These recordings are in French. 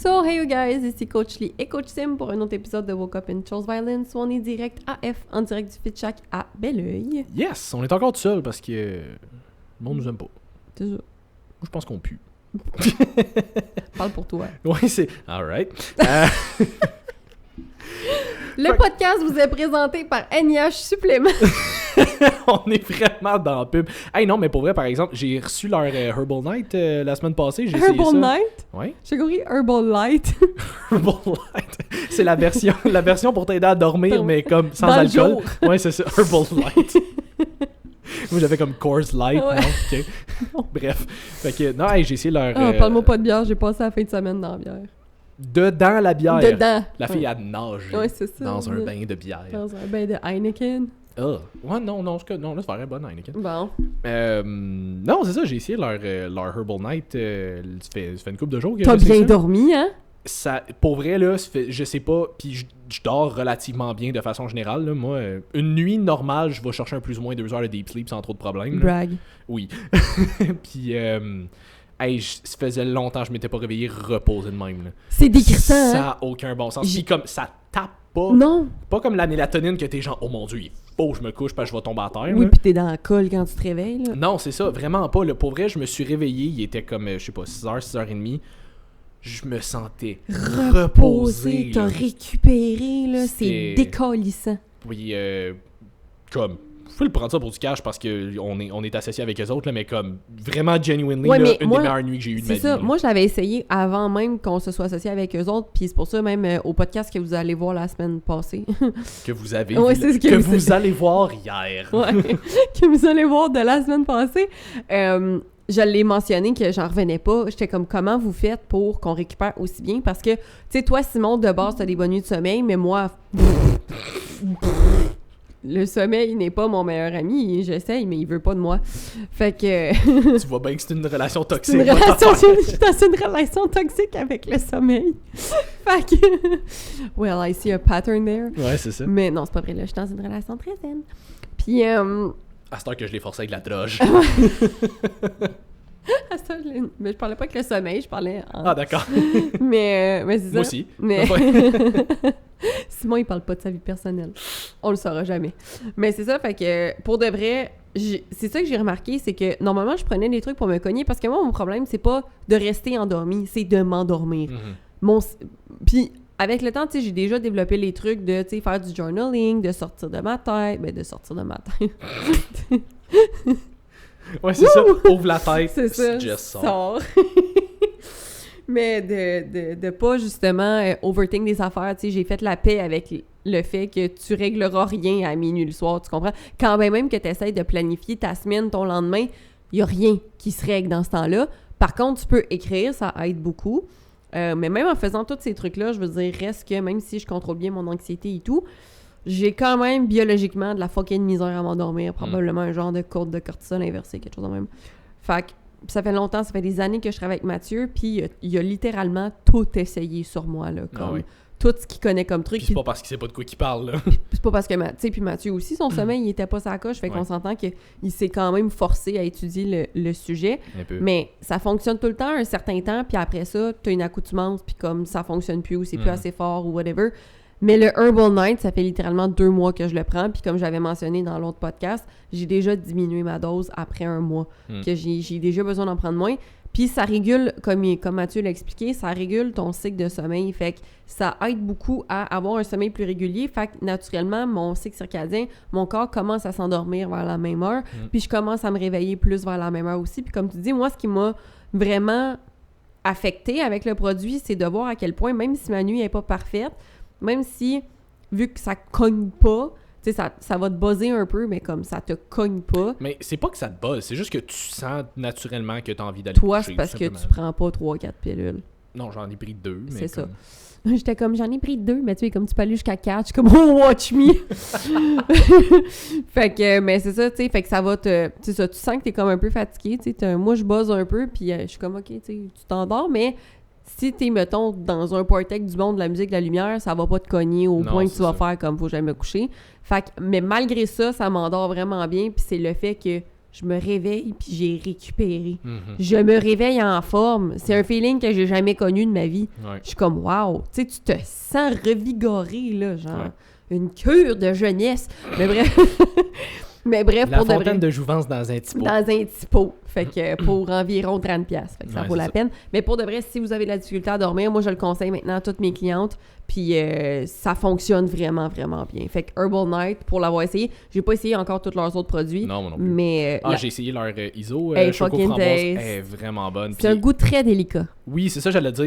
So, hey you guys, ici Coach Lee et Coach Sim pour un autre épisode de Woke Up and Chose Violence où on est direct AF en direct du Fit Shack à Belleuil. Yes! On est encore tout seul parce que le monde nous aime pas. C'est ça. Moi, je pense qu'on pue. Parle pour toi. Oui, c'est... Alright. Le podcast vous est présenté par NIH Supplément. On est vraiment dans la pub. Hey non, mais pour vrai, par exemple, j'ai reçu leur Herbal Night la semaine passée. J'ai essayé Herbal ça. Night? Oui. J'ai compris Herbal Light. Herbal Light. C'est la version pour t'aider à dormir, mais comme sans Dans le alcool. jour. Ouais, c'est ça. Herbal Light. Moi, j'avais comme Coors Light. Ouais. Non? OK. Bref. Fait que, non, hey, j'ai essayé leur... Parle-moi pas de bière, j'ai passé la fin de semaine dans la bière. Dedans la bière. Dedans. La fille, elle nage. Ouais, c'est ça. Dans un bain de bière. Dans un bain de Heineken. Ouais, non, là, c'est vraiment bonne Heineken. Bon. Non, c'est ça, j'ai essayé leur Herbal Night. Ça fait une couple de jours que T'as j'essaie bien ça. dormi, hein? Ça, pour vrai, là, je sais pas, puis je dors relativement bien de façon générale. Là. Moi, une nuit normale, je vais chercher un plus ou moins 2 heures de deep sleep sans trop de problèmes. Brag. Oui. Puis, hey, ça faisait longtemps que je m'étais pas réveillé reposé de même. Là. C'est décrissant, hein? Ça a aucun bon sens. Puis comme, ça tape pas. Non. Pas comme la mélatonine que t'es genre, oh mon dieu, il faut que je me couche parce que je vais tomber à terre. Oui, là. pis t'es dans la colle quand tu te réveilles, là. Non, c'est ça, vraiment pas. Là. Pour vrai, je me suis réveillé, il était comme, je sais pas, 6h, 6h30. Je me sentais reposé. T'as là. récupéré, là. C'est C'était- décalissant. Oui, comme, vous pouvez le prendre ça pour du cash parce qu'on est associé avec eux autres, là, mais comme, vraiment genuinely, Ouais, là, mais une moi, des meilleures nuits que j'ai eues de ma C'est vie. ça. là. Moi, je l'avais essayé avant même qu'on se soit associé avec eux autres. Puis c'est pour ça, même au podcast que vous allez voir la semaine passée. Que vous avez Ouais, vu, c'est ce que que vous allez voir hier. Ouais. Que vous allez voir de la semaine passée. Je l'ai mentionné que j'en revenais pas. J'étais comme, comment vous faites pour qu'on récupère aussi bien? Parce que, tu sais, toi, Simon, de base, t'as des bonnes nuits de sommeil, mais moi... Le sommeil n'est pas mon meilleur ami. J'essaye, mais il veut pas de moi. Fait que... Tu vois bien que c'est une relation C'est toxique. une votre relation, affaire. je suis dans une relation toxique avec le sommeil. Fait que... Well, I see a pattern there. Ouais, c'est ça. Mais non, c'est pas vrai, là. Je suis dans une relation très saine. Puis... À cette heure que je l'ai forcé avec la droge. à ça, mais je parlais pas avec le sommeil, je parlais en... Ah, d'accord. mais c'est ça. Moi aussi. Mais... Ouais. Simon, il parle pas de sa vie personnelle. On le saura jamais. Mais c'est ça, fait que pour de vrai, c'est ça que j'ai remarqué, c'est que normalement, je prenais des trucs pour me cogner parce que moi, mon problème, c'est pas de rester endormi, c'est de m'endormir. Mhm. Puis avec le temps, tu sais, j'ai déjà développé les trucs de, tu sais, faire du journaling, de sortir de ma tête. Ben, de sortir de ma tête. Ouais, c'est ça. Ouvre la tête. C'est ça. Just sort. Sors. Mais de pas justement overthink des affaires, tu sais, j'ai fait la paix avec le fait que tu régleras rien à minuit le soir, tu comprends? Quand même que tu essaies de planifier ta semaine, ton lendemain, il y a rien qui se règle dans ce temps-là. Par contre, tu peux écrire, ça aide beaucoup. Mais même en faisant tous ces trucs-là, je veux dire, reste que même si je contrôle bien mon anxiété et tout, j'ai quand même biologiquement de la fucking misère à m'endormir, probablement un genre de courbe de cortisol inversée, quelque chose de même. Fait que ça fait longtemps, ça fait des années que je travaille avec Mathieu, puis il a littéralement tout essayé sur moi, là, comme Ah oui. tout ce qu'il connaît comme truc. Puis c'est pas parce qu'il sait pas de quoi qu'il parle, là. C'est pas parce que, tu sais, puis Mathieu aussi, son sommeil, il était pas sa coche, fait qu'on Ouais. s'entend qu'il s'est quand même forcé à étudier le sujet. Un peu. Mais ça fonctionne tout le temps un certain temps, puis après ça, t'as une accoutumance, puis comme ça fonctionne plus, ou c'est plus assez fort, ou whatever. Mais le Herbal Night, ça fait littéralement 2 mois que je le prends, puis comme j'avais mentionné dans l'autre podcast, j'ai déjà diminué ma dose après 1 mois, que j'ai déjà besoin d'en prendre moins. Puis ça régule, comme Mathieu l'a expliqué, ça régule ton cycle de sommeil, fait que ça aide beaucoup à avoir un sommeil plus régulier, fait que naturellement, mon cycle circadien, mon corps commence à s'endormir vers la même heure, puis je commence à me réveiller plus vers la même heure aussi. Puis comme tu dis, moi, ce qui m'a vraiment affecté avec le produit, c'est de voir à quel point, même si ma nuit n'est pas parfaite, même si, vu que ça cogne pas, tu sais, ça va te buzzer un peu, mais comme ça te cogne pas. Mais c'est pas que ça te buzz, c'est juste que tu sens naturellement que t'as envie d'aller Toi, coucher. c'est parce tout que simplement. tu prends pas 3-4 pilules. Non, j'en ai pris 2, mais C'est ça. comme... J'étais comme, j'en ai pris 2, mais tu sais, comme tu peux aller jusqu'à 4, je suis comme, oh, watch me! Fait que, mais c'est ça, tu sais, fait que ça va te... Tu sais ça, tu sens que t'es comme un peu fatigué, tu sais, moi, je buzz un peu, puis je suis comme, OK, tu sais, tu t'endors, mais si t'es, mettons, dans un party avec du monde, de la musique, de la lumière, ça va pas te cogner au Non, point que c'est tu vas ça. faire comme, faut que j'aille me coucher. Fait que, mais malgré ça, ça m'endort vraiment bien, puis c'est le fait que je me réveille puis j'ai récupéré. Mhm. Je me réveille en forme. C'est un feeling que j'ai jamais connu de ma vie. Ouais. Je suis comme, wow, tu sais, tu te sens revigoré, là, genre, Ouais. une cure de jeunesse. Mais bref, La pour de vrai. fontaine de jouvence dans un petit pot. Dans un petit pot. Fait que pour environ 30$. Fait que ça Ouais, vaut c'est la ça. peine. Mais pour de vrai, si vous avez de la difficulté à dormir, moi, je le conseille maintenant à toutes mes clientes. Puis ça fonctionne vraiment, vraiment bien. Fait que Herbal Night, pour l'avoir essayé, j'ai pas essayé encore tous leurs autres produits. Non, moi non plus. Mais J'ai essayé leur ISO Hey, Choco fucking Framboise. taste. Elle est vraiment bonne. c'est un goût très délicat. Oui, c'est ça, j'allais dire,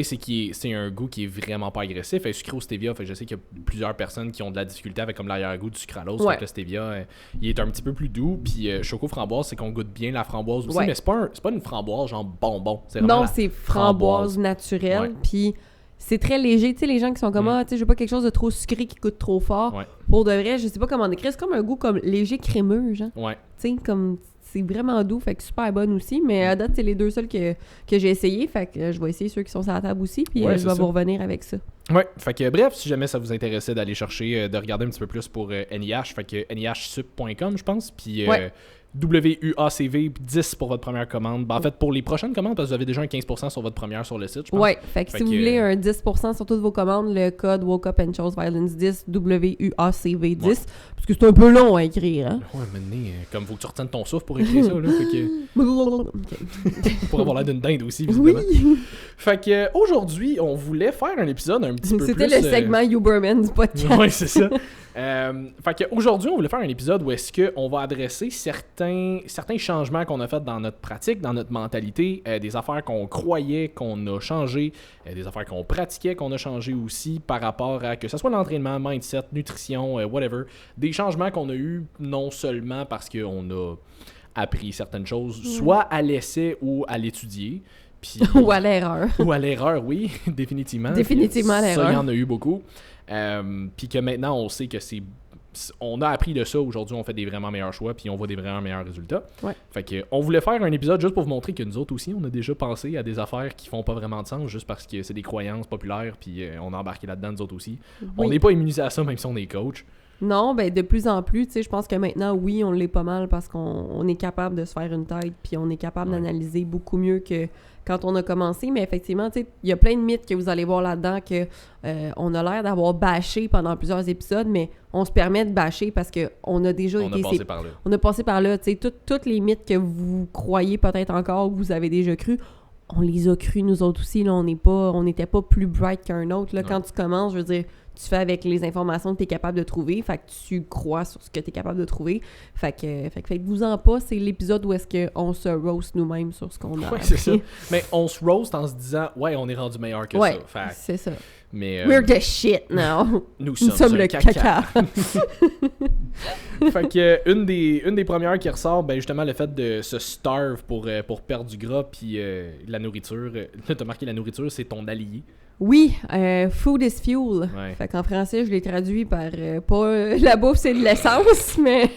c'est un goût qui est vraiment pas agressif. Elle est sucré au stevia, fait que je sais qu'il y a plusieurs personnes qui ont de la difficulté avec comme l'arrière-goût du sucralose. Ouais. Fait que le stevia, il est un petit peu plus doux. Puis Choco Framboise, c'est qu'on goûte bien la framboise aussi, Ouais. mais c'est pas une framboise genre bonbon. C'est vraiment Non, la c'est framboise naturelle. Ouais. Puis c'est très léger. Tu sais, les gens qui sont comme, tu sais, je veux pas quelque chose de trop sucré qui goûte trop fort. Ouais. Pour de vrai, je sais pas comment décrire. C'est comme un goût comme léger crémeux, genre. Ouais. Tu sais, comme c'est vraiment doux, fait que super bonne aussi. Mais à date, c'est les deux seuls que j'ai essayé. Fait que je vais essayer ceux qui sont sur la table aussi. Puis Ouais, je c'est vais ça. vous revenir avec ça. Ouais, fait que bref, si jamais ça vous intéressait d'aller chercher, de regarder un petit peu plus pour NIH, fait que nihsup.com, je pense, puis Ouais. WUACV 10 pour votre première commande. Ben, en fait, pour les prochaines commandes, parce que vous avez déjà un 15% sur votre première sur le site, je pense. Ouais, fait que Fait si vous que- voulez un 10% sur toutes vos commandes, le code Woke Up and Chose Violence 10, WUACV 10, Ouais. parce que c'est un peu long à écrire, hein? Ouais, mais comme faut que tu retennes ton souffle pour écrire ça, là, fait que, Ok. pour avoir l'air d'une dinde aussi, visiblement. Oui! Fait que aujourd'hui, on voulait faire un épisode un petit peu plus... C'était le segment Uberman du podcast. Ouais, c'est ça. Fait qu'aujourd'hui, on voulait faire un épisode où est-ce qu'on va adresser certains changements qu'on a fait dans notre pratique, dans notre mentalité, des affaires qu'on croyait qu'on a changé, des affaires qu'on pratiquait qu'on a changé aussi par rapport à que ce soit l'entraînement, mindset, nutrition, whatever. Des changements qu'on a eu non seulement parce qu'on a appris certaines choses, soit à l'essai ou à l'étudier. Puis, Ou à l'erreur. ou à l'erreur, oui, définitivement. Définitivement à l'erreur. Ça, il y en a eu beaucoup. Puis que maintenant, on sait que on a appris de ça. Aujourd'hui, on fait des vraiment meilleurs choix, puis on voit des vraiment meilleurs résultats. Ouais. Fait que on voulait faire un épisode juste pour vous montrer que nous autres aussi, on a déjà pensé à des affaires qui font pas vraiment de sens, juste parce que c'est des croyances populaires, puis on a embarqué là-dedans, nous autres aussi. On Oui. n'est pas immunisé à ça, même si on est coach. Non, ben de plus en plus, tu sais, je pense que maintenant, oui, on l'est pas mal parce qu'on est capable de se faire une tête, puis on est capable Ouais. d'analyser beaucoup mieux que quand on a commencé. Mais effectivement, tu sais, il y a plein de mythes que vous allez voir là-dedans que on a l'air d'avoir bâché pendant plusieurs épisodes, mais on se permet de bâcher parce que on a déjà On été... a passé par là. On a passé par là, tu sais, toutes les mythes que vous croyez peut-être encore ou vous avez déjà cru, on les a crus nous autres aussi, là, on n'était pas plus bright qu'un autre, là, Non. quand tu commences, je veux dire, tu fais avec les informations que tu es capable de trouver, fait que tu crois sur ce que tu es capable de trouver, fait que faites-vous-en pas, c'est l'épisode où est-ce qu'on se roast nous-mêmes sur ce qu'on a Ouais, c'est ça. appris. Mais on se roast en se disant, ouais, on est rendu meilleur que Ouais, ça. Fait, c'est ça. mais We're the shit now. nous Nous sommes sommes le un caca. Fait que une des premières qui ressort, ben justement le fait de se starve pour perdre du gras, puis la nourriture. Là, t'as marqué la nourriture, c'est ton allié. Oui, food is fuel. Ouais. Fait qu'en français, je l'ai traduit par pas la bouffe, c'est de l'essence, mais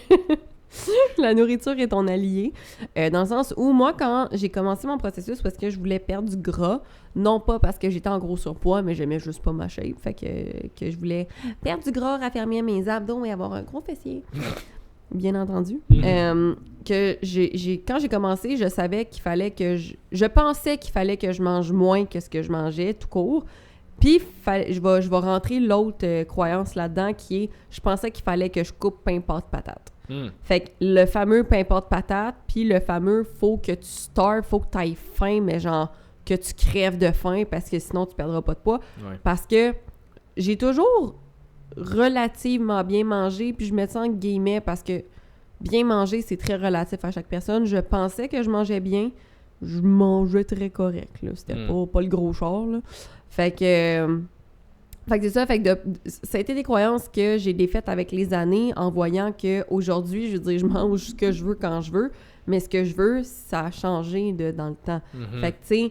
la nourriture est ton allié. Dans le sens où moi, quand j'ai commencé mon processus, parce que je voulais perdre du gras, non pas parce que j'étais en gros surpoids, mais j'aimais juste pas ma shape. Fait que je voulais perdre du gras, raffermir mes abdos et avoir un gros fessier. Bien entendu. Que quand j'ai commencé, je savais qu'il fallait que je pensais qu'il fallait que je mange moins que ce que je mangeais, tout court. Puis, je vais rentrer l'autre croyance là-dedans qui est, je pensais qu'il fallait que je coupe pain, pâte, patate. Fait que le fameux pain, pâte, patate, puis le fameux faut que tu starves, faut que tu ailles faim, mais genre que tu crèves de faim parce que sinon tu perdras pas de poids. Ouais. Parce que j'ai toujours relativement bien mangé, puis je mets ça en guillemets parce que bien manger, c'est très relatif à chaque personne. Je pensais que je mangeais bien, je mangeais très correct, là. C'était pas le gros char, là. Fait que c'est ça, fait que ça a été des croyances que j'ai défaites avec les années en voyant que aujourd'hui, je veux dire, je mange ce que je veux quand je veux, mais ce que je veux, ça a changé dans le temps. Fait que, tu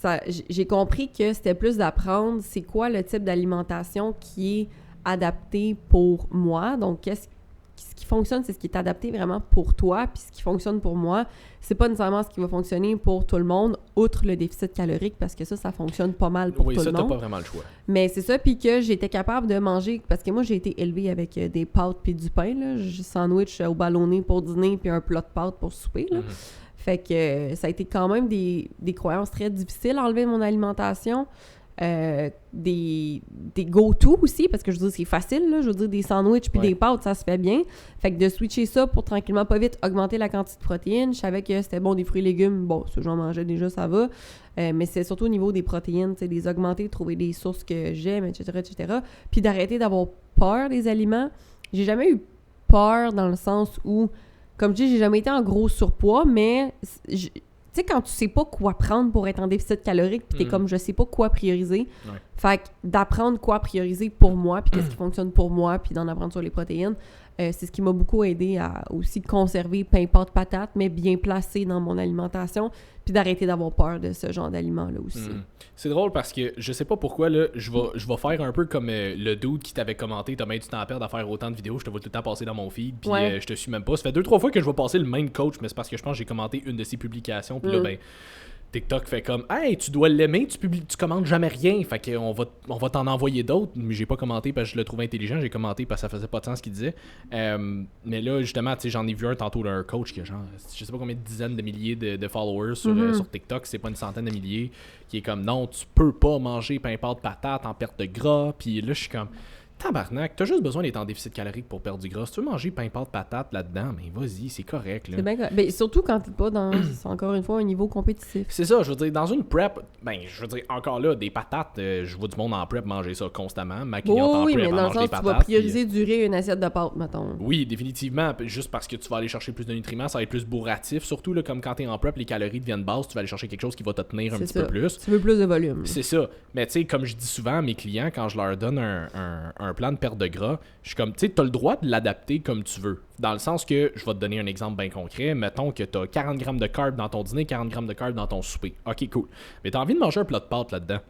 sais, j'ai compris que c'était plus d'apprendre c'est quoi le type d'alimentation qui est adapté pour moi. Donc, ce qui fonctionne, c'est ce qui est adapté vraiment pour toi, puis ce qui fonctionne pour moi, c'est pas nécessairement ce qui va fonctionner pour tout le monde, outre le déficit calorique, parce que ça fonctionne pas mal pour tout le monde. Oui, ça, t'as pas vraiment le choix. Mais c'est ça, puis que j'étais capable de manger, parce que moi, j'ai été élevée avec des pâtes puis du pain, là. J'ai sandwich au ballonné pour dîner, puis un plat de pâtes pour souper, là. Fait que ça a été quand même des croyances très difficiles à enlever de mon alimentation. Des go-to aussi, parce que je veux dire, c'est facile, là. Je veux dire, des sandwichs puis des pâtes, ça se fait bien. Fait que de switcher ça pour tranquillement, pas vite, augmenter la quantité de protéines. Je savais que c'était bon, des fruits et légumes. Bon, ça, j'en mangeais déjà, ça va. Mais c'est surtout au niveau des protéines, tu sais, des augmenter, trouver des sources que j'aime, etc., etc. Puis d'arrêter d'avoir peur des aliments. J'ai jamais eu peur dans le sens où, comme je dis, j'ai jamais été en gros surpoids, mais tu sais, quand tu sais pas quoi prendre pour être en déficit calorique, puis t'es comme, je sais pas quoi prioriser. Fait que d'apprendre quoi prioriser pour moi, puis qu'est-ce qui fonctionne pour moi, puis d'en apprendre sur les protéines, c'est ce qui m'a beaucoup aidé à aussi conserver pain, pâtes, patates, mais bien placé dans mon alimentation, puis d'arrêter d'avoir peur de ce genre d'aliments-là aussi. C'est drôle parce que je sais pas pourquoi, là, je vais faire un peu comme le dude qui t'avait commenté, t'as même du temps à perdre à faire autant de vidéos, je te vois tout le temps passer dans mon feed, puis je te suis même pas. Ça fait 2-3 fois que je vais passer le même coach, mais c'est parce que je pense que j'ai commenté une de ses publications, puis là, ben, TikTok fait comme « Hey, tu dois l'aimer, tu commandes jamais rien, fait qu'on va t'en envoyer d'autres. » Mais j'ai pas commenté parce que je le trouvais intelligent, j'ai commenté parce que ça faisait pas de sens ce qu'il disait. Mais là, justement, tu sais, j'en ai vu un tantôt d'un coach qui a genre, je sais pas combien de dizaines de milliers de followers sur TikTok, c'est pas une centaine de milliers, qui est comme « Non, tu peux pas manger pain pâte patate en perte de gras. » Puis là, je suis comme... Tabarnak, t'as juste besoin d'être en déficit calorique pour perdre du gras. Si tu veux manger pain pâte patate là-dedans, mais vas-y, c'est correct. Là. C'est bien correct. Ben, surtout quand t'es pas dans, encore une fois, un niveau compétitif. C'est ça, je veux dire, dans une prep, ben, je veux dire, encore là, des patates, je vois du monde en prep manger ça constamment. Ma cliente en prep, mais elle dans le mange sens, des tu patates. vas prioriser durer une assiette de pâtes, mettons. Oui, définitivement. Juste parce que tu vas aller chercher plus de nutriments, ça va être plus bourratif. Surtout, là, comme quand t'es en prep, les calories deviennent basses, tu vas aller chercher quelque chose qui va te tenir un petit peu plus. Tu veux plus de volume. C'est ça. Mais tu sais, comme je dis souvent à mes clients, quand je leur donne un plan de perte de gras, je suis comme, tu sais, t'as le droit de l'adapter comme tu veux. Dans le sens que, je vais te donner un exemple bien concret. Mettons que t'as 40 grammes de carbs dans ton dîner, 40 grammes de carbs dans ton souper. Ok, cool. Mais t'as envie de manger un plat de pâtes là-dedans.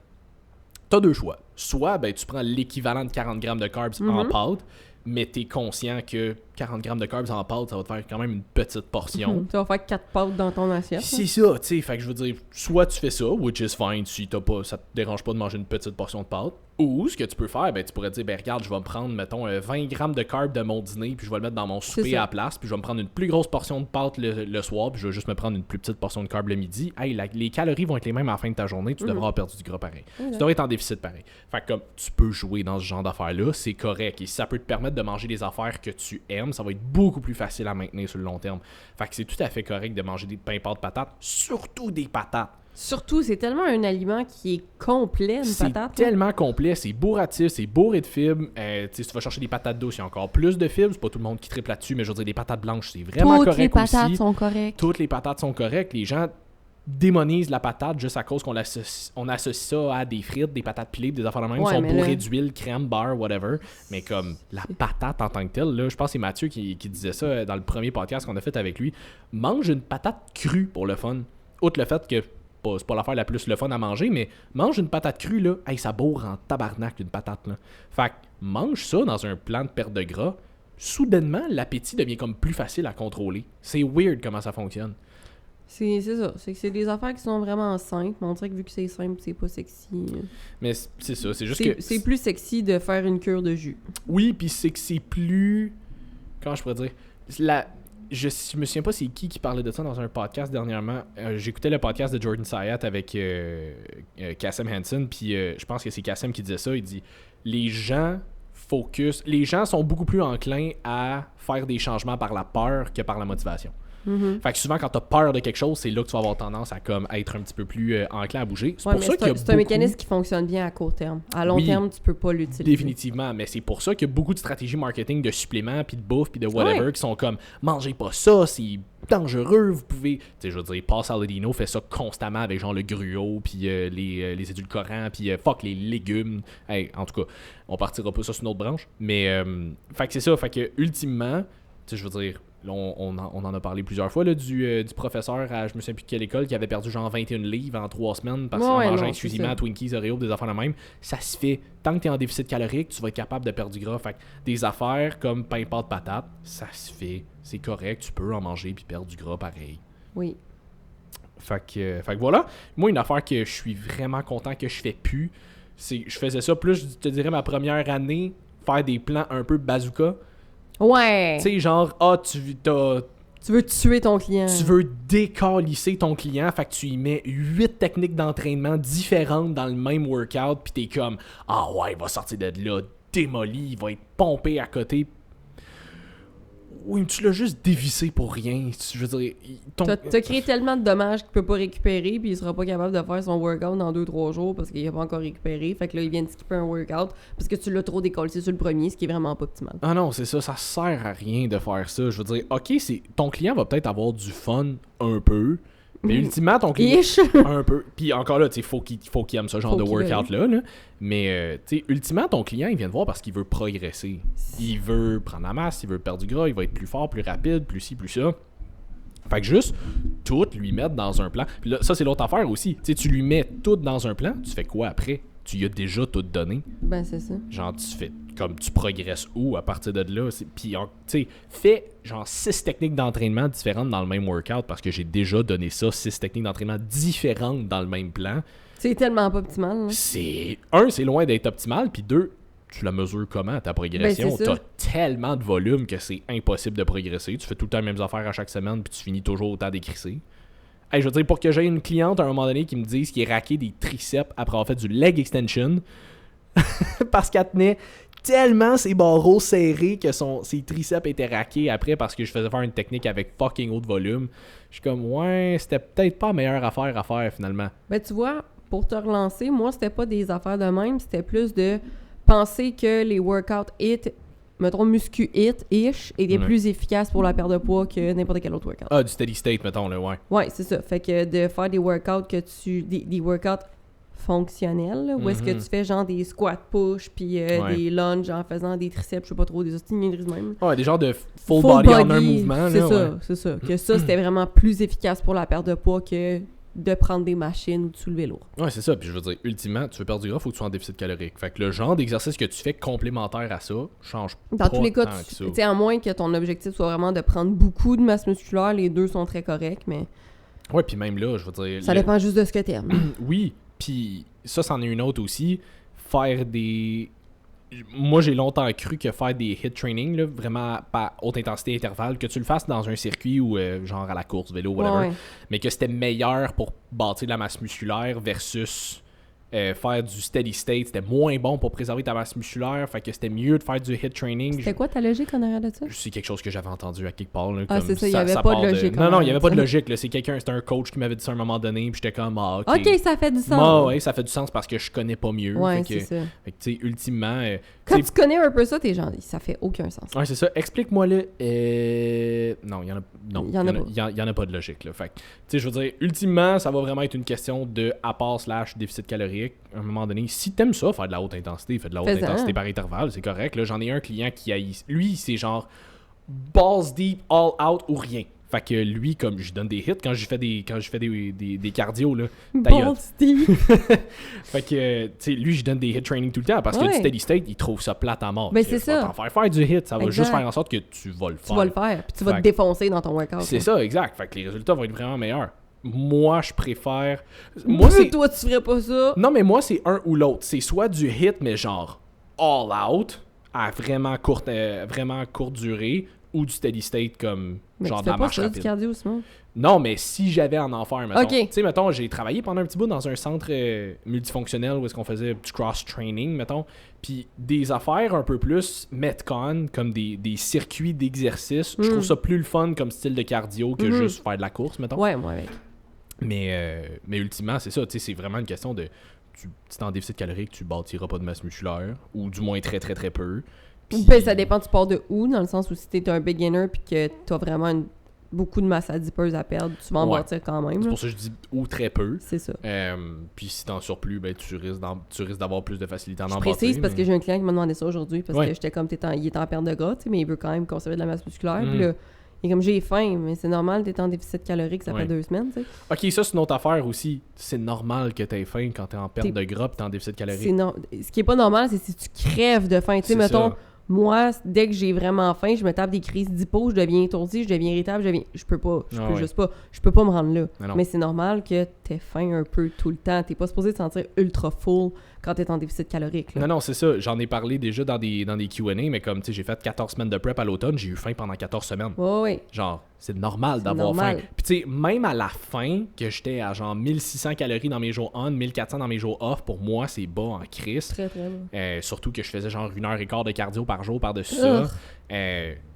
T'as deux choix. Soit, ben, tu prends l'équivalent de 40 grammes de carbs en pâtes, mais t'es conscient que 40 grammes de carbs en pâtes, ça va te faire quand même une petite portion. Tu vas faire 4 pâtes dans ton assiette. C'est ça, tu sais. Fait que je veux dire, soit tu fais ça, which is fine, si ça te dérange pas de manger une petite portion de pâtes. Ou ce que tu peux faire, ben tu pourrais dire, ben regarde, je vais me prendre, mettons, 20 grammes de carbs de mon dîner, puis je vais le mettre dans mon souper à la place, puis je vais me prendre une plus grosse portion de pâtes le soir, puis je vais juste me prendre une plus petite portion de carbs le midi. Hey, les calories vont être les mêmes à la fin de ta journée, tu devras avoir perdu du gras pareil. Tu devrais être en déficit pareil. Fait que comme tu peux jouer dans ce genre d'affaires-là, c'est correct. Et si ça peut te permettre de manger des affaires que tu aimes, ça va être beaucoup plus facile à maintenir sur le long terme. Fait que c'est tout à fait correct de manger des pains pâtes patates, surtout des patates. Surtout, c'est tellement un aliment qui est complet, une patate. C'est tellement complet, c'est bourratif, c'est bourré de fibres. Si tu vas chercher des patates douces, il y a encore plus de fibres. C'est pas tout le monde qui triple là-dessus, mais je veux dire, des patates blanches, c'est vraiment correct aussi. Toutes les patates sont correctes. Toutes les patates sont correctes. Les gens démonisent la patate juste à cause qu'on associe ça à des frites, des patates pilées, des affaires de même. Ils sont bourrés d'huile, crème, beurre, whatever. Mais comme la patate en tant que telle, là, je pense que c'est Mathieu qui disait ça dans le premier podcast qu'on a fait avec lui. Mange une patate crue pour le fun. Outre le fait que c'est pas l'affaire la plus le fun à manger, mais mange une patate crue, là, hey, ça bourre en tabarnak une patate, là. Fait que mange ça dans un plan de perte de gras, soudainement, l'appétit devient comme plus facile à contrôler. C'est weird comment ça fonctionne. C'est ça, c'est que c'est des affaires qui sont vraiment simples, mais on dirait que vu que c'est simple, c'est pas sexy. Mais c'est ça, c'est juste que... C'est plus sexy de faire une cure de jus. Oui, puis c'est que c'est plus... Comment je pourrais dire? Je me souviens pas c'est qui parlait de ça dans un podcast dernièrement. J'écoutais le podcast de Jordan Sayat avec Kassem Hanson, puis je pense que c'est Kassem qui disait ça. Il dit les gens sont beaucoup plus enclins à faire des changements par la peur que par la motivation. Fait que souvent, quand t'as peur de quelque chose, c'est là que tu vas avoir tendance à comme être un petit peu plus enclin à bouger. C'est pour ça qu'il y a c'est un mécanisme qui fonctionne bien à court terme. À long terme, tu peux pas l'utiliser. Définitivement, mais c'est pour ça qu'il y a beaucoup de stratégies marketing de suppléments, puis de bouffe, puis de whatever, qui sont comme « Mangez pas ça, c'est dangereux, vous pouvez... » Tu sais, je veux dire, Paul Saladino fait ça constamment avec genre le gruau, puis les édulcorants, puis fuck les légumes. Hey, en tout cas, on partira pas ça sur une autre branche. Mais, fait que c'est ça, fait que ultimement, tu sais, je veux dire... là, on en a parlé plusieurs fois, là, du professeur à je me souviens plus de quelle école qui avait perdu genre 21 livres en 3 semaines parce qu'il mangeait exclusivement Twinkies, Oreos, des affaires de même. Ça se fait. Tant que tu es en déficit calorique, tu vas être capable de perdre du gras. Fait que des affaires comme pain, pâte, patate, ça se fait. C'est correct, tu peux en manger puis perdre du gras pareil. Oui. Fait que voilà. Moi, une affaire que je suis vraiment content que je fais plus, c'est je faisais ça plus, je te dirais, ma première année, faire des plans un peu bazooka. Ouais. Tu sais, genre, tu veux tuer ton client. Tu veux décalisser ton client, fait que tu y mets 8 techniques d'entraînement différentes dans le même workout, pis t'es comme, ah ouais, il va sortir de là, démoli, il va être pompé à côté. Oui, mais tu l'as juste dévissé pour rien. Je veux dire, t'as créé tellement de dommages qu'il peut pas récupérer, puis il sera pas capable de faire son workout dans 2-3 jours parce qu'il a pas encore récupéré. Fait que là, il vient de skipper un workout parce que tu l'as trop décollé sur le premier, ce qui est vraiment pas optimal. Ah non, c'est ça sert à rien de faire ça. Je veux dire, ok, ton client va peut-être avoir du fun un peu, mais ultimement, ton client un peu. Puis encore là, tu sais, faut qu'il aime ce genre de workout-là. Là. Mais, tu sais, ultimement, ton client, il vient te voir parce qu'il veut progresser. Il veut prendre la masse, il veut perdre du gras, il va être plus fort, plus rapide, plus ci, plus ça. Fait que juste tout lui mettre dans un plan. Puis là, ça, c'est l'autre affaire aussi. Tu sais, tu lui mets tout dans un plan, tu fais quoi après? Tu y as déjà tout donné. Ben, c'est ça. Genre, tu fais comme tu progresses où à partir de là. Puis, tu sais, fais genre 6 techniques d'entraînement différentes dans le même workout parce que j'ai déjà donné ça, 6 techniques d'entraînement différentes dans le même plan. C'est tellement pas optimal. Hein? C'est loin d'être optimal. Puis 2, tu la mesures comment ta progression? T'as tellement de volume que c'est impossible de progresser. Tu fais tout le temps les mêmes affaires à chaque semaine puis tu finis toujours autant décrissé. Hey, je veux dire, pour que j'aie une cliente à un moment donné qui me dise qu'il est raqué des triceps après avoir fait du leg extension parce qu'elle tenait tellement ses barreaux serrés que ses triceps étaient raqués après parce que je faisais faire une technique avec fucking haut de volume. Je suis comme, ouais, c'était peut-être pas la meilleure affaire à faire finalement. Ben, tu vois, pour te relancer, moi, c'était pas des affaires de même, c'était plus de penser que les workouts HIIT, mettons muscu-HIIT-ish, étaient plus efficaces pour la perte de poids que n'importe quel autre workout. Ah, du steady state, mettons, là, ouais. Ouais, c'est ça. Fait que de faire des workouts des workouts fonctionnels, là, où est-ce que tu fais genre des squat push puis des lunges en faisant des triceps, je sais pas trop, des niaiseries même. Ouais, des genres de full body en un mouvement. C'est là, ça, ouais. c'est ça. Que ça, c'était vraiment plus efficace pour la perte de poids que de prendre des machines ou de soulever lourd. Ouais, c'est ça. Puis je veux dire, ultimement, tu veux perdre du gras, faut que tu sois en déficit calorique. Fait que le genre d'exercice que tu fais complémentaire à ça change pas. Dans tous les cas, tu sais, à moins que ton objectif soit vraiment de prendre beaucoup de masse musculaire, les deux sont très corrects, mais... Ouais, puis même là, je veux dire... Ça dépend juste de ce que t'aimes. Oui, puis ça, c'en est une autre aussi. Faire des... Moi, j'ai longtemps cru que faire des HIIT training, là, vraiment pas haute intensité intervalle, que tu le fasses dans un circuit ou genre à la course, vélo, whatever, mais que c'était meilleur pour bâtir de la masse musculaire versus faire du steady state. C'était moins bon pour préserver ta masse musculaire, fait que c'était mieux de faire du HIIT training. C'était quoi ta logique en arrière de ça? C'est quelque chose que j'avais entendu à quelque part. Là, ah, comme c'est ça, il n'y avait pas de logique. Non, il n'y avait pas de logique. Là. C'était un coach qui m'avait dit ça à un moment donné, puis j'étais comme, ah, ok. Ok, ça fait du sens. Ouais, ça fait du sens parce que je connais pas mieux. Ouais, c'est ça. Fait que, tu sais, ultimement... Quand tu connais un peu ça, t'es genre, ça fait aucun sens. Ouais, c'est ça. Explique-moi le... Non, il y en a pas de logique. Là. Fait que, tu sais, je veux dire, ultimement, ça va vraiment être une question de apport/déficit calorique. À un moment donné, si t'aimes ça, faire de la haute intensité, fais de la haute intensité par intervalle, c'est correct. Là, j'en ai un client qui a... Lui, c'est genre balls deep, all out ou rien. Fait que lui, comme je donne des hits quand je fais des cardio, là. Balls deep. Fait que, tu sais, lui, je donne des hit training tout le temps parce que le steady state, il trouve ça plate à mort. Ben, c'est ça. T'en faire du hit, ça va juste faire en sorte que tu vas le faire. Tu vas le faire, puis tu vas te défoncer dans ton workout. C'est ça, exact. Fait que les résultats vont être vraiment meilleurs. Moi, je préfère... Toi, tu ferais pas ça. Non, mais moi, c'est un ou l'autre. C'est soit du hit, mais genre all out, à vraiment courte durée, ou du steady state comme mais genre tu de la fais pas marche ça, rapide. Du cardio, Simon? Non, mais si j'avais en faire, mettons. Okay. Tu sais, mettons, j'ai travaillé pendant un petit bout dans un centre multifonctionnel où est-ce qu'on faisait du cross-training, mettons. Puis des affaires un peu plus Metcon, comme des circuits d'exercice. Je trouve ça plus le fun comme style de cardio que juste faire de la course, mettons. Ouais, moi avec. Mais ultimement, c'est ça, tu sais, c'est vraiment une question de... Si t'es en déficit calorique, tu bâtiras pas de masse musculaire, ou du moins très, très, très peu. Puis... Ben, ça dépend tu pars de où, dans le sens où si t'es un beginner puis que t'as vraiment beaucoup de masse adipeuse à perdre, tu vas en bâtir quand même. C'est pour ça que je dis ou très peu. C'est ça. Puis si t'en surplus, ben tu risques d'avoir plus de facilité à en bâtir. Je précise parce que j'ai un client qui m'a demandé ça aujourd'hui parce que j'étais comme il est en perte de gras, mais il veut quand même conserver de la masse musculaire. Puis là, Et comme j'ai faim, mais c'est normal, t'es en déficit calorique, ça fait 2 semaines, tu sais. Ok, ça, c'est une autre affaire aussi. C'est normal que t'aies faim quand t'es en perte de gras pis t'es en déficit calorique. Ce qui est pas normal, c'est si tu crèves de faim. Tu sais, mettons, moi, dès que j'ai vraiment faim, je me tape des crises d'hypo, je deviens étourdi, je deviens irritable, je peux pas me rendre là. Mais c'est normal que t'aies faim un peu tout le temps. T'es pas supposé te sentir ultra full quand t'es en déficit calorique. Là. Non, c'est ça. J'en ai parlé déjà dans des Q&A, mais comme, tu sais, j'ai fait 14 semaines de prep à l'automne, j'ai eu faim pendant 14 semaines. Oui. Genre, c'est normal d'avoir faim. Puis tu sais, même à la fin, que j'étais à genre 1600 calories dans mes jours on, 1400 dans mes jours off, pour moi, c'est bas en crise. Très, très bas. Surtout que je faisais genre 1h15 de cardio par jour par-dessus ça.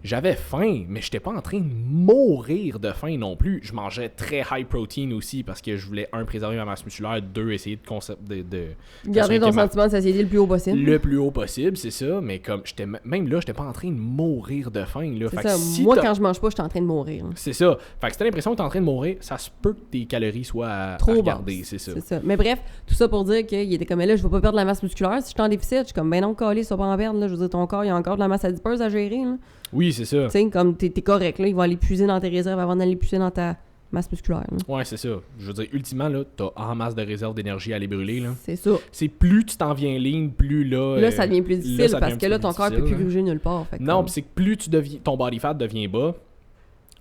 J'avais faim, mais j'étais pas en train de mourir de faim non plus. Je mangeais très high protein aussi parce que je voulais, préserver ma masse musculaire, 2, essayer de garder ton sentiment de satiété le plus haut possible. Le plus haut possible, c'est ça. Mais comme même là, j'étais pas en train de mourir de faim. Là. C'est ça. Moi, quand je mange pas, j'étais en train de mourir. Là. C'est ça. Fait que si t'as l'impression que t'es en train de mourir, ça se peut que tes calories soient à regarder. C'est ça. Mais bref, tout ça pour dire qu'il était comme là, je vais pas perdre de la masse musculaire. Si je suis en déficit, je suis comme ben non, calé, ça va pas en perdre. Là. Je veux dire, ton corps, il y a encore de la masse adipeuse à gérer. Là. Oui, c'est ça. Tu sais, comme t'es correct, là, il va aller puiser dans tes réserves avant d'aller puiser dans ta masse musculaire. Là. Ouais, c'est ça. Je veux dire, ultimement, là, t'as en masse de réserve d'énergie à aller brûler. Là. C'est ça. C'est plus tu t'en viens lean, plus là... Là, ça devient plus difficile parce que là, ton corps peut plus gruger nulle part. Fait non, pis c'est que plus ton body fat devient bas,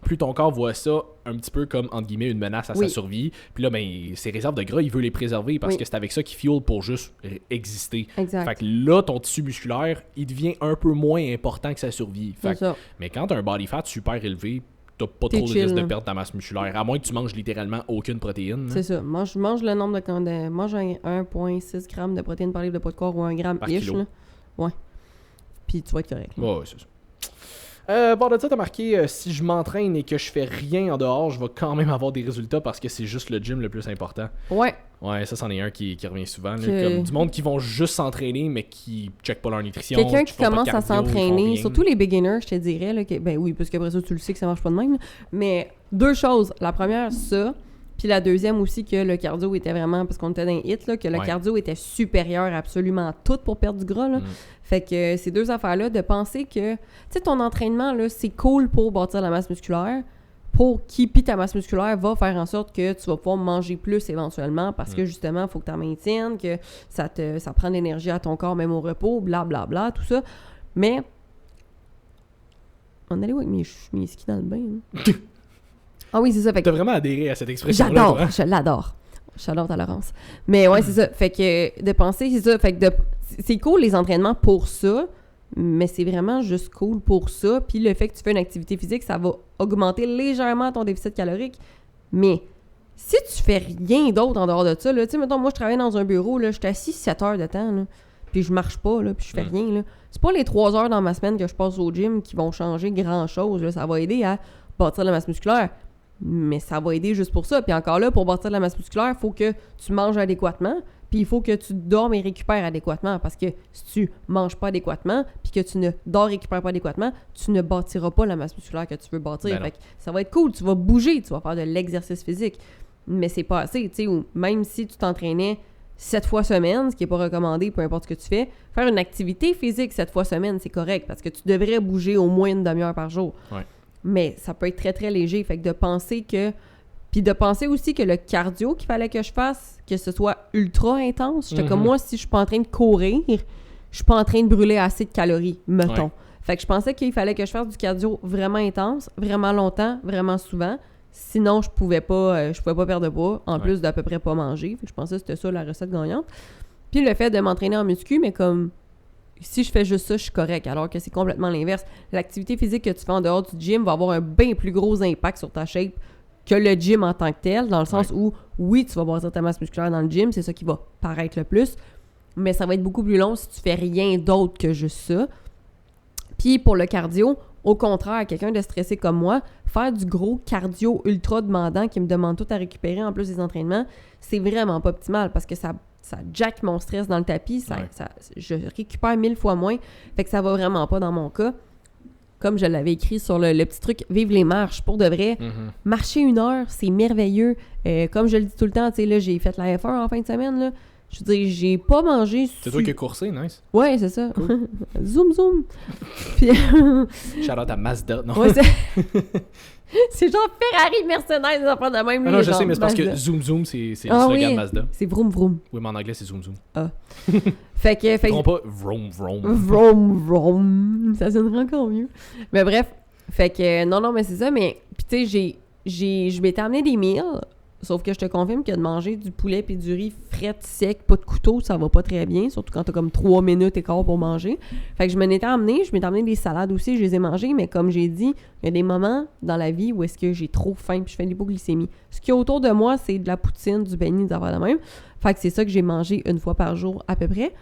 plus ton corps voit ça un petit peu comme, entre guillemets, une menace à sa survie. Puis là, ben, ses réserves de gras, il veut les préserver parce que c'est avec ça qu'il fuel pour juste exister. Exact. Fait que là, ton tissu musculaire, il devient un peu moins important que sa survie. Fait que, mais quand t'as un body fat super élevé, t'as pas trop de risque de perdre ta masse musculaire, à moins que tu manges littéralement aucune protéine. C'est ça. Mange le nombre de... Mange 1,6 g de protéines par livre de poids de corps ou 1 g ish. Là. Ouais. Puis tu vas être correct. Ouais, c'est ça. Bon, de ça, t'as marqué si je m'entraîne et que je fais rien en dehors, je vais quand même avoir des résultats parce que c'est juste le gym le plus important. Ouais. Ouais, ça, c'en est un qui revient souvent. Là, comme du monde qui vont juste s'entraîner, mais qui checkent pas leur nutrition. Quelqu'un qui commence à s'entraîner, surtout les beginners, je te dirais, là, ben oui, parce qu'après ça, tu le sais que ça marche pas de même. Là. Mais 2 choses. La première, ça. Puis la deuxième aussi, que le cardio était vraiment, parce qu'on était dans un hit, là, que le cardio était supérieur à absolument tout pour perdre du gras. Là. Fait que ces 2 affaires-là, de penser que, tu sais, ton entraînement, là, c'est cool pour bâtir la masse musculaire, pour puis ta masse musculaire va faire en sorte que tu vas pouvoir manger plus éventuellement, parce que justement, il faut que tu en maintiennes, que ça prend de l'énergie à ton corps, même au repos, blablabla, bla, bla, tout ça. Mais, on allait où avec mes skis dans le bain, hein? Ah oui, c'est ça. Fait que t'as vraiment adhéré à cette expression-là. Je l'adore. J'adore ta Laurence. Mais ouais, c'est ça. Fait que de penser, c'est ça. Fait que c'est cool les entraînements pour ça, mais c'est vraiment juste cool pour ça. Puis le fait que tu fais une activité physique, ça va augmenter légèrement ton déficit calorique. Mais si tu fais rien d'autre en dehors de ça, là, tu sais, mettons, moi, je travaille dans un bureau, là, je suis assis 7 heures de temps, là, puis je marche pas, là, puis je fais rien, là. C'est pas les 3 heures dans ma semaine que je passe au gym qui vont changer grand-chose, là. Ça va aider à bâtir la masse musculaire. Mais ça va aider juste pour ça. Puis encore là, pour bâtir de la masse musculaire, il faut que tu manges adéquatement, puis il faut que tu dormes et récupères adéquatement. Parce que si tu manges pas adéquatement, puis que tu ne dors et récupères pas adéquatement, tu ne bâtiras pas la masse musculaire que tu veux bâtir. Fait que ça va être cool, tu vas bouger, tu vas faire de l'exercice physique. Mais c'est pas assez, tu sais, ou même si tu t'entraînais 7 fois semaine, ce qui n'est pas recommandé, peu importe ce que tu fais, faire une activité physique 7 fois semaine, c'est correct, parce que tu devrais bouger au moins une demi-heure par jour. Ouais. Mais ça peut être très, très léger. Fait que de penser que... Puis de penser aussi que le cardio qu'il fallait que je fasse, que ce soit ultra intense. J'étais comme moi, si je suis pas en train de courir, je suis pas en train de brûler assez de calories, mettons. Ouais. Fait que je pensais qu'il fallait que je fasse du cardio vraiment intense, vraiment longtemps, vraiment souvent. Sinon, je pouvais pas perdre de poids, en plus d'à peu près pas manger. Fait que je pensais que c'était ça la recette gagnante. Puis le fait de m'entraîner en muscu, mais comme... Si je fais juste ça, je suis correct, alors que c'est complètement l'inverse. L'activité physique que tu fais en dehors du gym va avoir un bien plus gros impact sur ta shape que le gym en tant que tel, dans le sens où, oui, tu vas bâtir ta masse musculaire dans le gym, c'est ça qui va paraître le plus, mais ça va être beaucoup plus long si tu fais rien d'autre que juste ça. Puis pour le cardio, au contraire, quelqu'un de stressé comme moi, faire du gros cardio ultra demandant qui me demande tout à récupérer en plus des entraînements, c'est vraiment pas optimal parce que ça jack mon stress dans le tapis, je récupère 1000 fois moins, fait que ça va vraiment pas dans mon cas. Comme je l'avais écrit sur le petit truc, vive les marches, pour de vrai. Marcher 1 heure, c'est merveilleux. Comme je le dis tout le temps, tu sais, là, j'ai fait la F1 en fin de semaine, là. Je veux dire, j'ai pas mangé... C'est toi qui as coursé, nice. Ouais, c'est ça. Cool. Zoom, zoom. Puis... Shout-out à Mazda, non? Ouais, c'est genre Ferrari, Mercedes, des affaires de même. Ah non, je sais, mais c'est parce Mazda. que Zoom Zoom, c'est le slogan de Mazda. C'est vroom vroom. Oui, mais en anglais, c'est Zoom Zoom. Fait que... Non, pas vroom vroom. Vroom vroom. Ça sonnerait encore mieux. Mais bref, fait que... Non, mais c'est ça, mais... Puis tu sais, je m'étais amené des meals, sauf que je te confirme que de manger du poulet puis du riz fret, sec, pas de couteau, ça va pas très bien, surtout quand t'as comme 3 minutes et quart pour manger. Fait que je m'étais amené des salades aussi, je les ai mangées, mais comme j'ai dit, il y a des moments dans la vie où est-ce que j'ai trop faim puis je fais de l'hypoglycémie. Ce qu'il y a autour de moi, c'est de la poutine, du béni, des affaires de même. Fait que c'est ça que j'ai mangé une fois par jour à peu près.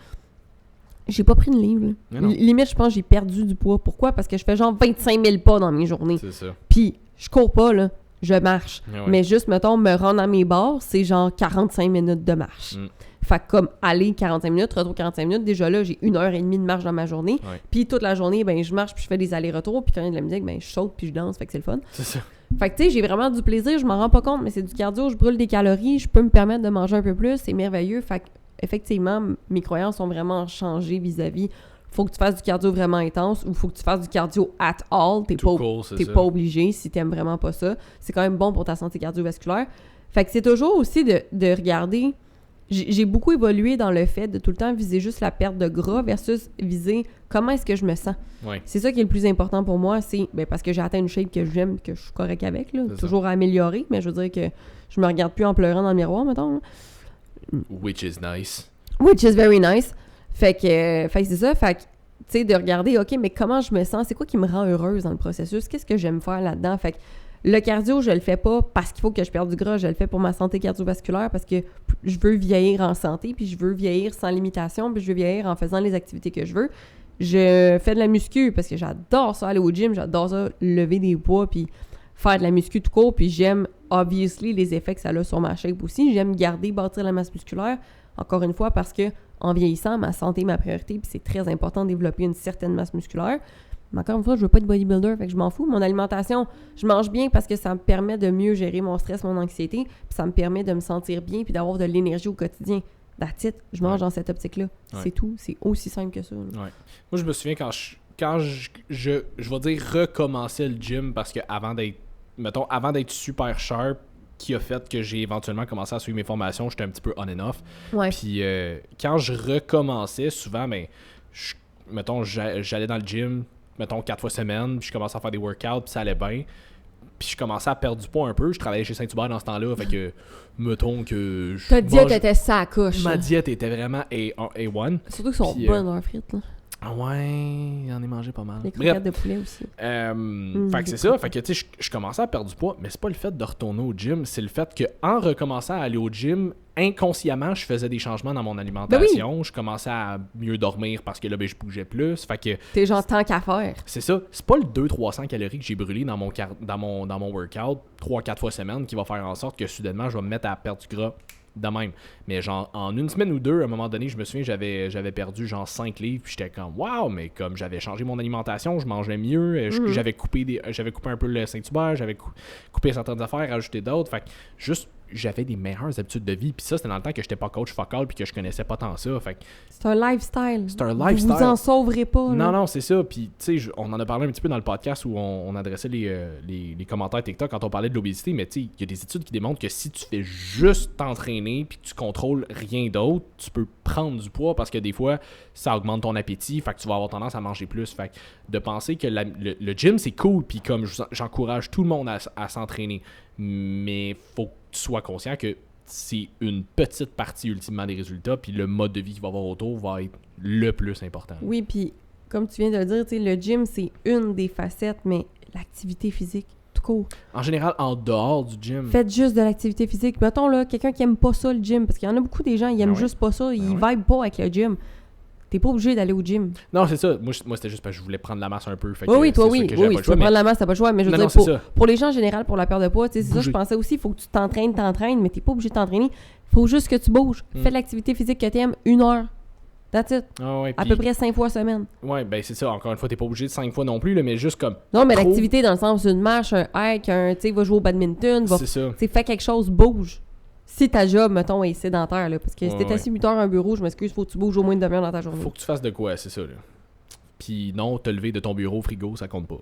J'ai pas pris de livre. Limite, je pense que j'ai perdu du poids. Pourquoi? Parce que je fais genre 25 000 pas dans mes journées. C'est ça. Puis, je cours pas, là. Je marche. Ouais. Mais juste, mettons, me rendre à mes bars, c'est genre 45 minutes de marche. Fait que comme aller 45 minutes, retour 45 minutes, déjà là, j'ai 1h30 de marche dans ma journée. Ouais. Puis toute la journée, ben je marche, puis je fais des allers-retours. Puis quand il y a de la musique, ben je saute, puis je danse. Fait que c'est le fun. C'est ça. Fait que tu sais, j'ai vraiment du plaisir. Je m'en rends pas compte, mais c'est du cardio. Je brûle des calories. Je peux me permettre de manger un peu plus. C'est merveilleux. Fait que effectivement, mes croyances ont vraiment changé vis-à-vis. Faut que tu fasses du cardio vraiment intense ou faut que tu fasses du cardio at all. T'es pas obligé si t'aimes vraiment pas ça. C'est quand même bon pour ta santé cardiovasculaire. Fait que c'est toujours aussi de regarder... J'ai beaucoup évolué dans le fait de tout le temps viser juste la perte de gras versus viser comment est-ce que je me sens. Ouais. C'est ça qui est le plus important pour moi, c'est parce que j'ai atteint une shape que j'aime, que je suis correct avec, là, C'est toujours à améliorer, mais je veux dire que je me regarde plus en pleurant dans le miroir, mettons. Là. Which is nice. Which is very nice. Fait que c'est ça, fait que, tu sais, de regarder, OK, mais comment je me sens, c'est quoi qui me rend heureuse dans le processus, qu'est-ce que j'aime faire là-dedans, fait que le cardio, je le fais pas parce qu'il faut que je perde du gras, je le fais pour ma santé cardiovasculaire parce que je veux vieillir en santé, puis je veux vieillir sans limitation, puis je veux vieillir en faisant les activités que je veux. Je fais de la muscu parce que j'adore ça, aller au gym, j'adore ça, lever des poids, puis faire de la muscu tout court, puis j'aime, obviously, les effets que ça a sur ma shape aussi. J'aime bâtir la masse musculaire, encore une fois, parce que en vieillissant, ma santé est ma priorité, puis c'est très important de développer une certaine masse musculaire. Mais encore une fois, je veux pas être bodybuilder, fait que je m'en fous. Mon alimentation, je mange bien parce que ça me permet de mieux gérer mon stress, mon anxiété, puis ça me permet de me sentir bien puis d'avoir de l'énergie au quotidien. That's it. Je mange dans cette optique-là. Ouais. C'est tout. C'est aussi simple que ça. Ouais. Moi, je me souviens quand je vais dire recommencer le gym parce que avant d'être super sharp, qui a fait que j'ai éventuellement commencé à suivre mes formations, j'étais un petit peu on and off. Ouais. Puis quand je recommençais, souvent, j'allais dans le gym, 4 fois semaine, puis je commençais à faire des workouts, puis ça allait bien. Puis je commençais à perdre du poids un peu. Je travaillais chez Saint-Hubert dans ce temps-là, fait que, mettons que... Ta diète était sacoche. Ma diète était vraiment A1. Surtout qu'ils sont bonnes leurs frites, là. Ah ouais, j'en ai mangé pas mal. Les croquettes de poulet aussi. Fait que c'est ça, fait que tu sais, je commençais à perdre du poids, mais c'est pas le fait de retourner au gym, c'est le fait qu'en recommençant à aller au gym, inconsciemment, je faisais des changements dans mon alimentation. Ben oui. Je commençais à mieux dormir parce que là, je bougeais plus. Fait que... T'es genre tant qu'à faire. C'est ça. C'est pas le 200-300 calories que j'ai brûlé dans mon workout 3-4 fois semaine qui va faire en sorte que soudainement, je vais me mettre à perdre du gras de même. Mais genre, en une semaine ou deux, à un moment donné, je me souviens, j'avais perdu genre 5 livres, puis j'étais comme, waouh, mais comme j'avais changé mon alimentation, je mangeais mieux, j'avais coupé un peu le Saint-Hubert, j'avais coupé certaines affaires, rajouté d'autres. Fait que juste, j'avais des meilleures habitudes de vie. Puis ça, c'était dans le temps que j'étais pas coach focal puis que je connaissais pas tant ça. Fait que c'est un lifestyle. C'est un lifestyle. Vous en sauverez pas. Là. Non, c'est ça. Puis, tu sais, on en a parlé un petit peu dans le podcast où on adressait les commentaires TikTok quand on parlait de l'obésité. Mais, tu sais, il y a des études qui démontrent que si tu fais juste t'entraîner puis que tu contrôles rien d'autre, tu peux prendre du poids parce que des fois, ça augmente ton appétit. Fait que tu vas avoir tendance à manger plus. Fait que de penser que le gym, c'est cool. Puis comme j'encourage tout le monde à s'entraîner. Mais faut que tu sois conscient que c'est une petite partie ultimement des résultats, puis le mode de vie qu'il va avoir autour va être le plus important. Oui, puis comme tu viens de le dire, le gym, c'est une des facettes, mais l'activité physique, tout court. En général, en dehors du gym. Faites juste de l'activité physique. Mettons, là, quelqu'un qui aime pas ça, le gym, parce qu'il y en a beaucoup des gens, ils aiment juste pas ça, ils vibent pas avec le gym. T'es pas obligé d'aller au gym. Non, c'est ça. Moi c'était juste parce que je voulais prendre la masse un peu. Fait que oui, toi, oui. Tu peux prendre la masse, t'as pas le choix. Mais je veux dire, pour les gens en général, pour la perte de poids, c'est ça, je pensais aussi, il faut que tu t'entraînes, mais t'es pas obligé de t'entraîner. Il faut juste que tu bouges. Fais de l'activité physique que t'aimes 1 heure. That's it. À peu près 5 fois semaine. Ouais, ben c'est ça. Encore une fois, t'es pas obligé de 5 fois non plus, là, mais juste comme. Non, mais l'activité dans le sens une marche, un hike, tu sais, va jouer au badminton, fais quelque chose, bouge. Si ta job, mettons, est sédentaire, là, parce que si Ouais, t'es assis 8 heures à un bureau, je m'excuse, faut que tu bouges au moins une demi-heure dans ta journée. Faut que tu fasses de quoi, c'est ça, là. Puis non, te lever de ton bureau au frigo, ça compte pas.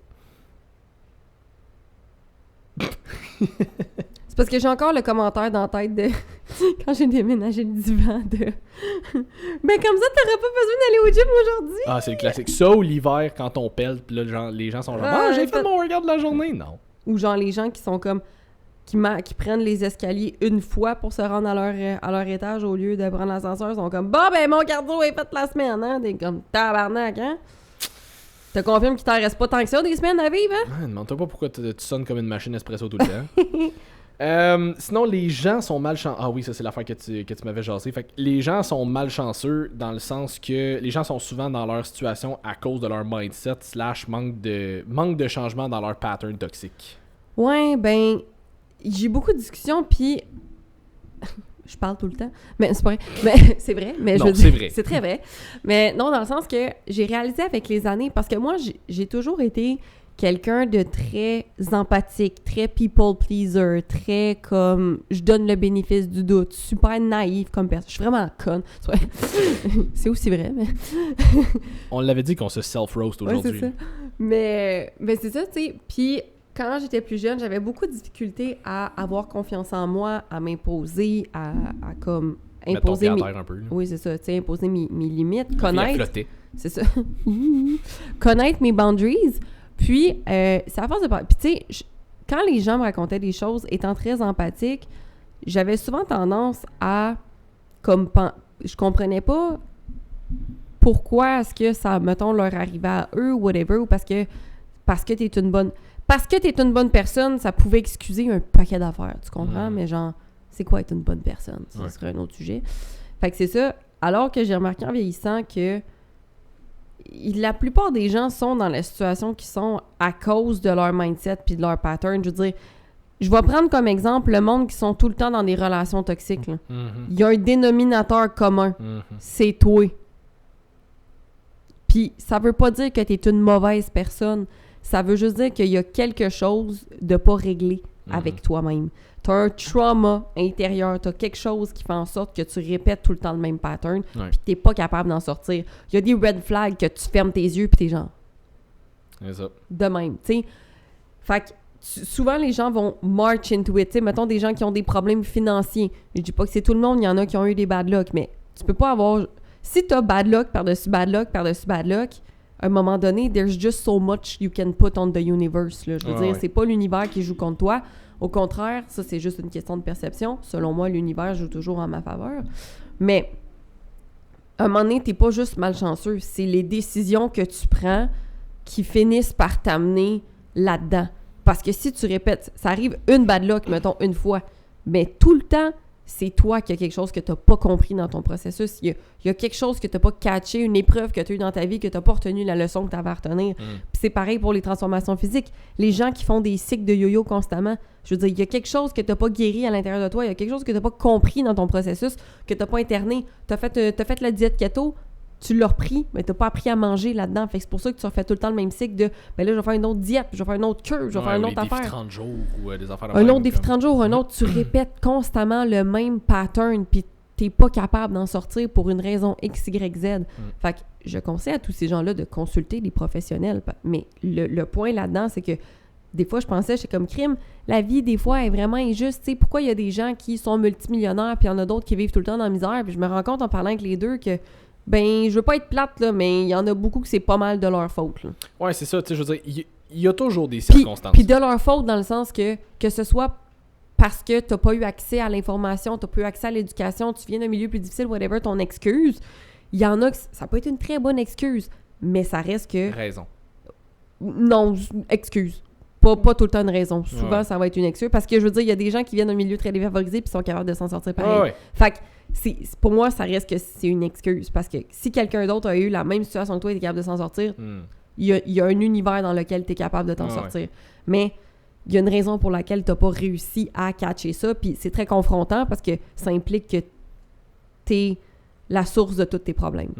C'est parce que j'ai encore le commentaire dans la tête de quand j'ai déménagé le divan de ben comme ça t'aurais pas besoin d'aller au gym aujourd'hui. Ah, c'est le classique. Ça ou l'hiver, quand on pèle, pis là, genre, les gens sont genre, ah, j'ai fait mon workout de la journée. Non. Ou genre les gens qui sont comme qui prennent les escaliers une fois pour se rendre à leur étage au lieu de prendre l'ascenseur, sont comme bon ben mon cardio est fait la semaine, hein. T'es comme tabarnak, hein. Te confirme qu'il t'en reste pas tant que ça des semaines à vivre, hein? Ah, demande-toi pas pourquoi tu sonnes comme une machine espresso tout le temps. Sinon, les gens sont malchanceux. Ah oui, ça c'est l'affaire que tu m'avais jasé. Fait que les gens sont malchanceux dans le sens que les gens sont souvent dans leur situation à cause de leur mindset / manque de changement dans leur pattern toxique. Ouais, ben j'ai beaucoup de discussions puis je parle tout le temps, mais c'est pas vrai. Mais c'est vrai, mais Non, je veux c'est dire, vrai. c'est très vrai. Mais non, dans le sens que j'ai réalisé avec les années, parce que moi, j'ai toujours été quelqu'un de très empathique, très people pleaser, très comme je donne le bénéfice du doute, super naïf comme personne. Je suis vraiment conne. C'est aussi vrai, mais On l'avait dit qu'on se self-roast aujourd'hui. ouais, c'est ça. Mais c'est ça, tu sais. Puis quand j'étais plus jeune, j'avais beaucoup de difficultés à avoir confiance en moi, à m'imposer, à comme imposer mes... un peu, oui, c'est ça, tu sais, imposer mes limites, connaître. C'est ça. Connaître mes boundaries. Puis, c'est à force de... Puis, tu sais, quand les gens me racontaient des choses, étant très empathique, j'avais souvent tendance à... comme je comprenais pas pourquoi est-ce que ça, mettons, leur arrivait à eux ou whatever, ou parce que t'es une bonne... Parce que t'es une bonne personne, ça pouvait excuser un paquet d'affaires, tu comprends? Mais genre, c'est quoi être une bonne personne? Ça serait un autre sujet. Fait que c'est ça. Alors que j'ai remarqué en vieillissant que la plupart des gens sont dans la situation qu'ils sont à cause de leur mindset puis de leur pattern. Je veux dire, je vais prendre comme exemple le monde qui sont tout le temps dans des relations toxiques. Là. Il y a un dénominateur commun. C'est toi. Puis ça veut pas dire que t'es une mauvaise personne. Ça veut juste dire qu'il y a quelque chose de pas réglé avec toi-même. T'as un trauma intérieur, t'as quelque chose qui fait en sorte que tu répètes tout le temps le même pattern, puis t'es pas capable d'en sortir. Il y a des red flags que tu fermes tes yeux puis t'es genre... C'est ça. De même, tu sais. Fait que souvent, les gens vont march into it. Tu sais, mettons des gens qui ont des problèmes financiers. Je dis pas que c'est tout le monde, il y en a qui ont eu des bad luck, mais tu peux pas avoir... Si t'as bad luck par-dessus bad luck par-dessus bad luck, à un moment donné, there's just so much you can put on the universe. Là. Je veux dire, c'est pas l'univers qui joue contre toi. Au contraire, ça, c'est juste une question de perception. Selon moi, l'univers joue toujours en ma faveur. Mais, à un moment donné, t'es pas juste malchanceux. C'est les décisions que tu prends qui finissent par t'amener là-dedans. Parce que si tu répètes, ça arrive une bad luck, mettons, une fois, mais tout le temps, c'est toi qui a quelque chose que tu n'as pas compris dans ton processus. Il y a quelque chose que tu n'as pas catché, une épreuve que tu as eue dans ta vie, que tu n'as pas retenu la leçon que tu avais à retenir. Puis c'est pareil pour les transformations physiques. Les gens qui font des cycles de yo-yo constamment, je veux dire, il y a quelque chose que tu n'as pas guéri à l'intérieur de toi, il y a quelque chose que tu n'as pas compris dans ton processus, que tu n'as pas interné. Tu as fait la diète keto, tu l'as repris, mais tu n'as pas appris à manger là-dedans. Fait que c'est pour ça que tu refais tout le temps le même cycle de « ben là, je vais faire une autre diète, je vais faire une autre cure, je vais faire une autre affaire. » 30 jours ou des affaires un autre défi 30 jours, un autre, tu répètes constamment le même pattern, puis t'es pas capable d'en sortir pour une raison X, Y, Z. Fait que je conseille à tous ces gens-là de consulter des professionnels. Mais le point là-dedans, c'est que des fois, je pensais, j'étais comme crime, la vie, des fois, est vraiment injuste. Tu sais, pourquoi il y a des gens qui sont multimillionnaires, puis il y en a d'autres qui vivent tout le temps dans la misère, puis je me rends compte en parlant avec les deux que ben, je veux pas être plate, là, mais il y en a beaucoup que c'est pas mal de leur faute. Là. Ouais, c'est ça, tu sais, je veux dire, il y a toujours des circonstances. Puis de leur faute dans le sens que ce soit parce que t'as pas eu accès à l'information, t'as pas eu accès à l'éducation, tu viens d'un milieu plus difficile, whatever, ton excuse, il y en a que ça peut être une très bonne excuse, mais ça reste que... Raison. Non, excuse. Pas tout le temps une raison. Souvent, ça va être une excuse. Parce que, je veux dire, il y a des gens qui viennent d'un milieu très défavorisé puis sont capables de s'en sortir pareil. Fait que, pour moi, ça reste que c'est une excuse. Parce que si quelqu'un d'autre a eu la même situation que toi et est capable de s'en sortir, il y a un univers dans lequel tu es capable de t'en sortir. Mais il y a une raison pour laquelle tu n'as pas réussi à catcher ça. Puis c'est très confrontant parce que ça implique que t'es la source de tous tes problèmes.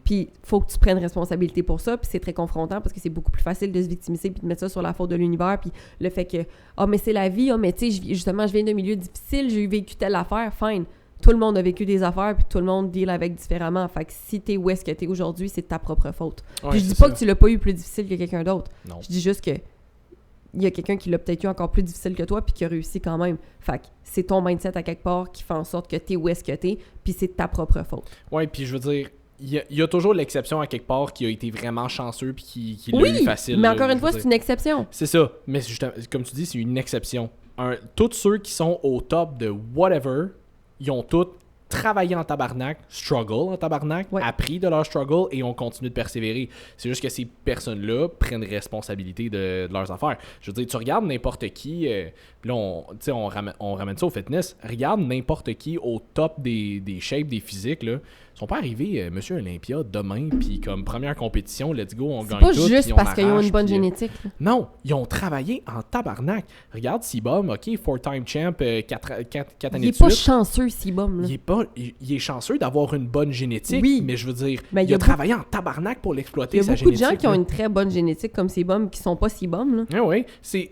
Puis faut que tu prennes responsabilité pour ça, puis c'est très confrontant parce que c'est beaucoup plus facile de se victimiser puis de mettre ça sur la faute de l'univers, puis le fait que mais c'est la vie, mais tu sais justement je viens d'un milieu difficile, j'ai vécu telle affaire, fine. Tout le monde a vécu des affaires, puis tout le monde deal avec différemment. Fait que si t'es où est-ce que t'es aujourd'hui, c'est de ta propre faute. Ouais, puis je dis pas que tu l'as pas eu plus difficile que quelqu'un d'autre. Non. Je dis juste que il y a quelqu'un qui l'a peut-être eu encore plus difficile que toi puis qui a réussi quand même. Fait que c'est ton mindset à quelque part qui fait en sorte que t'es où est-ce que t'es, puis c'est de ta propre faute. Ouais, puis je veux dire, il y a toujours l'exception à quelque part qui a été vraiment chanceux puis qui l'a eu facile. Mais encore une fois, c'est une exception. C'est ça. Mais justement, comme tu dis, c'est une exception. Tous ceux qui sont au top de whatever, ils ont tous travaillé en tabarnak, struggle en tabarnak, appris de leur struggle et ont continué de persévérer. C'est juste que ces personnes-là prennent responsabilité de leurs affaires. Je veux dire, tu regardes n'importe qui, puis là, on ramène ça au fitness, regarde n'importe qui au top des shapes, des physiques, là. Ils sont pas arrivés, Monsieur Olympia, demain, puis comme première compétition, let's go, on gagne tout. C'est pas juste parce qu'ils ont une bonne génétique. Non, ils ont travaillé en tabarnak. Regarde Sibum, OK, 4-time champ, 4 années de suite. Il est pas chanceux, Sibum. Il est chanceux d'avoir une bonne génétique, mais je veux dire, il a travaillé en tabarnak pour l'exploiter, sa génétique. Il y a beaucoup de gens qui ont une très bonne génétique comme Sibum, qui sont pas Sibum. Oui,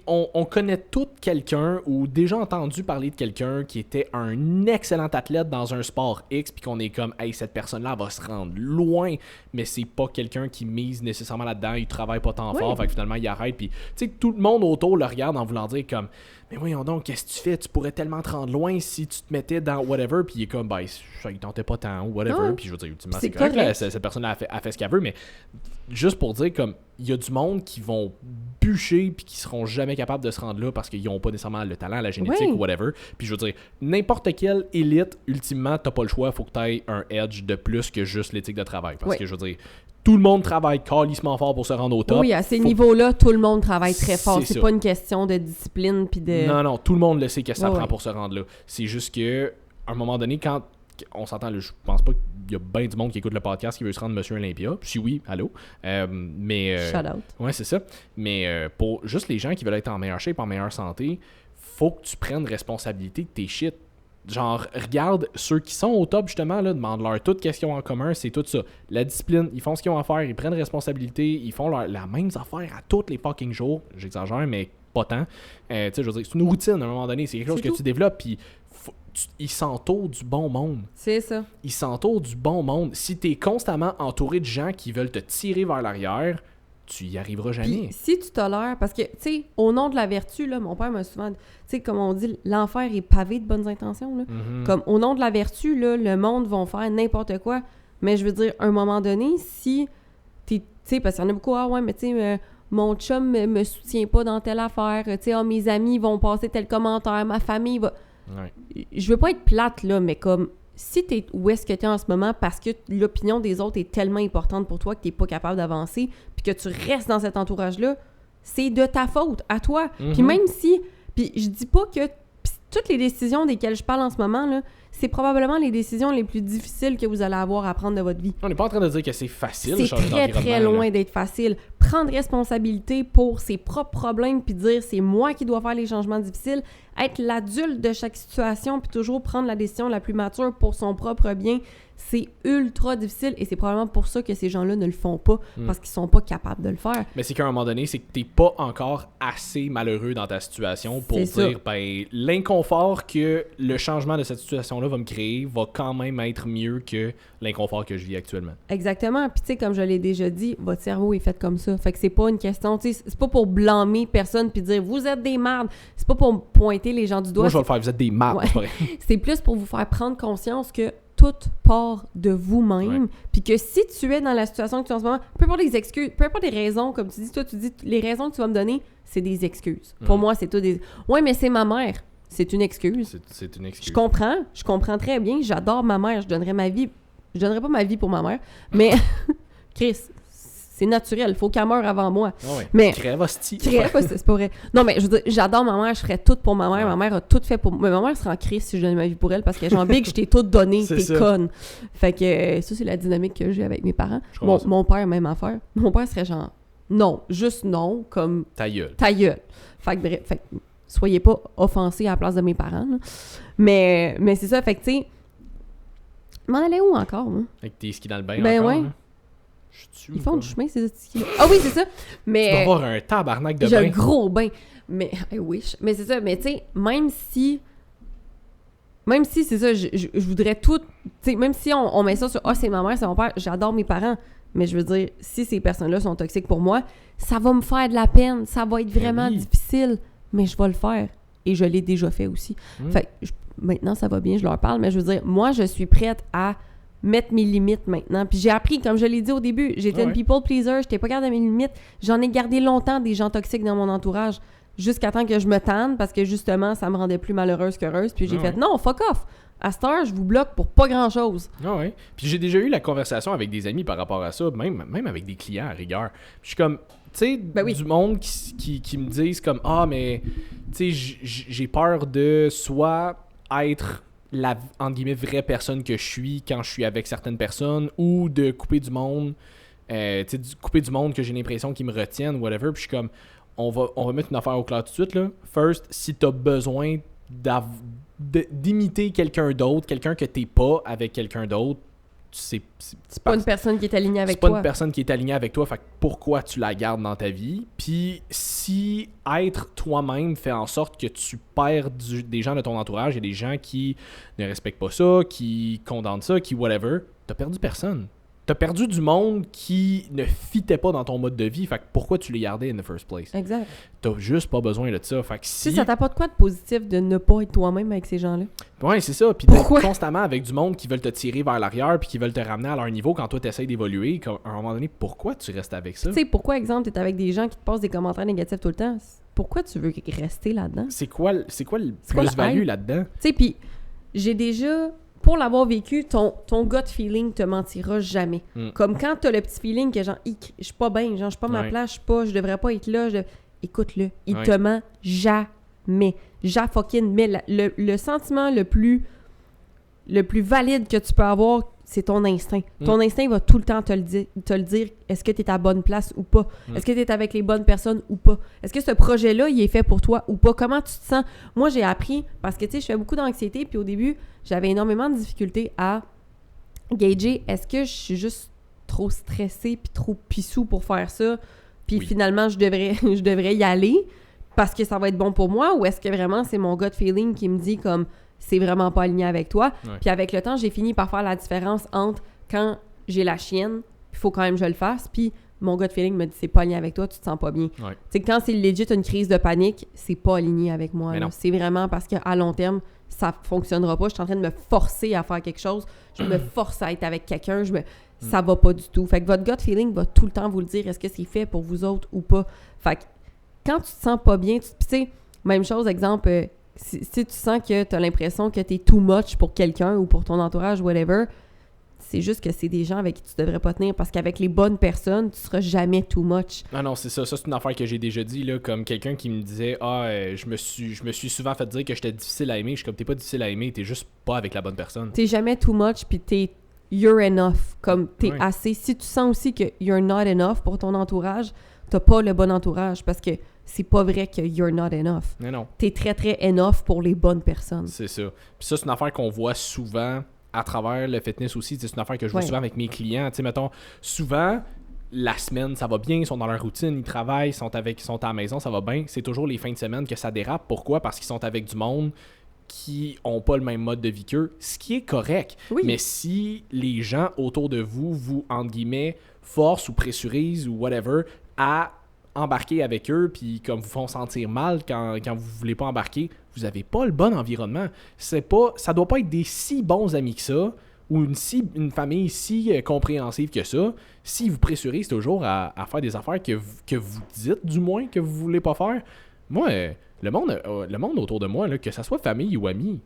on connaît tous quelqu'un ou déjà entendu parler de quelqu'un qui était un excellent athlète dans un sport X, puis qu'on est comme, hey, cette personne-là va se rendre loin, mais c'est pas quelqu'un qui mise nécessairement là-dedans, il travaille pas tant fort, fait que finalement il arrête, puis tu sais, tout le monde autour le regarde en voulant dire comme, mais voyons donc, qu'est-ce que tu fais, tu pourrais tellement te rendre loin si tu te mettais dans whatever, puis il est comme, ben, ça il tentait pas tant, ou whatever, puis je veux dire, ultimement, c'est correct, là, cette personne-là a fait ce qu'elle veut, mais juste pour dire, comme, il y a du monde qui vont bûcher puis qui seront jamais capables de se rendre là parce qu'ils n'ont pas nécessairement le talent, la génétique ou whatever. Puis je veux dire, n'importe quelle élite, ultimement, t'as pas le choix, faut que t'aies un edge de plus que juste l'éthique de travail. Parce que je veux dire, tout le monde travaille calissement fort pour se rendre au top. Oui, à ces niveaux-là, tout le monde travaille très fort. C'est pas une question de discipline puis de... Non, tout le monde le sait que ça prend pour se rendre là. C'est juste que, à un moment donné, quand on s'entend, là, je pense pas qu'il y a bien du monde qui écoute le podcast qui veut se rendre Monsieur Olympia. Si oui, allô. Shout out. Ouais, c'est ça. Mais pour juste les gens qui veulent être en meilleure shape, en meilleure santé, faut que tu prennes responsabilité de tes shit. Genre, regarde ceux qui sont au top, justement, là, demande-leur tout qu'est-ce qu'ils ont en commun, c'est tout ça. La discipline, ils font ce qu'ils ont à faire, ils prennent responsabilité, ils font la même affaire à tous les fucking jours. J'exagère, mais pas tant. Tu sais, je veux dire, c'est une routine à un moment donné, c'est quelque chose que tu développes, puis ils s'entourent du bon monde. C'est ça. Ils s'entourent du bon monde. Si t'es constamment entouré de gens qui veulent te tirer vers l'arrière, tu y arriveras jamais. Puis, si tu tolères, parce que, tu sais, au nom de la vertu, là, mon père m'a souvent... Tu sais, comme on dit, l'enfer est pavé de bonnes intentions, là. Comme, au nom de la vertu, là, le monde va faire n'importe quoi. Mais je veux dire, à un moment donné, si t'es... Tu sais, parce qu'il y en a beaucoup, mais tu sais... mon chum me soutient pas dans telle affaire. Tu sais, mes amis vont passer tel commentaire, ma famille va... Je veux pas être plate, là, mais comme si t'es où est-ce que t'es en ce moment parce que l'opinion des autres est tellement importante pour toi que t'es pas capable d'avancer puis que tu restes dans cet entourage-là, c'est de ta faute, à toi. Puis même si... Puis je dis pas que toutes les décisions desquelles je parle en ce moment, là, c'est probablement les décisions les plus difficiles que vous allez avoir à prendre de votre vie. On n'est pas en train de dire que c'est facile. C'est très, très loin d'être facile. Prendre responsabilité pour ses propres problèmes puis dire c'est moi qui dois faire les changements difficiles. Être l'adulte de chaque situation puis toujours prendre la décision la plus mature pour son propre bien, c'est ultra difficile et c'est probablement pour ça que ces gens-là ne le font pas parce qu'ils sont pas capables de le faire. Mais c'est qu'à un moment donné, c'est que t'es pas encore assez malheureux dans ta situation pour dire, ben, l'inconfort que le changement de cette situation-là va me créer va quand même être mieux que l'inconfort que je vis actuellement. Exactement. Puis tu sais, comme je l'ai déjà dit, votre cerveau est fait comme ça. Fait que c'est pas une question, tu sais, c'est pas pour blâmer personne puis dire vous êtes des mardes. C'est pas pour pointer les gens du doigt. Moi, je vais le faire, vous êtes des mardes. Ouais. C'est plus pour vous faire prendre conscience que tout part de vous-même, puis que si tu es dans la situation que tu es en ce moment, peu importe les excuses, peu importe les raisons, comme tu dis, toi, tu dis, les raisons que tu vas me donner, c'est des excuses. Pour moi, c'est tout des... Ouais, mais c'est ma mère. C'est une excuse. C'est une excuse. Je comprends très bien, j'adore ma mère, je donnerais pas ma vie pour ma mère, mais Chris, c'est naturel, il faut qu'elle meure avant moi. Oh ouais. Mais crève, hostie. C'est pas vrai. Non, mais je veux dire, j'adore ma mère, je ferais tout pour ma mère. Ma mère a tout fait pour moi. Mais ma mère serait en crise si je donnais ma vie pour elle parce que j'ai envie que je t'ai tout donné, t'es conne. Fait que ça, c'est la dynamique que j'ai avec mes parents. Mon père, même affaire. Mon père serait genre, non, juste non, comme... Ta gueule. Fait que bref, soyez pas offensés à la place de mes parents. Là. Mais c'est ça, fait que tu sais, M'en allais où encore, moi? Avec tes skis dans le bain Ben encore, ouais. là. Ils font du chemin, ces skis-là. Ah oui, c'est ça. Mais... Tu dois avoir un tabarnak de j'ai bain. un gros bain. Mais, I wish. Mais c'est ça, mais tu sais, même si c'est ça, je voudrais tout... Tu sais, même si on met ça sur « Ah, c'est ma mère, c'est mon père », j'adore mes parents. Mais je veux dire, si ces personnes-là sont toxiques pour moi, ça va me faire de la peine. Ça va être vraiment difficile. Mais je vais le faire. Et je l'ai déjà fait aussi. Fait que maintenant, ça va bien, je leur parle. Mais je veux dire, moi, je suis prête à mettre mes limites maintenant. Puis j'ai appris, comme je l'ai dit au début, j'étais une people pleaser, j'étais pas garde à mes limites. J'en ai gardé longtemps des gens toxiques dans mon entourage. Jusqu'à temps que je me tanne, parce que justement, ça me rendait plus malheureuse qu'heureuse. Puis j'ai fait, non, fuck off. À cette heure, je vous bloque pour pas grand-chose. Ah ouais. Puis j'ai déjà eu la conversation avec des amis par rapport à ça, même avec des clients à rigueur. Puis je suis comme, tu sais, du monde qui me disent comme, ah, mais, tu sais, j'ai peur de soit être la, entre guillemets, vraie personne que je suis quand je suis avec certaines personnes, ou de couper du monde, tu sais, couper du monde que j'ai l'impression qu'ils me retiennent, whatever. Puis je suis comme, on va mettre une affaire au clair tout de suite, là. First, si t'as besoin d'imiter quelqu'un d'autre, quelqu'un que t'es pas avec quelqu'un d'autre, c'est pas une personne qui est alignée avec toi. C'est toi. pas une personne qui est alignée avec toi, fait que pourquoi tu la gardes dans ta vie? Puis si être toi-même fait en sorte que tu perds des gens de ton entourage, il y a des gens qui ne respectent pas ça, qui condamnent ça, qui whatever, t'as perdu personne. T'as perdu du monde qui ne fitait pas dans ton mode de vie, fait que pourquoi tu les gardais in the first place? Exact. T'as juste pas besoin de ça, fait que si... Tu sais, ça t'apporte quoi de positif de ne pas être toi-même avec ces gens-là? Ouais, c'est ça, puis d'être constamment avec du monde qui veulent te tirer vers l'arrière puis qui veulent te ramener à leur niveau quand toi t'essayes d'évoluer, à un moment donné, pourquoi tu restes avec ça? Tu sais, pourquoi, exemple, t'es avec des gens qui te passent des commentaires négatifs tout le temps? Pourquoi tu veux rester là-dedans? C'est quoi le plus-value là-dedans? Tu sais, puis j'ai déjà... Pour l'avoir vécu, ton gut feeling te mentira jamais. Comme quand t'as le petit feeling que genre, je suis pas bien, genre, je suis pas ma place, je devrais pas être là, écoute-le, il te ment jamais. Mais le sentiment le plus valide que tu peux avoir, c'est ton instinct. Ton instinct va tout le temps te le dire, est-ce que t'es à la bonne place ou pas? Est-ce que t'es avec les bonnes personnes ou pas? Est-ce que ce projet-là, il est fait pour toi ou pas? Comment tu te sens? Moi, j'ai appris, parce que, tu sais, je fais beaucoup d'anxiété, puis au début, j'avais énormément de difficultés à gager, est-ce que je suis juste trop stressée puis trop pissou pour faire ça, puis finalement, je devrais y aller parce que ça va être bon pour moi, ou est-ce que vraiment c'est mon gut feeling qui me dit comme c'est vraiment pas aligné avec toi? Puis avec le temps, j'ai fini par faire la différence entre quand j'ai la chienne, il faut quand même que je le fasse, puis mon gut feeling me dit c'est pas aligné avec toi, tu te sens pas bien. Tu sais, quand c'est legit une crise de panique, c'est pas aligné avec moi. C'est vraiment parce qu'à long terme, ça fonctionnera pas. Je suis en train de me forcer à faire quelque chose. Je me force à être avec quelqu'un. Ça va pas du tout. Fait que votre gut feeling va tout le temps vous le dire. Est-ce que c'est fait pour vous autres ou pas? Fait que quand tu te sens pas bien, tu sais, même chose, exemple, si tu sens que tu as l'impression que t'es too much pour quelqu'un ou pour ton entourage, whatever, c'est juste que c'est des gens avec qui tu devrais pas tenir, parce qu'avec les bonnes personnes, tu seras jamais too much. Non, c'est ça. Ça, c'est une affaire que j'ai déjà dit, là, comme quelqu'un qui me disait « Ah, je me suis souvent fait dire que j'étais difficile à aimer. » Je suis comme « T'es pas difficile à aimer, t'es juste pas avec la bonne personne. » T'es jamais too much, puis you're enough. Comme t'es assez. Si tu sens aussi que you're not enough pour ton entourage, t'as pas le bon entourage, parce que c'est pas vrai que you're not enough. Non. T'es très, très enough pour les bonnes personnes. C'est ça. Puis ça, c'est une affaire qu'on voit souvent à travers le fitness aussi. C'est une affaire que je vois souvent avec mes clients. Tu sais, mettons, souvent, la semaine, ça va bien, ils sont dans leur routine, ils travaillent, ils sont à la maison, ça va bien. C'est toujours les fins de semaine que ça dérape. Pourquoi? Parce qu'ils sont avec du monde qui ont pas le même mode de vie qu'eux, ce qui est correct. Mais si les gens autour de vous, entre guillemets, forcent ou pressurisent ou whatever, à embarquer avec eux, puis comme vous font sentir mal quand vous voulez pas embarquer, vous avez pas le bon environnement. Ça doit pas être des si bons amis que ça, ou une famille si compréhensive que ça, si vous pressurisez toujours à faire des affaires que vous dites, du moins, que vous voulez pas faire. Moi, le monde autour de moi, là, que ça soit famille ou amis.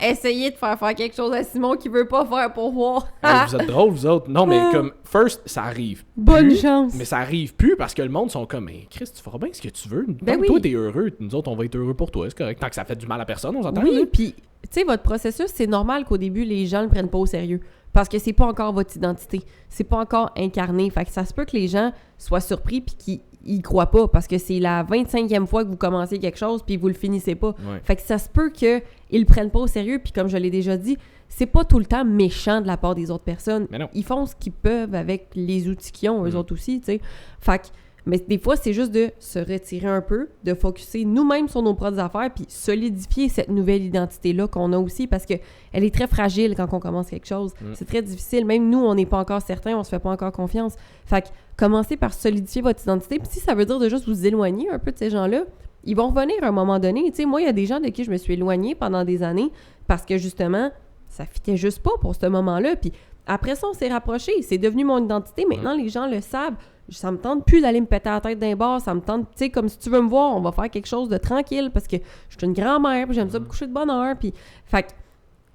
Essayez de faire quelque chose à Simon qui veut pas faire pour voir. Vous êtes drôles, vous autres. Non, mais comme, first, ça arrive. Bonne chance. Mais ça arrive plus parce que le monde sont comme, mais Chris, tu feras bien ce que tu veux. Toi, t'es heureux. Nous autres, on va être heureux pour toi. C'est correct. Tant que ça fait du mal à personne, on s'entend. Oui, puis, tu sais, votre processus, c'est normal qu'au début, les gens le prennent pas au sérieux. Parce que c'est pas encore votre identité. C'est pas encore incarné. Fait que ça se peut que les gens soient surpris puis qu'ils y croient pas. Parce que c'est la 25e fois que vous commencez quelque chose puis vous le finissez pas. Fait que ça se peut qu'ils le prennent pas au sérieux. Puis comme je l'ai déjà dit, c'est pas tout le temps méchant de la part des autres personnes. Mais non. Ils font ce qu'ils peuvent avec les outils qu'ils ont, eux autres aussi, tu sais. Fait que, mais des fois, c'est juste de se retirer un peu, de focusser nous-mêmes sur nos propres affaires, puis solidifier cette nouvelle identité-là qu'on a aussi, parce que elle est très fragile quand on commence quelque chose. C'est très difficile. Même nous, on n'est pas encore certains, on se fait pas encore confiance. Fait que, commencez par solidifier votre identité, puis si ça veut dire de juste vous éloigner un peu de ces gens-là, ils vont revenir à un moment donné. Tu sais, moi, il y a des gens de qui je me suis éloignée pendant des années, parce que justement, ça fitait juste pas pour ce moment-là, puis après ça, on s'est rapprochés. C'est devenu mon identité. Maintenant, les gens le savent. Ça me tente plus d'aller me péter la tête d'un bar. Ça me tente, tu sais, comme si tu veux me voir, on va faire quelque chose de tranquille parce que je suis une grand-mère, puis j'aime ça me coucher de bonne heure. Puis, fait qu'à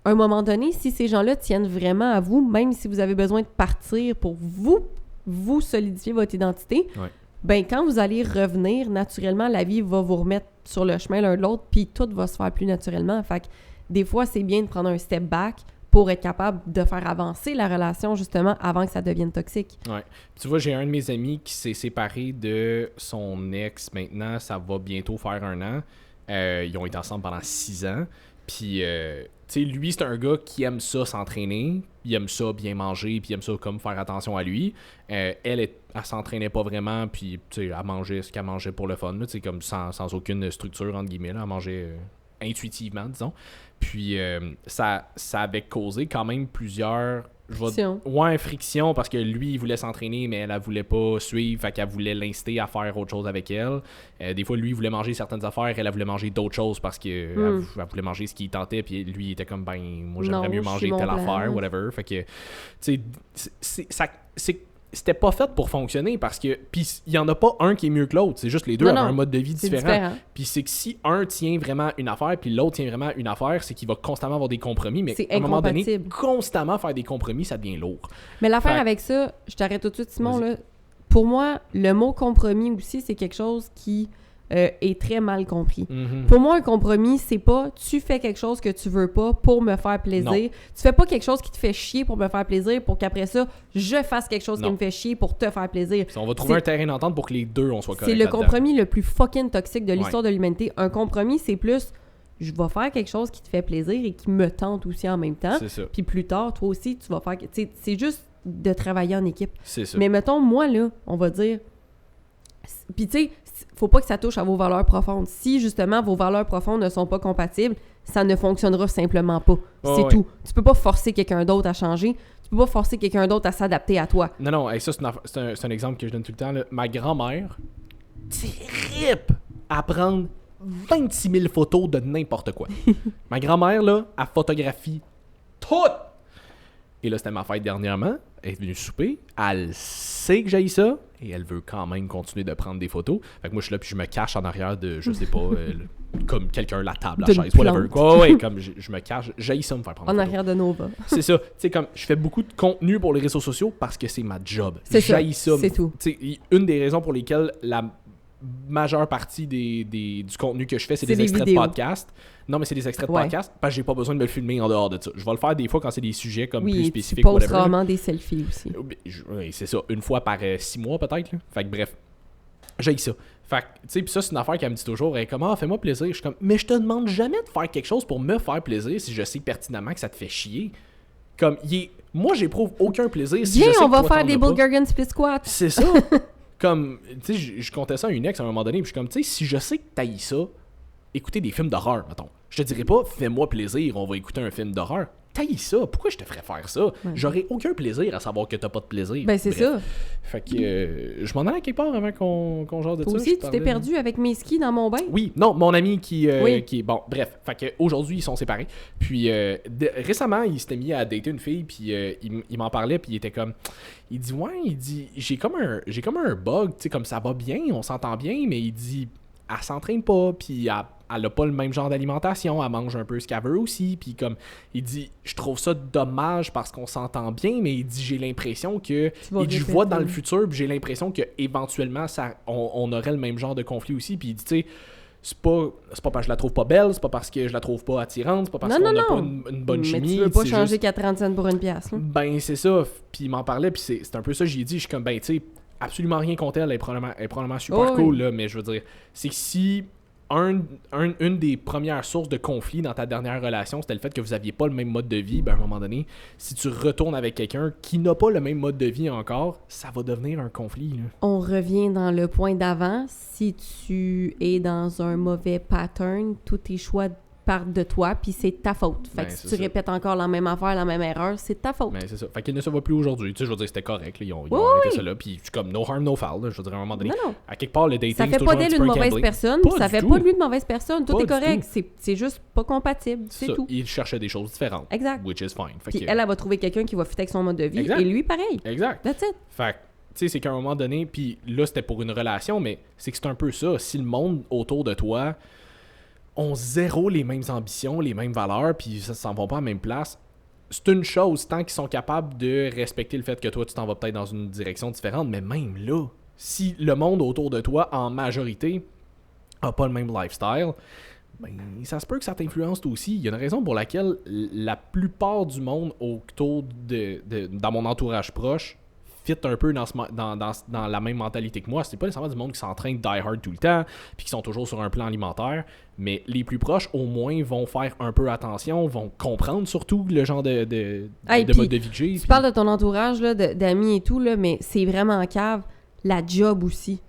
un moment donné, si ces gens-là tiennent vraiment à vous, même si vous avez besoin de partir pour vous solidifier votre identité, ben quand vous allez revenir, naturellement, la vie va vous remettre sur le chemin l'un de l'autre, puis tout va se faire plus naturellement. Fait que des fois, c'est bien de prendre un step back pour être capable de faire avancer la relation, justement, avant que ça devienne toxique. Ouais. Tu vois, j'ai un de mes amis qui s'est séparé de son ex maintenant, ça va bientôt faire 1 an. Ils ont été ensemble pendant 6 ans. Puis, tu sais, lui, c'est un gars qui aime ça s'entraîner, il aime ça bien manger, puis il aime ça comme faire attention à lui. Elle s'entraînait pas vraiment, puis, tu sais, elle mangeait ce qu'elle mangeait pour le fun, tu sais, comme sans aucune structure, entre guillemets, là, elle mangeait intuitivement, disons. Puis ça avait causé quand même plusieurs frictions parce que lui il voulait s'entraîner mais elle voulait pas suivre, fait qu'elle voulait l'inciter à faire autre chose avec elle. Des fois lui il voulait manger certaines affaires, elle voulait manger d'autres choses parce que elle voulait manger ce qu'il tentait, puis lui il était comme ben moi j'aimerais mieux manger telle affaire, whatever. Fait que tu sais c'était pas fait pour fonctionner parce que puis il y en a pas un qui est mieux que l'autre, c'est juste les deux ont un mode de vie différent. Puis c'est que si un tient vraiment une affaire puis l'autre tient vraiment une affaire, c'est qu'il va constamment avoir des compromis, mais à un moment donné constamment faire des compromis ça devient lourd. Mais l'affaire avec ça, je t'arrête tout de suite Simon là, pour moi le mot compromis aussi c'est quelque chose qui est très mal compris. Pour moi, un compromis, c'est pas tu fais quelque chose que tu veux pas pour me faire plaisir. Non. Tu fais pas quelque chose qui te fait chier pour me faire plaisir pour qu'après ça, je fasse quelque chose qui me fait chier pour te faire plaisir. On va trouver un terrain d'entente pour que les deux, on soit corrects. C'est le compromis le plus fucking toxique de l'histoire de l'humanité. Un compromis, c'est plus je vais faire quelque chose qui te fait plaisir et qui me tente aussi en même temps. C'est ça. Puis plus tard, toi aussi, tu vas faire... C'est juste de travailler en équipe. C'est ça. Mais mettons, moi, là, on va dire... Puis tu sais, faut pas que ça touche à vos valeurs profondes. Si, justement, vos valeurs profondes ne sont pas compatibles, ça ne fonctionnera simplement pas. C'est tout. Tu peux pas forcer quelqu'un d'autre à changer. Tu peux pas forcer quelqu'un d'autre à s'adapter à toi. Non, ça, c'est un exemple que je donne tout le temps. Là. Ma grand-mère trippe à prendre 26 000 photos de n'importe quoi. Ma grand-mère, là, elle photographie tout! Et là, c'était ma fête dernièrement. Elle est venue souper. Elle sait que j'haïs ça. Et elle veut quand même continuer de prendre des photos. Fait que moi, je suis là, puis je me cache en arrière de, je sais pas, comme quelqu'un, la table, la chaise, whatever. Ouais, comme je me cache. J'haïs ça me faire prendre en des arrière de Nova. C'est ça. Tu sais, comme je fais beaucoup de contenu pour les réseaux sociaux parce que c'est ma job. J'haïs ça. C'est tout. Tu sais, une des raisons pour lesquelles la majeure partie du contenu que je fais, c'est des extraits de podcast. Non, mais c'est des extraits de podcast parce que j'ai pas besoin de me le filmer en dehors de ça. Je vais le faire des fois quand c'est des sujets comme plus spécifiques. Oui, tu poses rarement des selfies aussi. Oui, c'est ça. Une fois par 6 mois peut-être. Là. Fait que bref, j'ai ça. Fait que, tu sais, pis ça, c'est une affaire qu'elle me dit toujours. Elle est comme, fais-moi plaisir. Je suis comme, mais je te demande jamais de faire quelque chose pour me faire plaisir si je sais pertinemment que ça te fait chier. Comme, moi, j'éprouve aucun plaisir si je sais que on va toi, faire des Bulgarian split squats. C'est ça. Comme, tu sais, je comptais ça à une ex à un moment donné, puis je suis comme, tu sais, si je sais que t'haïs ça, écouter des films d'horreur, mettons. Je te dirais pas, fais-moi plaisir, on va écouter un film d'horreur. T'haïs ça, pourquoi je te ferais faire ça? J'aurais aucun plaisir à savoir que t'as pas de plaisir. Ben, c'est ça. Fait que je m'en allais quelque part avant qu'on jase de ça. Toi aussi, tu t'es perdu avec mes skis dans mon bain? Oui, non, mon ami qui bon, bref. Fait que aujourd'hui ils sont séparés. Puis récemment, il s'était mis à dater une fille, puis il m'en parlait, puis il était comme... Il dit, j'ai comme un bug, tu sais, comme ça va bien, on s'entend bien, mais il dit, elle s'entraîne pas, puis elle a pas le même genre d'alimentation, elle mange un peu ce qu'elle veut aussi, puis comme, il dit, je trouve ça dommage parce qu'on s'entend bien, mais il dit, j'ai l'impression que, je vois dans le futur, puis j'ai l'impression que éventuellement on aurait le même genre de conflit aussi, puis il dit, tu sais, c'est pas parce que je la trouve pas belle, c'est pas parce que je la trouve pas attirante, c'est pas parce qu'on n'a pas une bonne chimie. Mais tu veux pas changer 40 cents pour une pièce. Ben, c'est ça. Puis il m'en parlait, puis c'est un peu ça que j'ai dit. Je suis comme, ben, tu sais, absolument rien contre elle. Elle est probablement super cool, là, mais je veux dire, c'est que si une des premières sources de conflit dans ta dernière relation, c'était le fait que vous aviez pas le même mode de vie. Ben, à un moment donné, si tu retournes avec quelqu'un qui n'a pas le même mode de vie encore, ça va devenir un conflit. Là. On revient dans le point d'avant. Si tu es dans un mauvais pattern, tous tes choix partent de toi, puis c'est ta faute. Fait que si tu répètes encore la même affaire, la même erreur, c'est ta faute. Ben, c'est ça. Fait qu'il ne se va plus aujourd'hui. Tu sais, je veux dire, c'était correct. Là. Ils ont arrêté ça là. Puis comme no harm, no foul. Là. Je veux dire, à un moment donné, Non. à quelque part, le dating, Ça fait c'est toujours pas d'elle un une petit peu mauvaise gambling. personne, ça fait pas de lui une mauvaise personne. Tout est correct. C'est juste pas compatible. C'est tout. Il cherchait des choses différentes. Exact. Which is fine. Fait Puis que... elle va trouver quelqu'un qui va fitter avec son mode de vie. Exact. Et lui, pareil. Exact. That's it. Fait que, tu sais, c'est qu'à un moment donné, puis là, c'était pour une relation, mais c'est que c'est un peu ça. Si le monde autour de toi ont zéro les mêmes ambitions, les mêmes valeurs, puis ça s'en vont pas à la même place, c'est une chose tant qu'ils sont capables de respecter le fait que toi, tu t'en vas peut-être dans une direction différente, mais même là, si le monde autour de toi, en majorité, a pas le même lifestyle, ben, ça se peut que ça t'influence toi aussi. Il y a une raison pour laquelle la plupart du monde autour dans mon entourage proche fit un peu dans la même mentalité que moi. C'est pas nécessairement du monde qui s'entraîne die hard tout le temps puis qui sont toujours sur un plan alimentaire, mais les plus proches au moins vont faire un peu attention, vont comprendre surtout le genre de mode de vie que j'ai. Tu parles de ton entourage, là, d'amis et tout, là, mais c'est vraiment cave. La job aussi.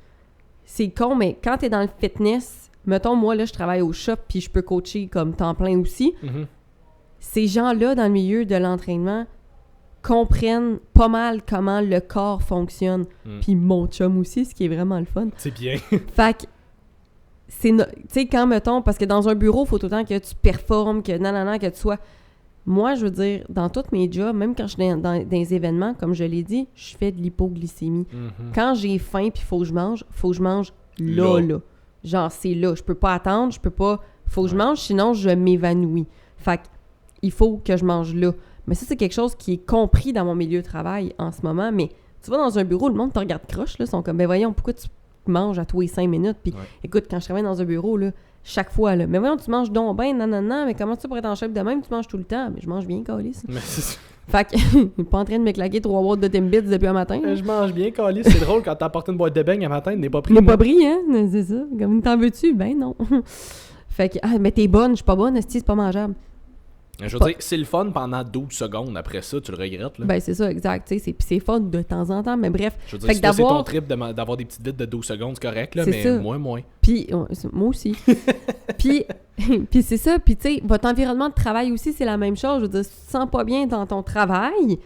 C'est con, mais quand t'es dans le fitness, mettons, moi, là, je travaille au shop puis je peux coacher comme temps plein aussi. Mm-hmm. Ces gens-là, dans le milieu de l'entraînement, comprennent pas mal comment le corps fonctionne. Puis mon chum aussi, ce qui est vraiment le fun. C'est bien. Fait que, tu sais, quand, mettons, parce que dans un bureau, il faut tout le temps que tu performes, que que tu sois... Moi, je veux dire, dans tous mes jobs, même quand je suis dans des événements, comme je l'ai dit, je fais de l'hypoglycémie. Mm-hmm. Quand j'ai faim puis il faut que je mange là. Genre, c'est là. Je peux pas attendre, je peux pas... Faut que je mange, sinon je m'évanouis. Fait que, il faut que je mange là. Mais ça, c'est quelque chose qui est compris dans mon milieu de travail en ce moment. Mais tu vas dans un bureau, le monde te regarde croche, là. Ils sont comme, ben voyons, pourquoi tu manges à tous les 5 minutes? Puis écoute, quand je travaille dans un bureau, là, chaque fois, là, mais voyons, tu manges donc ben, non, mais comment tu pourrais être en shape de même? Tu manges tout le temps. Mais je mange bien, câlisse. Fait que, il est pas en train de me claquer 3 watts de Timbits depuis un matin. Je mange bien, câlisse. C'est drôle quand t'as apporté une boîte de beignes à matin, n'est pas pris. N'est pas pris, hein? C'est ça. Comme, t'en veux-tu? Ben non. Fait que, mais t'es bonne, je suis pas bonne, c'est pas mangeable. Je veux dire, c'est le fun pendant 12 secondes. Après ça, tu le regrettes. Là. Ben, c'est ça, exact. Puis c'est fun de temps en temps, mais bref. Je veux dire, si c'est ton trip d'avoir des petites vides de 12 secondes, c'est correct, là, mais ça. Moins. Puis, moi aussi. puis c'est ça. Puis, tu sais, votre environnement de travail aussi, c'est la même chose. Je veux dire, si tu te sens pas bien dans ton travail,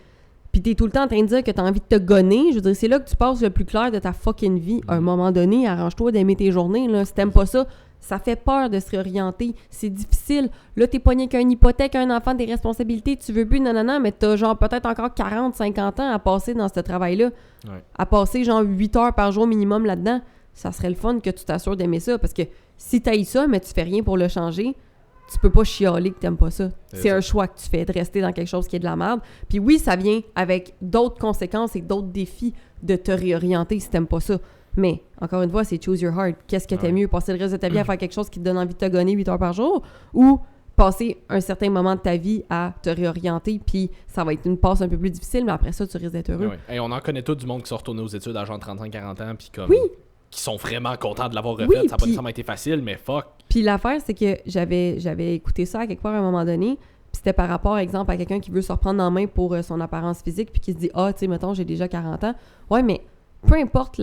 puis t'es tout le temps en train de dire que t'as envie de te gonner, je veux dire, c'est là que tu passes le plus clair de ta fucking vie. À un moment donné, arrange-toi d'aimer tes journées, là. Si t'aimes pas ça, ça fait peur de se réorienter. C'est difficile. Là, t'es pogné qu'une hypothèque, un enfant, des responsabilités, tu veux plus, nanana, mais t'as genre peut-être encore 40, 50 ans à passer dans ce travail-là. Ouais. À passer genre 8 heures par jour minimum là-dedans. Ça serait le fun que tu t'assures d'aimer ça. Parce que si t'haïs ça, mais tu fais rien pour le changer, tu peux pas chialer que t'aimes pas ça. C'est un choix que tu fais de rester dans quelque chose qui est de la merde. Puis oui, ça vient avec d'autres conséquences et d'autres défis de te réorienter si t'aimes pas ça. Mais, encore une fois, c'est choose your heart. Qu'est-ce que t'aimes mieux? Passer le reste de ta vie à faire quelque chose qui te donne envie de te gonner 8 heures par jour? Ou passer un certain moment de ta vie à te réorienter, puis ça va être une passe un peu plus difficile, mais après ça, tu risques d'être heureux. Ouais. Hey, on en connaît tout du monde qui sont retournés aux études à genre 35-40 ans, puis comme... Oui! Qui sont vraiment contents de l'avoir refait. Oui, ça n'a pas nécessairement été facile, mais fuck. Puis l'affaire, c'est que j'avais écouté ça à quelque part à un moment donné, puis c'était par rapport, exemple, à quelqu'un qui veut se reprendre en main pour son apparence physique, puis qui se dit « Ah, tu sais, mettons, j'ai déjà 40 ans. » Ouais, mais peu importe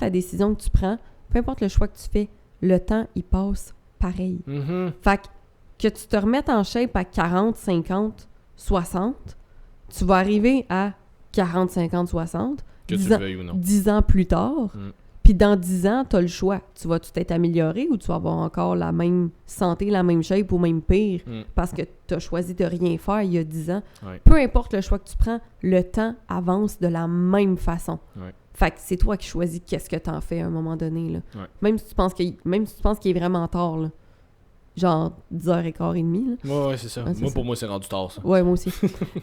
la décision que tu prends, peu importe le choix que tu fais, le temps, il passe pareil. Mm-hmm. Fait que tu te remettes en shape à 40, 50, 60, tu vas arriver à 40, 50, 60, que tu le veuilles ou non. 10 ans plus tard, puis dans 10 ans, tu as le choix. Tu vas-tu t'être amélioré ou tu vas avoir encore la même santé, la même shape ou même pire parce que tu as choisi de rien faire il y a 10 ans. Ouais. Peu importe le choix que tu prends, le temps avance de la même façon. Ouais. Fait que c'est toi qui choisis qu'est-ce que t'en fais à un moment donné, là. Ouais. Même si tu penses qu'il est vraiment tard, là. Genre 10h15, là. Ouais, c'est ça. Ah, Pour moi, c'est rendu tard, ça. Ouais, moi aussi.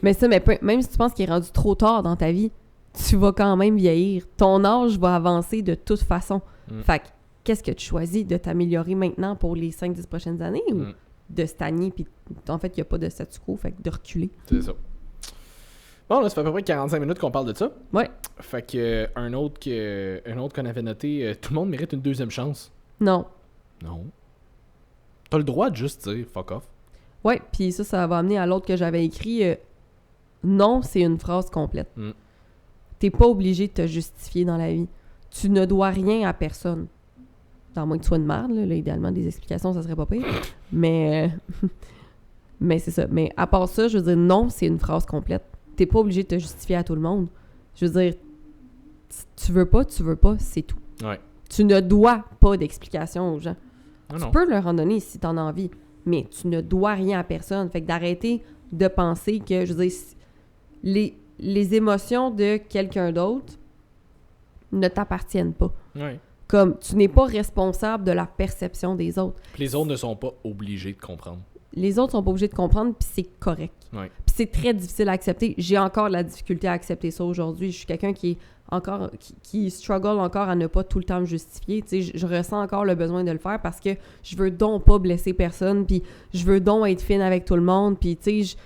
mais même si tu penses qu'il est rendu trop tard dans ta vie, tu vas quand même vieillir. Ton âge va avancer de toute façon. Fait que, qu'est-ce que tu choisis? De t'améliorer maintenant pour les 5-10 prochaines années ou de stagner? Puis en fait, il n'y a pas de statu quo, fait que de reculer. C'est ça. Bon, là, ça fait à peu près 45 minutes qu'on parle de ça. Ouais. Fait que un autre qu'on avait noté, tout le monde mérite une deuxième chance. Non. Non. T'as le droit de juste dire fuck off. Ouais, puis ça va amener à l'autre que j'avais écrit. Non, c'est une phrase complète. T'es pas obligé de te justifier dans la vie. Tu ne dois rien à personne. À moins que tu sois une merde, là, idéalement, des explications, ça serait pas pire. Mais c'est ça. Mais à part ça, je veux dire, non, c'est une phrase complète. T'es pas obligé de te justifier à tout le monde. Je veux dire, tu veux pas, c'est tout. Ouais. Tu ne dois pas d'explications aux gens. Non, tu peux leur en donner si t'en as envie, mais tu ne dois rien à personne. Fait que d'arrêter de penser que, je veux dire, les émotions de quelqu'un d'autre ne t'appartiennent pas. Ouais. Comme, tu n'es pas responsable de la perception des autres. Puis les autres ne sont pas obligés de comprendre. Les autres sont pas obligés de comprendre, puis c'est correct. Ouais. Puis c'est très difficile à accepter. J'ai encore de la difficulté à accepter ça aujourd'hui. Je suis quelqu'un qui est encore qui struggle encore à ne pas tout le temps me justifier. Tu sais, je ressens encore le besoin de le faire parce que je veux donc pas blesser personne, puis je veux donc être fine avec tout le monde, puis tu sais,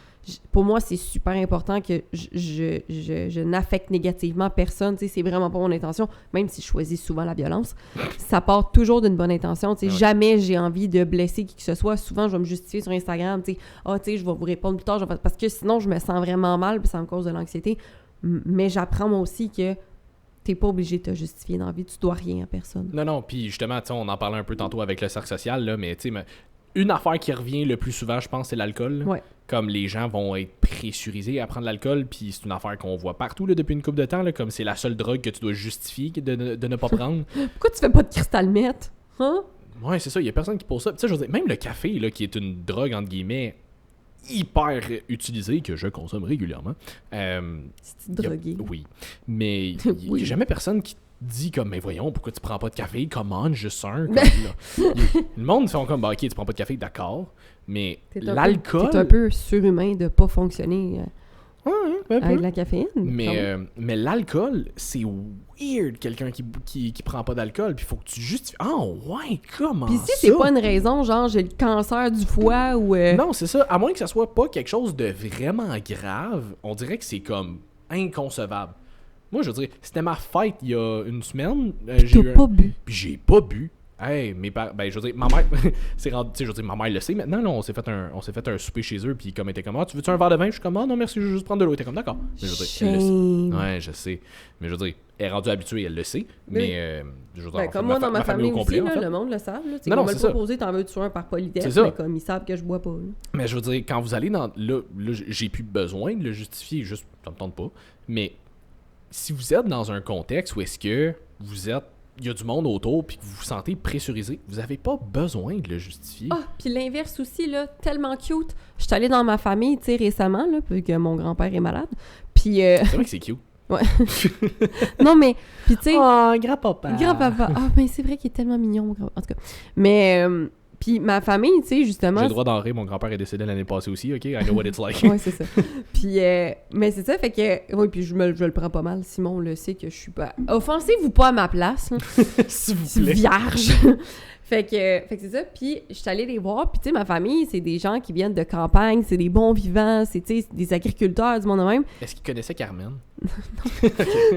pour moi, c'est super important que je n'affecte négativement personne. Tu sais, c'est vraiment pas mon intention, même si je choisis souvent la violence. Ça part toujours d'une bonne intention. Tu sais, jamais j'ai envie de blesser qui que ce soit. Souvent, je vais me justifier sur Instagram. Tu sais, tu sais, je vais vous répondre plus tard. Parce que sinon, je me sens vraiment mal, puis ça me cause de l'anxiété. Mais j'apprends moi aussi que t'es pas obligé de te justifier dans la vie. Tu dois rien à personne. Non, puis justement, tu sais, on en parlait un peu tantôt avec le cercle social, là, mais tu sais, une affaire qui revient le plus souvent, je pense, c'est l'alcool. Ouais. Comme les gens vont être pressurisés à prendre l'alcool, puis c'est une affaire qu'on voit partout là, depuis une couple de temps, là, comme c'est la seule drogue que tu dois justifier de ne pas prendre. Pourquoi tu fais pas de cristal meth? Hein? Ouais, c'est ça, il y a personne qui pose ça. Tu sais, je veux dire, même le café, là, qui est une drogue, entre guillemets, hyper utilisée, que je consomme régulièrement. C'est drogué. Oui. Mais il n'y a jamais personne qui dit comme, mais voyons, pourquoi tu prends pas de café? Comment, juste un? Comme, le monde fait comme, bah, ok, tu prends pas de café, d'accord. Mais l'alcool... T'es un peu surhumain de pas fonctionner avec la caféine. Mais l'alcool, c'est weird, quelqu'un qui prend pas d'alcool, puis faut que tu justifies. Ouais, comment puis si ça? c'est pas une raison, genre j'ai le cancer du foie ou... Non, c'est ça. À moins que ça soit pas quelque chose de vraiment grave, on dirait que c'est comme inconcevable. Moi, je veux dire, c'était ma fête il y a une semaine. T'as pas bu. Puis j'ai pas bu. Hey, ben, je veux dire, ma mère, c'est rendu, tu sais, je veux dire, ma mère le sait maintenant, là, on s'est fait un souper chez eux, puis comme elle était comme, tu veux-tu un verre de vin? Je suis comme, non, merci, je veux juste prendre de l'eau. Elle était comme, d'accord. Mais je veux dire, elle le sait. Ouais, je sais. Mais je veux dire, elle est rendue habituée, elle le sait. Mais, je veux dire, comme moi, dans ma famille au aussi, complet, là, en fait. le monde le savent. Là, non, on va c'est le ça. proposer, t'en veux-tu un par politesse, mais comme ils savent que je bois pas. Là. Mais je veux dire, quand vous allez dans... Là, j'ai plus besoin de le justifier, juste, ça me tente pas. Mais si vous êtes dans un contexte où est-ce que vous êtes... Il y a du monde autour puis que vous vous sentez pressurisé, vous avez pas besoin de le justifier. Ah, puis l'inverse aussi, là, tellement cute. Je suis allée dans ma famille, tu sais, récemment, là, vu que mon grand-père est malade. Puis... C'est vrai que c'est cute. Ouais. Non, mais... Puis tu sais... Oh, grand-papa. Grand-papa. Ah, ben c'est vrai qu'il est tellement mignon, mon grand-papa. En tout cas. Mais... Puis ma famille, tu sais, justement... J'ai le droit d'en rire, mon grand-père est décédé l'année passée aussi, OK? I know what it's like. Ouais, c'est ça. Puis, mais c'est ça, fait que... Oui, puis je le prends pas mal. Simon le sait que je suis pas... Offensez-vous pas à ma place. S'il vous plaît. Vierge. Fait que c'est ça. Puis je suis allée les voir. Puis tu sais, ma famille, c'est des gens qui viennent de campagne, c'est des bons vivants, c'est des agriculteurs du monde de même. Est-ce qu'ils connaissaient Carmen? Non.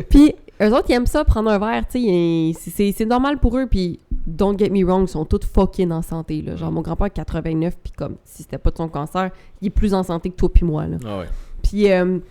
Puis eux autres, ils aiment ça, prendre un verre, tu sais. C'est normal pour eux. Puis don't get me wrong, ils sont tous fucking en santé. Là. Genre, mon grand-père, 89, puis comme si c'était pas de son cancer, il est plus en santé que toi puis moi. Là. Ah ouais.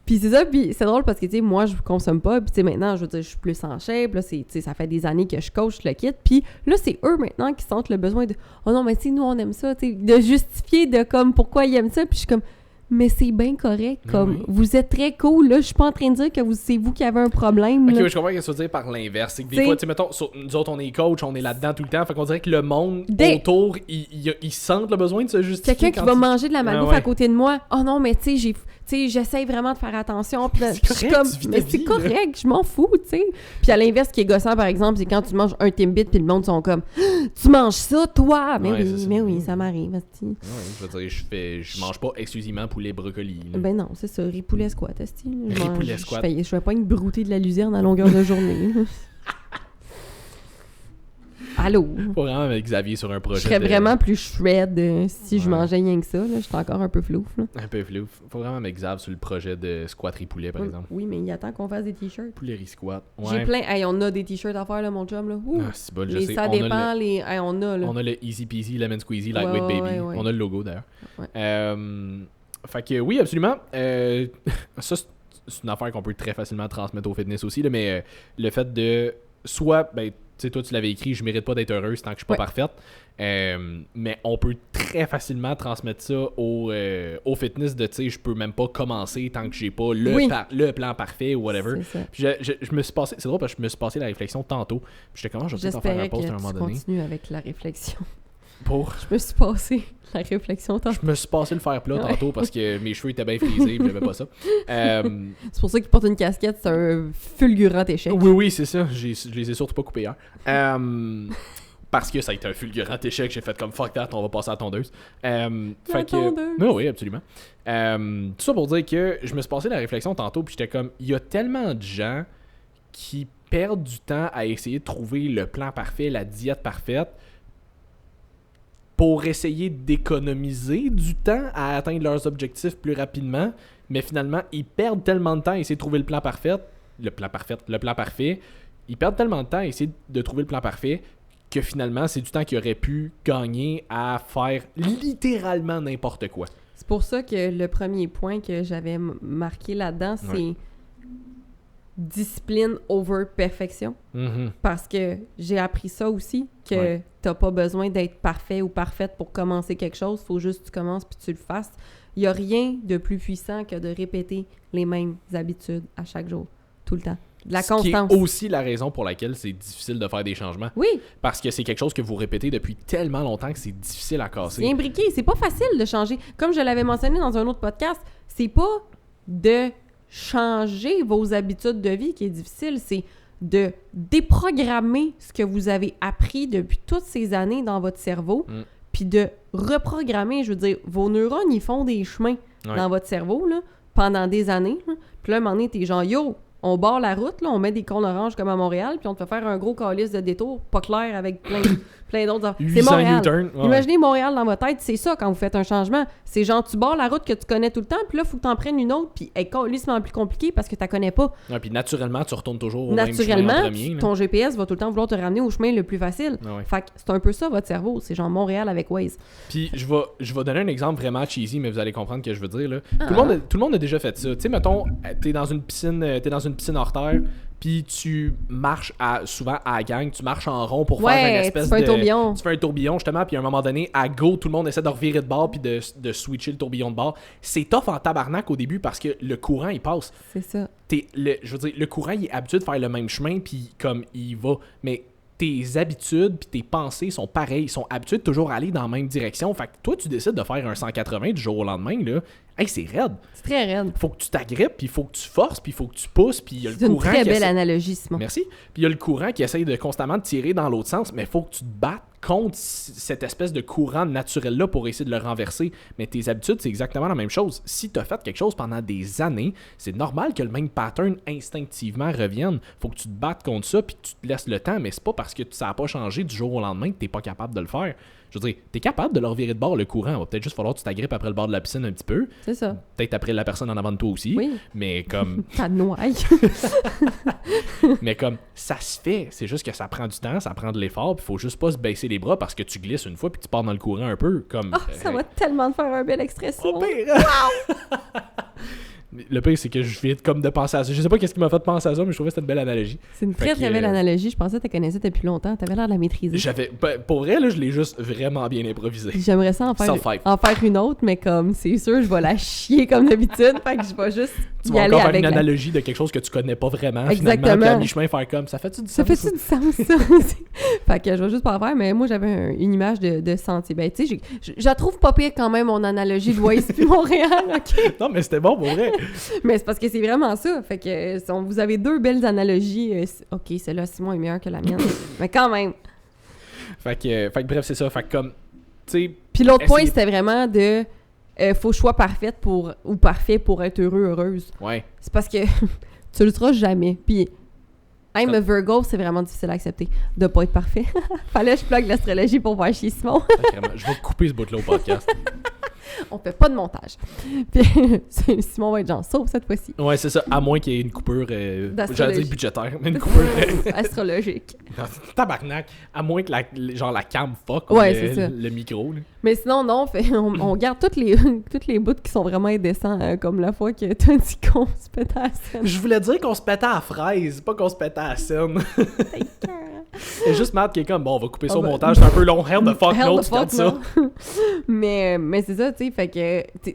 Puis c'est ça, puis c'est drôle parce que, tu sais, moi, je consomme pas, puis tu sais, maintenant, je veux dire, je suis plus en shape, là, tu sais, ça fait des années que je coach, je le quitte, puis là, c'est eux, maintenant, qui sentent le besoin de « Oh non, mais tu sais, nous, on aime ça », tu sais, de justifier de, comme, pourquoi ils aiment ça, puis je suis comme « Mais c'est bien correct, comme, vous êtes très cool, là, je suis pas en train de dire que c'est vous qui avez un problème, Ok, là. je comprends ce que tu veux dire par l'inverse, c'est que des fois, tu sais, mettons, nous autres, on est coach, on est là-dedans tout le temps, fait qu'on dirait que le monde autour, ils sentent le besoin de se justifier. Quelqu'un qui va manger de la malbouffe à côté de moi, « Oh non, mais tu sais, j'essaie vraiment de faire attention. » Puis je suis comme, mais c'est correct, je m'en fous, tu sais. Puis à l'inverse, ce qui est gossant, par exemple, c'est quand tu manges un Timbit, puis le monde sont comme, tu manges ça, toi? Mais oui, ça m'arrive. Ouais, je veux dire, je mange pas exclusivement poulet brocoli. Là. Ben non, c'est ça, riz poulet squat, esti. Riz poulet squat. Je fais pas une broutée de la luzerne à longueur de journée. Allô? Pas vraiment avec Xavier sur un projet. Je serais vraiment plus shred si je mangeais rien que ça. Là. Je suis encore un peu flouf. Là. Un peu flou. Faut vraiment avec Xav sur le projet de squatterie poulet, par exemple. Oui, mais il attend qu'on fasse des t-shirts. Poulet squat. Ouais. J'ai plein. Hey, on a des t-shirts à faire, là, mon chum. Là. Ah, c'est bon, je les sais. ça dépend, les. Hey, on a, là. On a le Easy Peasy Lemon Squeezy Lightweight Baby. Ouais. On a le logo, d'ailleurs. Ouais. Fait que oui, absolument. Ça, c'est une affaire qu'on peut très facilement transmettre au fitness aussi, là, mais le fait de soit, ben, tu sais, toi tu l'avais écrit, je mérite pas d'être heureuse tant que je suis pas parfaite, mais on peut très facilement transmettre ça au fitness de, tu sais, je peux même pas commencer tant que j'ai pas le plan parfait ou whatever. Puis je me suis passé, c'est drôle parce que je me suis passé la réflexion tantôt, puis j'étais comment je vais peut-être en faire un post à un moment donné. Continue avec la réflexion. Je me suis passé la réflexion tantôt. Je me suis passé le fer plat tantôt parce que mes cheveux étaient bien frisés et j'aimais pas ça. C'est pour ça qu'il porte une casquette, c'est un fulgurant échec. Oui, c'est ça. Je les ai surtout pas coupés hier. Parce que ça a été un fulgurant échec. J'ai fait comme fuck that, on va passer à la tondeuse. Oui, absolument. Tout ça pour dire que je me suis passé la réflexion tantôt puis j'étais comme, il y a tellement de gens qui perdent du temps à essayer de trouver le plan parfait, la diète parfaite, pour essayer d'économiser du temps à atteindre leurs objectifs plus rapidement, mais finalement, ils perdent tellement de temps à essayer de trouver le plan parfait, ils perdent tellement de temps à essayer de trouver le plan parfait que finalement, c'est du temps qu'ils auraient pu gagner à faire littéralement n'importe quoi. C'est pour ça que le premier point que j'avais marqué là-dedans, c'est discipline over perfection. Mm-hmm. Parce que j'ai appris ça aussi, que t'as pas besoin d'être parfait ou parfaite pour commencer quelque chose, faut juste que tu commences puis tu le fasses. Il y a rien de plus puissant que de répéter les mêmes habitudes à chaque jour, tout le temps. De la constance. Qui est aussi la raison pour laquelle c'est difficile de faire des changements. Oui. Parce que c'est quelque chose que vous répétez depuis tellement longtemps que c'est difficile à casser. C'est imbriqué, c'est pas facile de changer. Comme je l'avais mentionné dans un autre podcast, c'est pas de changer vos habitudes de vie qui est difficile, c'est de déprogrammer ce que vous avez appris depuis toutes ces années dans votre cerveau, puis de reprogrammer, je veux dire, vos neurones, ils font des chemins dans votre cerveau là, pendant des années. Là. Puis là, à un moment donné, t'es genre, yo, on barre la route, là, on met des cônes oranges comme à Montréal, puis on te fait faire un gros calice de détour, pas clair, avec plein d'autres... C'est Montréal. Imaginez Montréal dans votre tête, c'est ça quand vous faites un changement. C'est genre, tu barres la route que tu connais tout le temps, puis là, il faut que tu en prennes une autre, puis elle est calissement plus compliquée parce que tu la connais pas. Ouais, puis naturellement, tu retournes toujours au même chemin en premier. Ton GPS va tout le temps vouloir te ramener au chemin le plus facile. Fait que c'est un peu ça, votre cerveau. C'est genre Montréal avec Waze. Puis je vais donner un exemple vraiment cheesy, mais vous allez comprendre ce que je veux dire. Là. Tout le monde a déjà fait ça. Tu sais, mettons, t'es dans une piscine hors terre, puis tu marches souvent à la gang, tu marches en rond pour faire une espèce de... Tu fais un tourbillon, justement, puis à un moment donné, à go, tout le monde essaie de revirer de bord puis de switcher le tourbillon de bord. C'est tough en tabarnak au début parce que le courant, il passe. C'est ça. Je veux dire, le courant, il est habitué de faire le même chemin, puis comme il va... Mais tes habitudes puis tes pensées sont pareilles. Ils sont habitués de toujours aller dans la même direction. Fait que toi, tu décides de faire un 180 du jour au lendemain, là. Hey, c'est raide. C'est très raide. Faut que tu t'agrippes, puis il faut que tu forces, puis il faut que tu pousses, puis il y a le courant. C'est une très belle analogie, Simon. Merci. Puis il y a le courant qui essaye de constamment te tirer dans l'autre sens, mais il faut que tu te battes contre cette espèce de courant naturel-là pour essayer de le renverser. Mais tes habitudes, c'est exactement la même chose. Si tu as fait quelque chose pendant des années, c'est normal que le même pattern instinctivement revienne. Faut que tu te battes contre ça, puis que tu te laisses le temps, mais c'est pas parce que ça n'a pas changé du jour au lendemain que t'es pas capable de le faire. Je veux dire, t'es capable de leur virer de bord le courant. Il va peut-être juste falloir que tu t'agrippes après le bord de la piscine un petit peu. C'est ça. Peut-être après la personne en avant de toi aussi. Oui. Mais comme... T'as de noailles. Mais comme, ça se fait. C'est juste que ça prend du temps, ça prend de l'effort. Puis faut juste pas se baisser les bras parce que tu glisses une fois puis tu pars dans le courant un peu. Comme, ça va tellement te faire un bel extrait. Au pire! Wow! Le pire, c'est que je viens comme de penser à ça. Je sais pas qu'est-ce qui m'a fait penser à ça, mais je trouvais que c'était une belle analogie. C'est une très belle analogie. Je pensais que tu connaissais depuis longtemps. Tu avais l'air de la maîtriser. Pour vrai, là, je l'ai juste vraiment bien improvisé. J'aimerais ça en faire une autre, mais comme c'est sûr, je vais la chier comme d'habitude. Fait que je vais juste tu vas encore faire une analogie de quelque chose que tu connais pas vraiment. Exactement. Finalement, puis à mi-chemin faire comme ça fait-tu du sens? Ça fait-tu du sens, ça? Fait que je vais juste pas en faire, mais moi j'avais une image de sentier. Ben, tu sais, je la trouve pas pire quand même, mon analogie de Waze puis Montréal, ok? Non, mais c'était bon pour vrai. Mais c'est parce que c'est vraiment ça. Fait que vous avez deux belles analogies. Ok, celle-là, Simon est meilleure que la mienne. Mais quand même. Fait que bref, c'est ça. Fait que comme, tu sais... Puis l'autre point, c'était vraiment de... faut choix parfait parfait pour être heureux, heureuse. Ouais. C'est parce que tu le seras jamais. Puis I'm a Virgo, c'est vraiment difficile à accepter de pas être parfait. Fallait que je plug l'astrologie pour voir chez Simon. Je vais couper ce bout-là au podcast. On fait pas de montage. Puis Simon va être genre sauf cette fois-ci. Ouais, c'est ça. À moins qu'il y ait une coupure, j'allais dire budgétaire, mais une coupure coupure astrologique. Tabarnak. À moins que la cam fuck le micro. Là. Mais sinon, non, on garde toutes les bouts qui sont vraiment indécents, comme la fois que t'as dit qu'on se pétait à la scène. Je voulais dire qu'on se pétait à la fraise, pas qu'on se pétait à la scène. C'est juste Matt qui est comme, bon, on va couper ça au montage, c'est un peu long. Hell the fuck, no, tu gardes ça. mais c'est ça, tu sais, fait que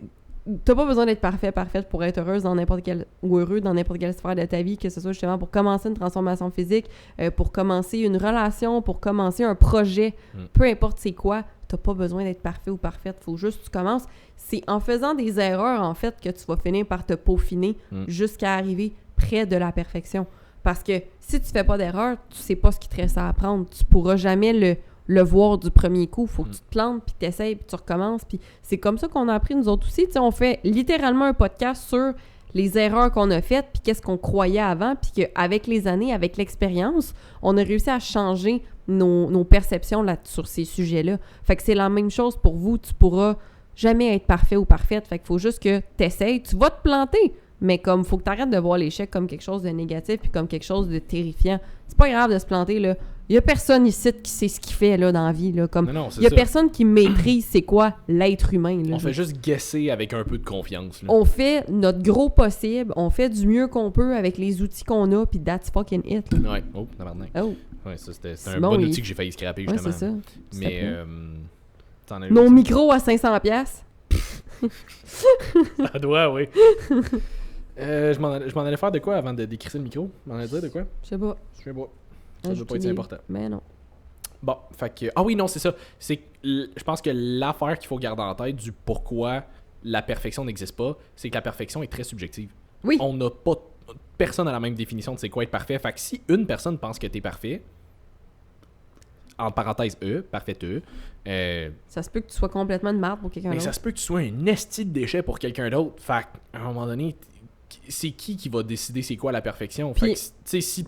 t'as pas besoin d'être parfaite pour être heureuse dans n'importe quelle ou heureux dans n'importe quelle sphère de ta vie, que ce soit justement pour commencer une transformation physique, pour commencer une relation, pour commencer un projet, peu importe c'est quoi, t'as pas besoin d'être parfait ou parfaite, faut juste que tu commences. C'est en faisant des erreurs, en fait, que tu vas finir par te peaufiner jusqu'à arriver près de la perfection. Parce que si tu fais pas d'erreur, tu sais pas ce qui te reste à apprendre. Tu pourras jamais le voir du premier coup. Faut que tu te plantes, puis t'essayes, puis tu recommences. Puis c'est comme ça qu'on a appris nous autres aussi. Tu sais, on fait littéralement un podcast sur les erreurs qu'on a faites, puis qu'est-ce qu'on croyait avant, puis qu'avec les années, avec l'expérience, on a réussi à changer nos perceptions là, sur ces sujets-là. Fait que c'est la même chose pour vous. Tu pourras jamais être parfait ou parfaite. Fait qu'il faut juste que t'essayes. Tu vas te planter. Mais comme, faut que tu arrêtes de voir l'échec comme quelque chose de négatif puis comme quelque chose de terrifiant. C'est pas grave de se planter, là. Il y a personne ici qui sait ce qu'il fait, là, dans la vie, là. Comme, il y a personne qui maîtrise c'est quoi l'être humain, là. On fait juste guesser avec un peu de confiance, là. On fait notre gros possible. On fait du mieux qu'on peut avec les outils qu'on a puis that's fucking it, là. Ouais. Oh, tabarnak. Oh. Ouais, ça, c'était un bon outil que j'ai failli scraper, justement. Ouais, c'est ça. Mais, t'en as eu nos micros à 500$. Ça doit, oui. Je m'en allais faire de quoi avant de décrisser le micro? Je m'en allais dire de quoi? Je sais pas. Ça doit pas être important. Mais non. Bon, fait que... Ah oui, non, c'est ça. Je pense que l'affaire qu'il faut garder en tête du pourquoi la perfection n'existe pas, c'est que la perfection est très subjective. Oui. On n'a pas... Personne n'a la même définition de c'est quoi être parfait. Fait que si une personne pense que t'es parfait, entre parenthèses parfait ça se peut que tu sois complètement de marde pour quelqu'un d'autre. Mais ça se peut que tu sois un esti de déchet pour quelqu'un d'autre. Fait qu'à un moment donné... C'est qui va décider c'est quoi la perfection? Fait que, tu sais, si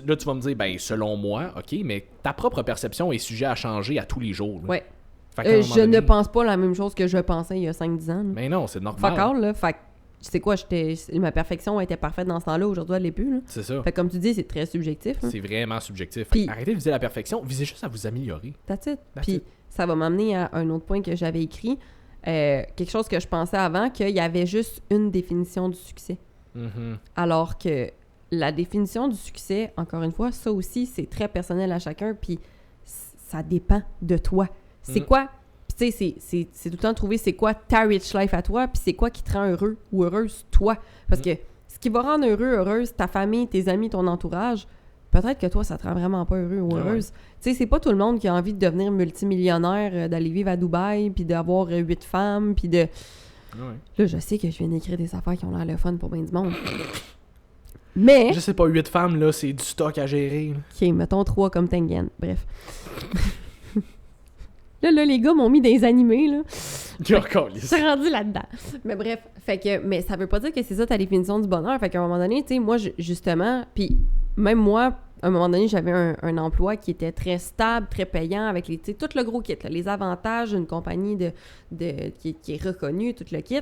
là, tu vas me dire, ben, selon moi, OK, mais ta propre perception est sujet à changer à tous les jours. Là. Ouais. Je ne pense pas la même chose que je pensais il y a 5-10 ans. Là. Mais non, c'est normal. Fuck all, là. Fait que, tu sais quoi, ma perfection était parfaite dans ce temps-là. Aujourd'hui, elle l'est plus, là. C'est ça. Fait que, comme tu dis, c'est très subjectif. Hein. C'est vraiment subjectif. Puis, arrêtez de viser la perfection, visez juste à vous améliorer. That's it. Puis, ça va m'amener à un autre point que j'avais écrit. Quelque chose que je pensais avant, qu'il y avait juste une définition du succès. Mm-hmm. Alors que la définition du succès, encore une fois, ça aussi, c'est très personnel à chacun, puis ça dépend de toi. C'est quoi? Puis tu sais, c'est tout le temps trouver c'est quoi ta rich life à toi, puis c'est quoi qui te rend heureux ou heureuse toi. Parce que ce qui va rendre heureuse, ta famille, tes amis, ton entourage, peut-être que toi, ça te rend vraiment pas heureux ou heureuse. Tu sais, c'est pas tout le monde qui a envie de devenir multimillionnaire, d'aller vivre à Dubaï, puis d'avoir 8 femmes, puis de... Ouais. Là, je sais que je viens d'écrire des affaires qui ont l'air le fun pour bien du monde. Mais... Je sais pas, 8 femmes, là, c'est du stock à gérer. OK, mettons 3 comme Tengen. Bref. là, les gars m'ont mis des animés, là. Je suis rendu là-dedans. Mais bref, mais ça veut pas dire que c'est ça ta définition du bonheur. Fait qu'à un moment donné, tu sais, moi, justement, puis même moi, à un moment donné, j'avais un emploi qui était très stable, très payant, avec tout le gros kit, là, les avantages d'une compagnie qui est reconnue, tout le kit.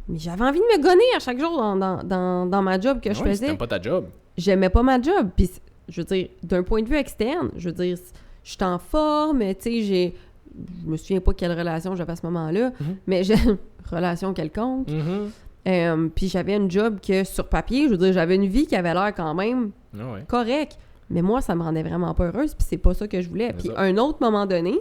Mais j'avais envie de me gonner à chaque jour dans ma job que je faisais. T'aimes pas ta job. J'aimais pas ma job. Puis, je veux dire, d'un point de vue externe, je veux dire, je suis en forme, tu sais, je me souviens pas quelle relation j'avais à ce moment-là, mais j'ai une relation quelconque. Puis j'avais une job que, sur papier, je veux dire, j'avais une vie qui avait l'air quand même correcte. Mais moi, ça me rendait vraiment pas heureuse, puis c'est pas ça que je voulais. Puis à un autre moment donné,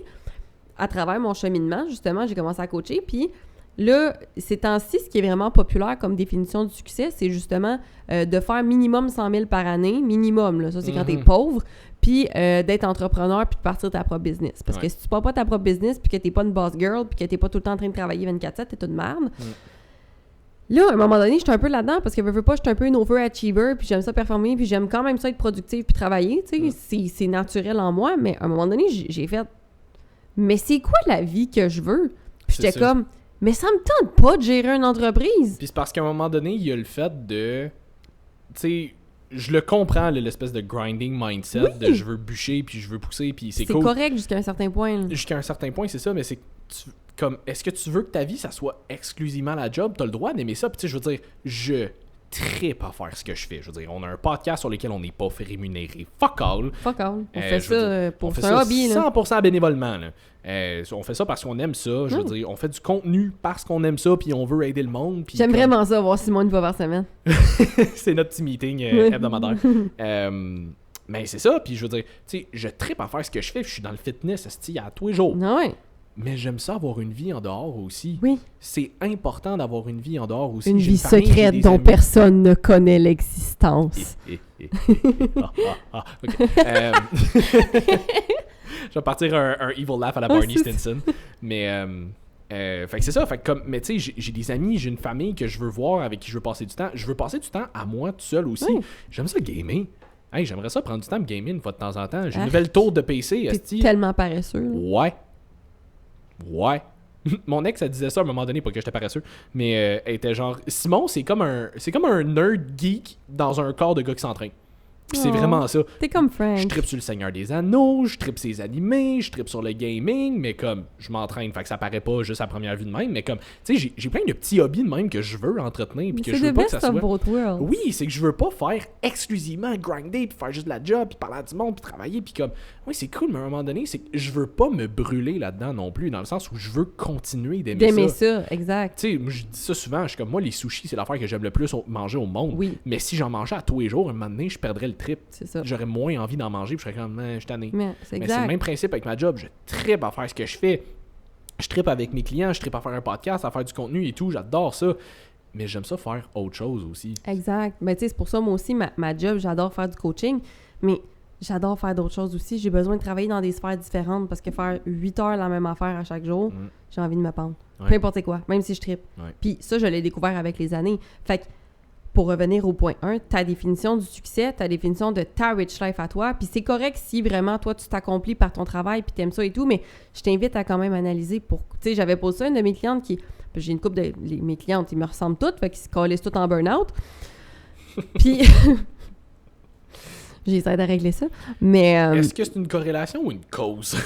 à travers mon cheminement, justement, j'ai commencé à coacher, puis là, ces temps-ci, ce qui est vraiment populaire comme définition du succès, c'est justement de faire minimum 100 000 par année. Minimum, là, ça, c'est quand t'es pauvre. Puis d'être entrepreneur, puis de partir ta propre business. Parce que si tu pars pas ta propre business, puis que t'es pas une boss girl, puis que t'es pas tout le temps en train de travailler 24/7, t'es toute merde. Là, à un moment donné, j'étais un peu là-dedans, parce que veux pas, j'étais un peu une overachiever, puis j'aime ça performer, puis j'aime quand même ça être productive, puis travailler, tu sais. C'est naturel en moi, mais à un moment donné, j'ai fait... Mais c'est quoi la vie que je veux? Puis j'étais comme... Mais ça me tente pas de gérer une entreprise. Puis c'est parce qu'à un moment donné, il y a le fait de... Tu sais, je le comprends, l'espèce de grinding mindset de je veux bûcher, puis je veux pousser, puis c'est cool. C'est correct jusqu'à un certain point. Là. Jusqu'à un certain point, c'est ça, mais c'est comme, est-ce que tu veux que ta vie, ça soit exclusivement la job? T'as le droit d'aimer ça, puis tu sais, je veux dire, je trippe à faire ce que je fais. Je veux dire, on a un podcast sur lequel on n'est pas fait rémunérer. Fuck all. Fuck all. On fait ça pour on fait un hobby. 100% bénévolement. Là. On fait ça parce qu'on aime ça. Je veux dire, on fait du contenu parce qu'on aime ça puis on veut aider le monde. J'aime vraiment ça, voir Simon une fois par semaine. C'est notre petit meeting hebdomadaire. Mais c'est ça. Puis je veux dire, tu sais, je trippe à faire ce que je fais. Je suis dans le fitness à tous les jours. Ah ouais. Mais j'aime ça avoir une vie en dehors aussi. Oui. C'est important d'avoir une vie en dehors aussi. Une vie secrète dont personne ne connaît l'existence. Okay. Je vais partir un evil laugh à la Barney Stinson. Mais fait que c'est ça. Fait que mais tu sais, j'ai des amis, j'ai une famille que je veux voir, avec qui je veux passer du temps. Je veux passer du temps à moi tout seul aussi. Oui. J'aime ça gamer. Hey, j'aimerais ça prendre du temps pour gamer une fois de temps en temps. J'ai une nouvelle tour de PC. T'es tellement paresseux. Là. Ouais. Mon ex, elle disait ça à un moment donné, pas que j'étais paresseux, mais elle était genre... Simon, c'est comme un nerd geek dans un corps de gars qui s'entraîne. Puis c'est vraiment ça. T'es comme Frank. Je trippe sur le Seigneur des Anneaux, je trippe ses animés, je trippe sur le gaming, mais comme, je m'entraîne, fait que ça paraît pas juste à première vue de même, mais comme, tu sais, j'ai plein de petits hobbies de même que je veux entretenir, puis que je veux pas que ça soit... Oui, c'est que je veux pas faire exclusivement grinder, puis faire juste de la job, puis parler à du monde, puis travailler, puis comme, oui, c'est cool, mais à un moment donné, c'est que je veux pas me brûler là-dedans non plus, dans le sens où je veux continuer d'aimer ça, exact. Tu sais, je dis ça souvent, je suis comme, moi, les sushis, c'est l'affaire que j'aime le plus manger au monde, mais si j'en mangeais à tous les jours, un moment donné, je perdrais le trip. C'est ça. J'aurais moins envie d'en manger, puis je serais comme, je suis tanné. Mais c'est le même principe avec ma job. Je trippe à faire ce que je fais. Je trippe avec mes clients, je trippe à faire un podcast, à faire du contenu et tout. J'adore ça. Mais j'aime ça faire autre chose aussi. Exact. Mais tu sais, c'est pour ça, moi aussi, ma job, j'adore faire du coaching. Mais j'adore faire d'autres choses aussi. J'ai besoin de travailler dans des sphères différentes parce que faire 8 heures la même affaire à chaque jour, j'ai envie de me pendre. Ouais. Peu importe quoi, même si je trippe. Ouais. Puis ça, je l'ai découvert avec les années. Fait que pour revenir au point 1, ta définition du succès, ta définition de ta rich life à toi, puis c'est correct si vraiment, toi, tu t'accomplis par ton travail puis t'aimes ça et tout, mais je t'invite à quand même analyser pour... Tu sais, j'avais posé ça à une de mes clientes qui... J'ai une couple de... Mes clientes, ils me ressemblent toutes, fait qu'ils se calissent toutes en burn-out. Puis... J'essaie de régler ça, mais... Est-ce que c'est une corrélation ou une cause?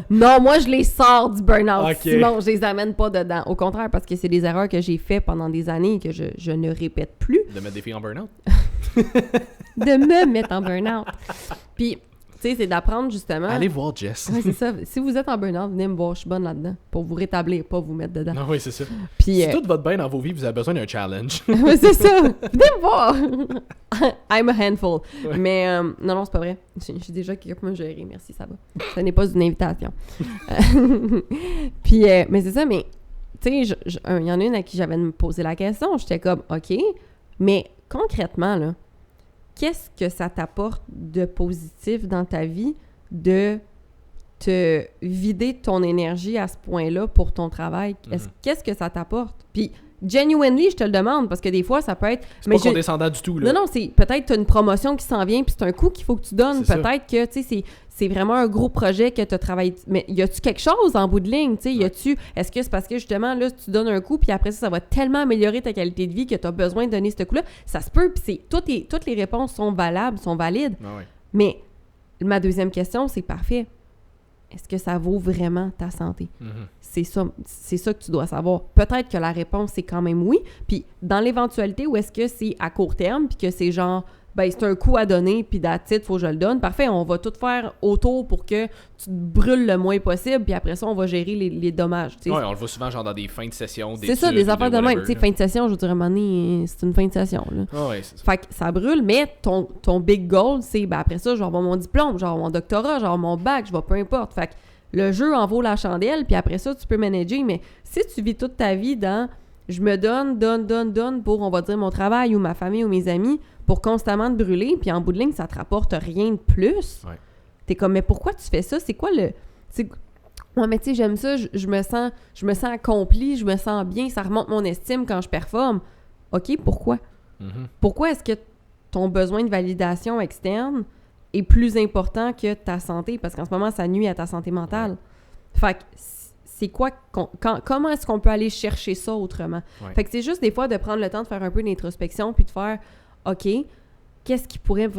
Non, moi, je les sors du burn-out. Okay. Sinon, je les amène pas dedans. Au contraire, parce que c'est des erreurs que j'ai faites pendant des années et que je ne répète plus. De mettre des filles en burn-out? De me mettre en burn-out. Puis, tu sais, c'est d'apprendre justement... Allez voir Jess. Oui, c'est ça. Si vous êtes en burn-out, venez me voir, je suis bonne là-dedans. Pour vous rétablir, pas vous mettre dedans. Non, oui, c'est ça. Puis, si tout votre bien dans vos vies, vous avez besoin d'un challenge. Oui, c'est ça. Venez me voir. I'm a handful. Ouais. Mais non, c'est pas vrai. J'ai déjà quelqu'un pour me gérer. Merci, ça va. Ce n'est pas une invitation. Puis, mais c'est ça, mais tu sais, il y en a une à qui j'avais posé la question. J'étais comme, OK, mais concrètement, là, qu'est-ce que ça t'apporte de positif dans ta vie de te vider ton énergie à ce point-là pour ton travail? Qu'est-ce que ça t'apporte? Puis, genuinely, je te le demande, parce que des fois, ça peut être... C'est pas condescendant du tout, là. Non, c'est peut-être t'as une promotion qui s'en vient, puis c'est un coup qu'il faut que tu donnes. C'est peut-être que, tu sais, c'est vraiment un gros projet que tu as travaillé... Mais y a-tu quelque chose en bout de ligne, tu sais? Est-ce que c'est parce que, justement, là, tu donnes un coup, puis après ça va tellement améliorer ta qualité de vie que tu as besoin de donner ce coup-là? Ça se peut, puis toutes les réponses sont valables, sont valides. Ah ouais. Mais ma deuxième question, c'est parfait. Est-ce que ça vaut vraiment ta santé? C'est ça que tu dois savoir. Peut-être que la réponse, c'est quand même oui. Puis dans l'éventualité où est-ce que c'est à court terme, puis que c'est genre, ben c'est un coup à donner, puis that's it, faut que je le donne. Parfait, on va tout faire autour pour que tu te brûles le moins possible, puis après ça, on va gérer les dommages. Oui, on le voit souvent genre dans des fins de session. C'est ça, des affaires de même. Tu sais, fin de session, je veux dire, à un moment donné, c'est une fin de session. Là. Oh, ouais, c'est ça. Fait que ça brûle, mais ton big goal, c'est, ben après ça, je vais avoir mon diplôme, je vais avoir mon doctorat, je vais avoir mon bac, je vais peu importe. Fait que le jeu en vaut la chandelle, puis après ça, tu peux manager. Mais si tu vis toute ta vie dans je me donne pour, on va dire, mon travail ou ma famille ou mes amis, pour constamment te brûler, puis en bout de ligne, ça te rapporte rien de plus. Ouais. T'es comme, mais pourquoi tu fais ça? C'est quoi le... Ouais, mais tu sais, j'aime ça, je me sens accomplie, je me sens bien, ça remonte mon estime quand je performe. OK, pourquoi? Pourquoi est-ce que ton besoin de validation externe est plus important que ta santé? Parce qu'en ce moment, ça nuit à ta santé mentale. Fait que c'est quoi... comment est-ce qu'on peut aller chercher ça autrement? Fait que c'est juste des fois de prendre le temps de faire un peu d'introspection puis de faire... OK, qu'est-ce qui pourrait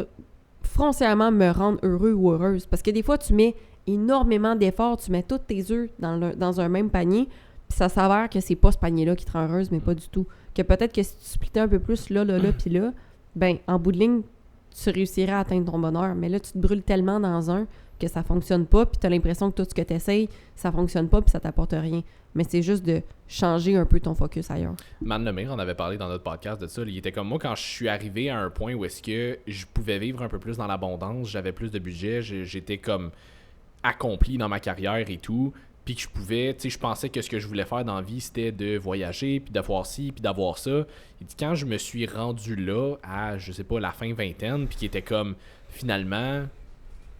foncièrement me rendre heureux ou heureuse? Parce que des fois, tu mets énormément d'efforts, tu mets tous tes œufs dans un même panier, puis ça s'avère que c'est pas ce panier-là qui te rend heureuse, mais pas du tout. Que peut-être que si tu splittais un peu plus là, puis là, ben en bout de ligne, tu réussirais à atteindre ton bonheur. Mais là, tu te brûles tellement dans un que ça fonctionne pas, puis t'as l'impression que tout ce que t'essayes, ça fonctionne pas, puis ça t'apporte rien. Mais c'est juste de changer un peu ton focus ailleurs. Man Lemire en avait parlé dans notre podcast de ça. Il était comme moi quand je suis arrivé à un point où est-ce que je pouvais vivre un peu plus dans l'abondance, j'avais plus de budget, j'étais comme accompli dans ma carrière et tout, puis que je pouvais, tu sais, je pensais que ce que je voulais faire dans la vie, c'était de voyager, puis d'avoir ci, puis d'avoir ça. Il dit, quand je me suis rendu là, à, je sais pas, la fin vingtaine, puis qui était comme, finalement,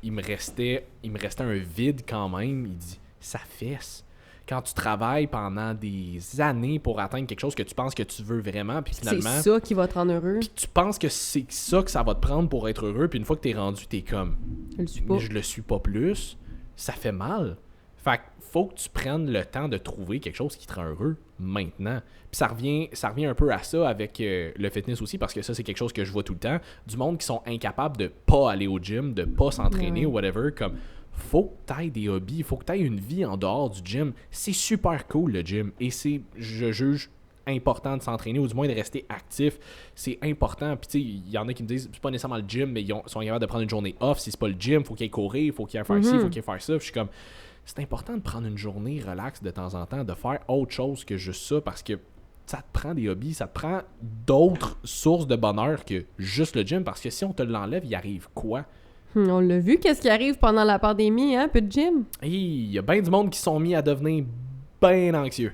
il me restait un vide quand même. Il dit, ça fesse. Quand tu travailles pendant des années pour atteindre quelque chose que tu penses que tu veux vraiment, puis finalement... C'est ça qui va te rendre heureux. Puis tu penses que c'est ça que ça va te prendre pour être heureux, puis une fois que t'es rendu, t'es comme... Je le suis pas plus. Ça fait mal. Fait que faut que tu prennes le temps de trouver quelque chose qui te rend heureux maintenant. Puis ça revient un peu à ça avec le fitness aussi, parce que ça, c'est quelque chose que je vois tout le temps. Du monde qui sont incapables de pas aller au gym, de pas s'entraîner ou whatever, comme... Faut que tu aies des hobbies, faut que tu aies une vie en dehors du gym. C'est super cool le gym et c'est, je juge, important de s'entraîner ou du moins de rester actif. C'est important. Puis tu sais, il y en a qui me disent c'est pas nécessairement le gym, mais ils sont capables de prendre une journée off. Si c'est pas le gym, faut qu'il aille courir, faut qu'il aille faire ci, faut qu'il aille faire ça. Puis je suis comme, c'est important de prendre une journée relax de temps en temps, de faire autre chose que juste ça parce que ça te prend des hobbies, ça te prend d'autres sources de bonheur que juste le gym parce que si on te l'enlève, il arrive quoi? On l'a vu, qu'est-ce qui arrive pendant la pandémie, hein? Peu de gym. Il y a bien du monde qui sont mis à devenir bien anxieux.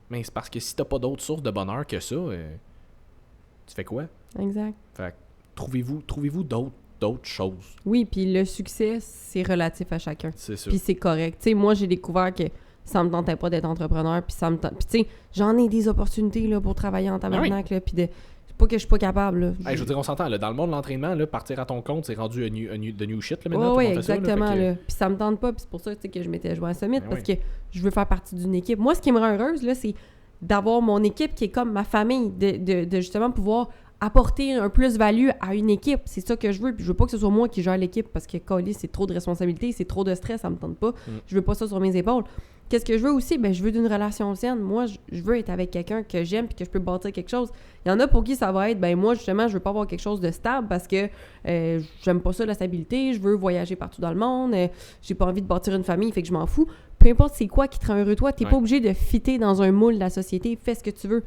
Mais c'est parce que si t'as pas d'autres sources de bonheur que ça, tu fais quoi? Exact. Fait que trouvez-vous d'autres choses. Oui, puis le succès, c'est relatif à chacun. C'est ça. Puis c'est correct. Tu sais, moi, j'ai découvert que ça me tentait pas d'être entrepreneur, puis ça me tente... Puis tu sais, j'en ai des opportunités là, pour travailler en tabarnak, là, puis de... Pas que je suis pas capable, là. Hey, je veux dire, on s'entend, là, dans le monde de l'entraînement, là, partir à ton compte, c'est rendu de new shit, là, maintenant. Oui, exactement, là. Puis ça me tente pas, puis c'est pour ça que je m'étais joint à Summit, parce que je veux faire partie d'une équipe. Moi, ce qui me rend heureuse, là, c'est d'avoir mon équipe qui est comme ma famille, de justement pouvoir apporter un plus-value à une équipe. C'est ça que je veux, puis je veux pas que ce soit moi qui gère l'équipe, parce que, calé, c'est trop de responsabilités, c'est trop de stress, ça me tente pas. Je veux pas ça sur mes épaules. Qu'est-ce que je veux aussi? Ben, je veux d'une relation saine. Moi, je veux être avec quelqu'un que j'aime puis que je peux bâtir quelque chose. Il y en a pour qui ça va être, ben moi, justement, je veux pas avoir quelque chose de stable parce que j'aime pas ça, la stabilité. Je veux voyager partout dans le monde. J'ai pas envie de bâtir une famille, fait que je m'en fous. Peu importe c'est quoi qui te rend heureux, toi, t'es pas obligé de fitter dans un moule de la société. Fais ce que tu veux.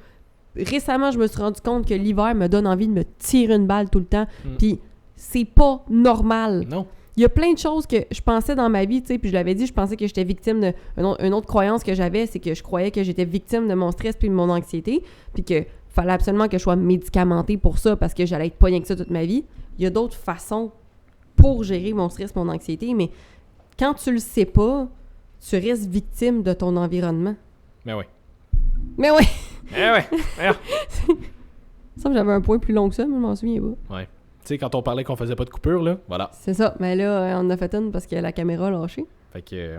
Récemment, je me suis rendu compte que l'hiver me donne envie de me tirer une balle tout le temps. Puis c'est pas normal. Non. Il y a plein de choses que je pensais dans ma vie, tu sais, puis je l'avais dit, je pensais que j'étais victime de... Une autre croyance que j'avais, c'est que je croyais que j'étais victime de mon stress puis de mon anxiété, puis que fallait absolument que je sois médicamentée pour ça parce que j'allais être pognée avec ça toute ma vie. Il y a d'autres façons pour gérer mon stress, mon anxiété, mais quand tu le sais pas, tu restes victime de ton environnement. Mais oui. Mais oui! Mais oui! Il me semble que j'avais un point plus long que ça, mais je m'en souviens pas. Ouais. Tu sais, quand on parlait qu'on faisait pas de coupure, là, voilà. C'est ça. Mais là, on en a fait une parce que la caméra a lâché. Fait que...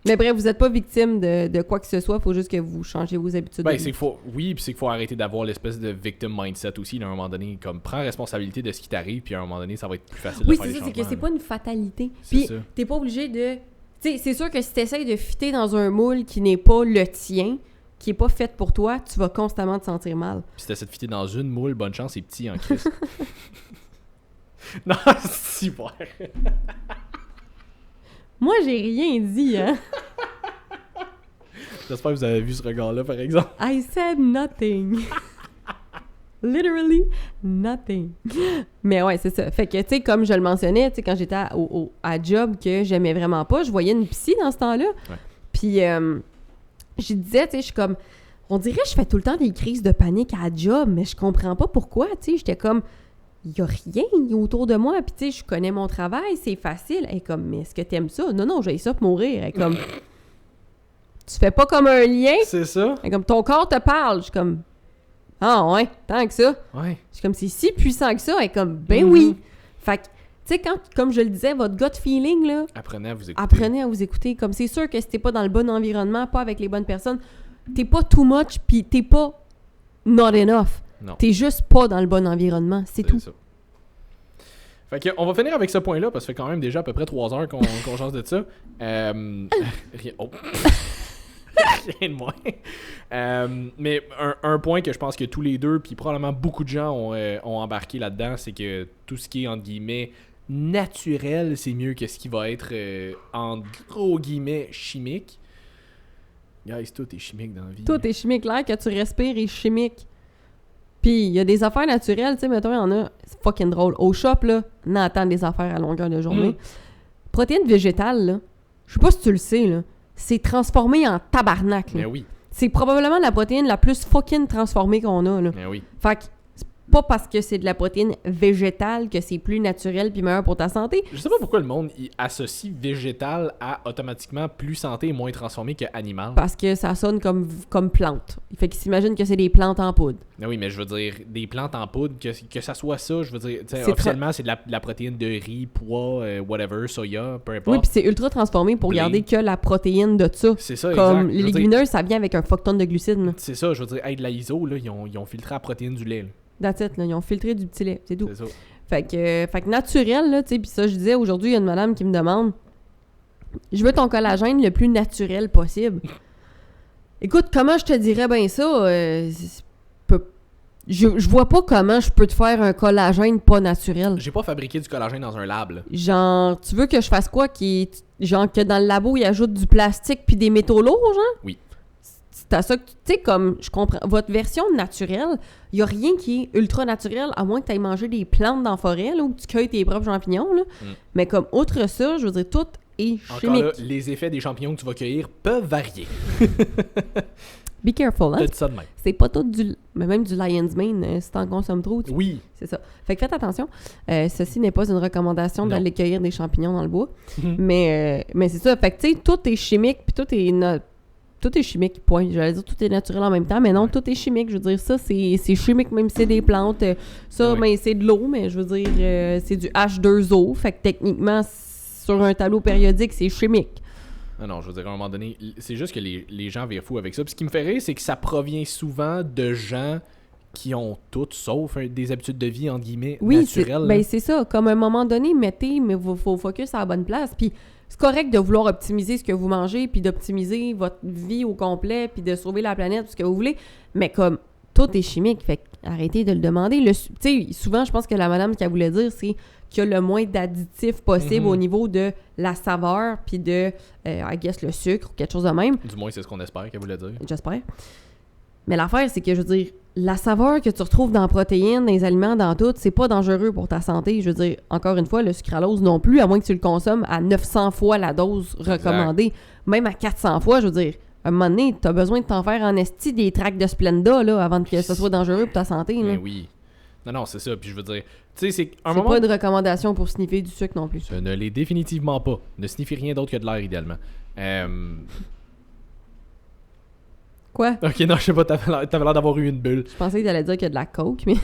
Mais bref, vous n'êtes pas victime de quoi que ce soit. Il faut juste que vous changez vos habitudes. Ben, c'est qu'il faut... Oui, puis c'est qu'il faut arrêter d'avoir l'espèce de victim mindset aussi. Là, à un moment donné, comme, prends responsabilité de ce qui t'arrive, puis à un moment donné, ça va être plus facile de faire les changements. Oui, c'est ça. C'est que c'est pas une fatalité. C'est puis, ça. T'es pas obligé de... Tu sais, c'est sûr que si t'essayes de fitter dans un moule qui n'est pas le tien, qui est pas fait pour toi, tu vas constamment te sentir mal. Puis si t'essaies de fitter dans une moule, bonne chance, c'est petit en crise. Non, c'est super. Moi, j'ai rien dit, hein. J'espère que vous avez vu ce regard-là, par exemple. I said nothing. Literally nothing. Mais ouais, c'est ça. Fait que, tu sais, comme je le mentionnais, tu sais, quand j'étais à job que j'aimais vraiment pas, je voyais une psy dans ce temps-là. Ouais. Puis, je disais, tu sais, je suis comme... On dirait que je fais tout le temps des crises de panique à job, mais je comprends pas pourquoi, tu sais. J'étais comme... Il y a rien autour de moi, puis tu sais, je connais mon travail, c'est facile. Elle est comme, mais est-ce que t'aimes ça? Non, j'ai ça pour mourir. Elle est comme, tu fais pas comme un lien? C'est ça. Elle est comme, ton corps te parle. Je suis comme, ah ouais, tant que ça. Ouais. Je suis comme, c'est si puissant que ça. Elle est comme, ben oui. Fait que, tu sais, quand, comme je le disais, votre gut feeling, là. Apprenez à vous écouter. Apprenez à vous écouter. Comme c'est sûr que si t'es pas dans le bon environnement, pas avec les bonnes personnes, t'es pas too much, puis t'es pas not enough. Non. T'es juste pas dans le bon environnement, c'est tout. Ça. Fait que, on va finir avec ce point-là, parce que ça fait quand même déjà à peu près 3 heures qu'on jase de ça. Rien... Oh. Rien de moins. Mais un point que je pense que tous les deux, puis probablement beaucoup de gens ont embarqué là-dedans, c'est que tout ce qui est, entre guillemets, naturel, c'est mieux que ce qui va être, en gros guillemets, chimique. Guys, tout est chimique dans la vie. Tout est chimique. L'air que tu respires est chimique. Puis, il y a des affaires naturelles, tu sais, mettons, il y en a, c'est fucking drôle. Au shop, là, on entend des affaires à longueur de journée. Protéines végétales, là, je sais pas si tu le sais, là, c'est transformé en tabarnak, là. Mais oui. C'est probablement la protéine la plus fucking transformée qu'on a, là. Mais oui. Fait que, c'est pas parce que c'est de la protéine végétale que c'est plus naturel puis meilleur pour ta santé. Je sais pas pourquoi le monde il associe végétal à automatiquement plus santé et moins transformé que animal. Parce que ça sonne comme plante. Fait qu'ils s'imaginent que c'est des plantes en poudre. Mais oui, mais je veux dire, des plantes en poudre, que ça soit ça, je veux dire, officiellement, c'est de la protéine de riz, pois, whatever, soya, peu importe. Oui, puis c'est ultra transformé pour garder que la protéine de ça. C'est ça, comme exact. les légumineuses, ça vient avec un fuck ton de glucides. Là. C'est ça, je veux dire, de la ISO, là, ils ont filtré la protéine du lait. Là. That's it, là, ils ont filtré du petit lait, c'est tout. C'est ça. Fait que naturel, là, tu sais, puis ça, je disais, aujourd'hui, il y a une madame qui me demande, je veux ton collagène le plus naturel possible. Écoute, comment je te dirais bien ça? Je vois pas comment je peux te faire un collagène pas naturel. J'ai pas fabriqué du collagène dans un lab, là. Genre, tu veux que je fasse quoi? Genre, que dans le labo, ils ajoutent du plastique puis des métaux lourds, genre? Oui. C'est à ça que, tu sais, comme, je comprends, votre version naturelle, il y a rien qui est ultra naturel, à moins que tu ailles manger des plantes dans la forêt, là, ou que tu cueilles tes propres champignons, là. Mais comme, outre ça, je veux dire, tout est chimique. Encore là, les effets des champignons que tu vas cueillir peuvent varier. Be careful, hein? Peut-être ça de même. C'est pas tout mais même du lion's mane, si t'en consommes trop. Oui. C'est ça. Fait que faites attention. Ceci n'est pas une recommandation d'aller cueillir des champignons dans le bois. Mais c'est ça. Fait que, tu sais, tout est chimique, puis tout est chimique, point. J'allais dire tout est naturel en même temps, mais non, tout est chimique. Je veux dire, ça, c'est chimique, même si c'est des plantes. Ça, ben, c'est de l'eau, mais je veux dire, c'est du H2O. Fait que techniquement, sur un tableau périodique, c'est chimique. Non, je veux dire, à un moment donné, c'est juste que les gens virent fous avec ça. Puis ce qui me fait rire, c'est que ça provient souvent de gens qui ont tout, sauf des habitudes de vie, entre guillemets, naturelles. Ben c'est ça. Comme à un moment donné, mais faut focus à la bonne place. Puis c'est correct de vouloir optimiser ce que vous mangez, puis d'optimiser votre vie au complet, puis de sauver la planète, ce que vous voulez. Mais comme tout est chimique, fait arrêtez de le demander. Tu sais, souvent, je pense que la madame, ce qu'elle voulait dire, c'est qu'il y a le moins d'additifs possible au niveau de la saveur, puis de, I guess, le sucre ou quelque chose de même. Du moins, c'est ce qu'on espère qu'elle voulait dire. J'espère. Mais l'affaire, c'est que, je veux dire, la saveur que tu retrouves dans la protéine, dans les aliments, dans tout, c'est pas dangereux pour ta santé. Je veux dire, encore une fois, le sucralose non plus, à moins que tu le consommes à 900 fois la dose recommandée. Exact. Même à 400 fois, je veux dire, à un moment donné, t'as besoin de t'en faire en esti des tracts de Splenda, là, avant que ce soit dangereux pour ta santé. Là. Mais oui. Non, c'est ça. Puis je veux dire, tu sais, c'est un moment... pas une recommandation pour sniffer du sucre non plus. Ce ne l'est définitivement pas. Ne sniffez rien d'autre que de l'air, idéalement. Quoi? Ok, non, je sais pas, t'avais l'air d'avoir eu une bulle. Je pensais que t'allais dire qu'il y a de la coke, mais...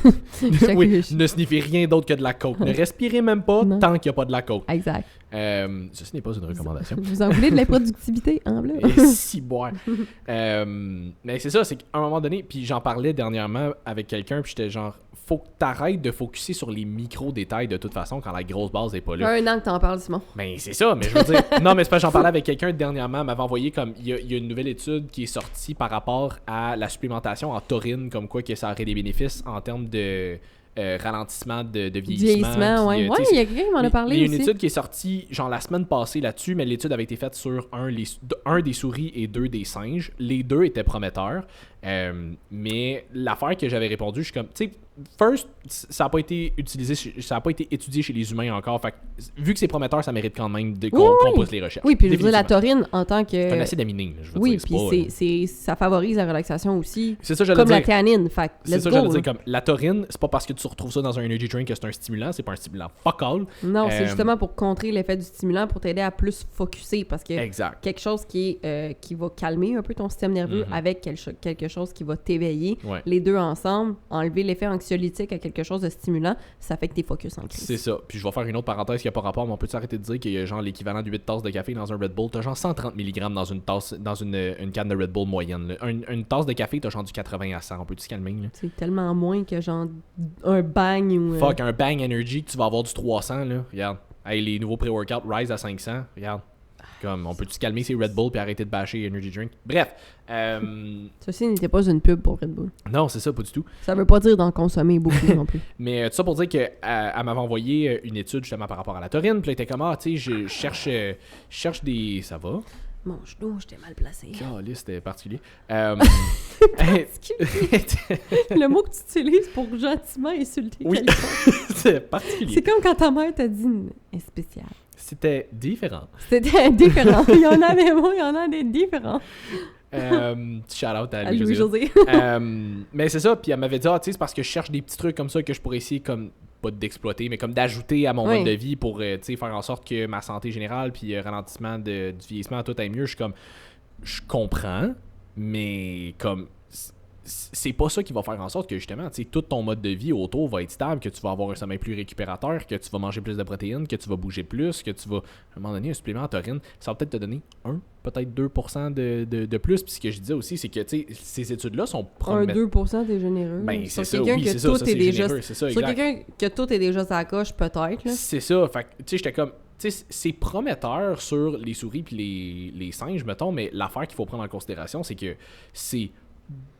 Oui, ne sniffez rien d'autre que de la coke. Ne respirez même pas tant qu'il n'y a pas de la coke. Exact. Ceci n'est pas une recommandation. Vous en voulez de la productivité, hein, là? Et si boire. Mais c'est ça, c'est qu'à un moment donné, puis j'en parlais dernièrement avec quelqu'un, puis j'étais genre, faut que t'arrêtes de focusser sur les micro-détails de toute façon quand la grosse base n'est pas là. Un an que t'en parles, Simon. Ben c'est ça, mais je veux dire... Non, mais c'est parce que j'en parlais avec quelqu'un dernièrement, m'avait envoyé comme... Il y a une nouvelle étude qui est sortie par rapport à la supplémentation en taurine, comme quoi que ça aurait des bénéfices en termes de... ralentissement de vieillissement. Ouais, il y a quelqu'un qui m'en a parlé aussi. Il y a une étude qui est sortie genre la semaine passée là-dessus, mais l'étude avait été faite sur un des souris et 2 des singes. Les 2 étaient prometteurs. Mais l'affaire que j'avais répondu, je suis comme, tu sais, first, ça n'a pas été utilisé, ça n'a pas été étudié chez les humains encore. Fait que, vu que c'est prometteur, ça mérite quand même qu'on pousse les recherches. Oui, puis je veux dire, la taurine en tant que... C'est un acide aminé, je veux dire. Oui, puis ça favorise la relaxation aussi. C'est ça, comme la théanine. Fait c'est ça, j'allais dire, comme la taurine, c'est pas parce que tu retrouves ça dans un energy drink que c'est un stimulant, c'est pas un stimulant fuck all. Non, c'est justement pour contrer l'effet du stimulant, pour t'aider à plus focusser, parce que quelque chose qui va calmer un peu ton système nerveux avec quelque chose qui va t'éveiller. Ouais. Les deux ensemble, enlever l'effet anxiolytique à quelque chose de stimulant, ça fait que t'es focus en crise. C'est ça. Puis je vais faire une autre parenthèse qui n'a pas rapport, mais on peut arrêter de dire qu'il y a genre l'équivalent de 8 tasses de café dans un Red Bull. T'as genre 130 mg dans une tasse, dans une canne de Red Bull moyenne. Là. Une tasse de café, t'as genre du 80 à 100. On peut-tu se calmer, là? C'est tellement moins que genre un bang ou... Fuck, un Bang Energy que tu vas avoir du 300, là. Regarde. Hey, les nouveaux pré-workouts Rise à 500. Regarde. Comme, on peut-tu se calmer ces Red Bull puis arrêter de bâcher Energy Drink? Bref. Ceci n'était pas une pub pour Red Bull. Non, c'est ça, pas du tout. Ça veut pas dire d'en consommer beaucoup non plus. Mais tout ça pour dire qu'elle m'avait envoyé une étude justement par rapport à la taurine. Puis là, elle était comme, ah, tu sais, je cherche des... Ça va? Mon genou, j'étais mal placé. Caliste, c'était particulier. Le mot que tu utilises pour gentiment insulter Oui. quelqu'un. C'est particulier. C'est comme quand ta mère t'a dit « spécial ». C'était différent. C'était différent. Il y en a des mots, il y en a des différents. Shout-out à Louis-José. Mais c'est ça, puis elle m'avait dit, ah, tu sais, c'est parce que je cherche des petits trucs comme ça que je pourrais essayer, comme, pas d'exploiter, mais comme d'ajouter à mon mode de vie pour, tu sais, faire en sorte que ma santé générale, puis ralentissement du vieillissement, tout aille mieux. Je suis comme, je comprends, mais comme... c'est pas ça qui va faire en sorte que justement, tu sais, tout ton mode de vie autour va être stable, que tu vas avoir un sommeil plus récupérateur, que tu vas manger plus de protéines, que tu vas bouger plus, que tu vas, à un moment donné, un supplément en taurine, ça va peut-être te donner peut-être 2% de plus. Puis ce que je disais aussi, c'est que, tu sais, ces études-là sont... 2%, t'es généreux. Ben, c'est ça, quelqu'un oui, que c'est ça, tout ça, est c'est déjà... généreux, c'est ça, Sur exact. quelqu'un que tout est déjà sa coche, peut-être, là. C'est ça, fait que, tu sais, j'étais comme... Tu sais, c'est prometteur sur les souris puis les singes, mettons, mais l'affaire qu'il faut prendre en considération, c'est que c'est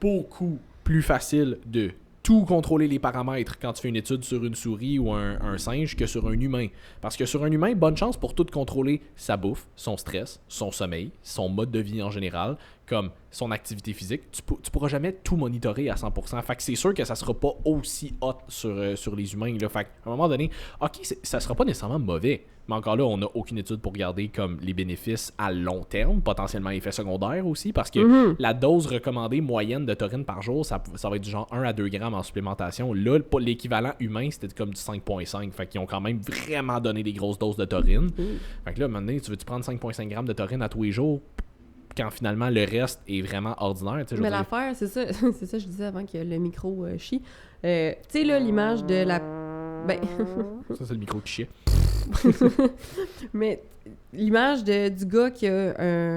beaucoup plus facile de tout contrôler les paramètres quand tu fais une étude sur une souris ou un singe que sur un humain. Parce que sur un humain, bonne chance pour tout contrôler sa bouffe, son stress, son sommeil, son mode de vie en général, comme son activité physique. Tu pourras jamais tout monitorer à 100%. Fait que c'est sûr que ça sera pas aussi hot sur les humains. Là. Fait qu'à un moment donné, ok, ça sera pas nécessairement mauvais. Mais encore là, on n'a aucune étude pour regarder comme les bénéfices à long terme, potentiellement effets secondaires aussi, parce que la dose recommandée moyenne de taurine par jour, ça va être du genre 1 à 2 grammes en supplémentation. Là, l'équivalent humain, c'était comme du 5,5. Fait qu'ils ont quand même vraiment donné des grosses doses de taurine. Fait que là, maintenant, tu veux-tu prendre 5,5 grammes de taurine à tous les jours quand finalement le reste est vraiment ordinaire? Mais l'affaire, c'est ça, c'est ça que je disais avant que le micro chie. Tu sais, là, l'image de la... Ben... ça, c'est le micro qui chie. Mais l'image du gars qui a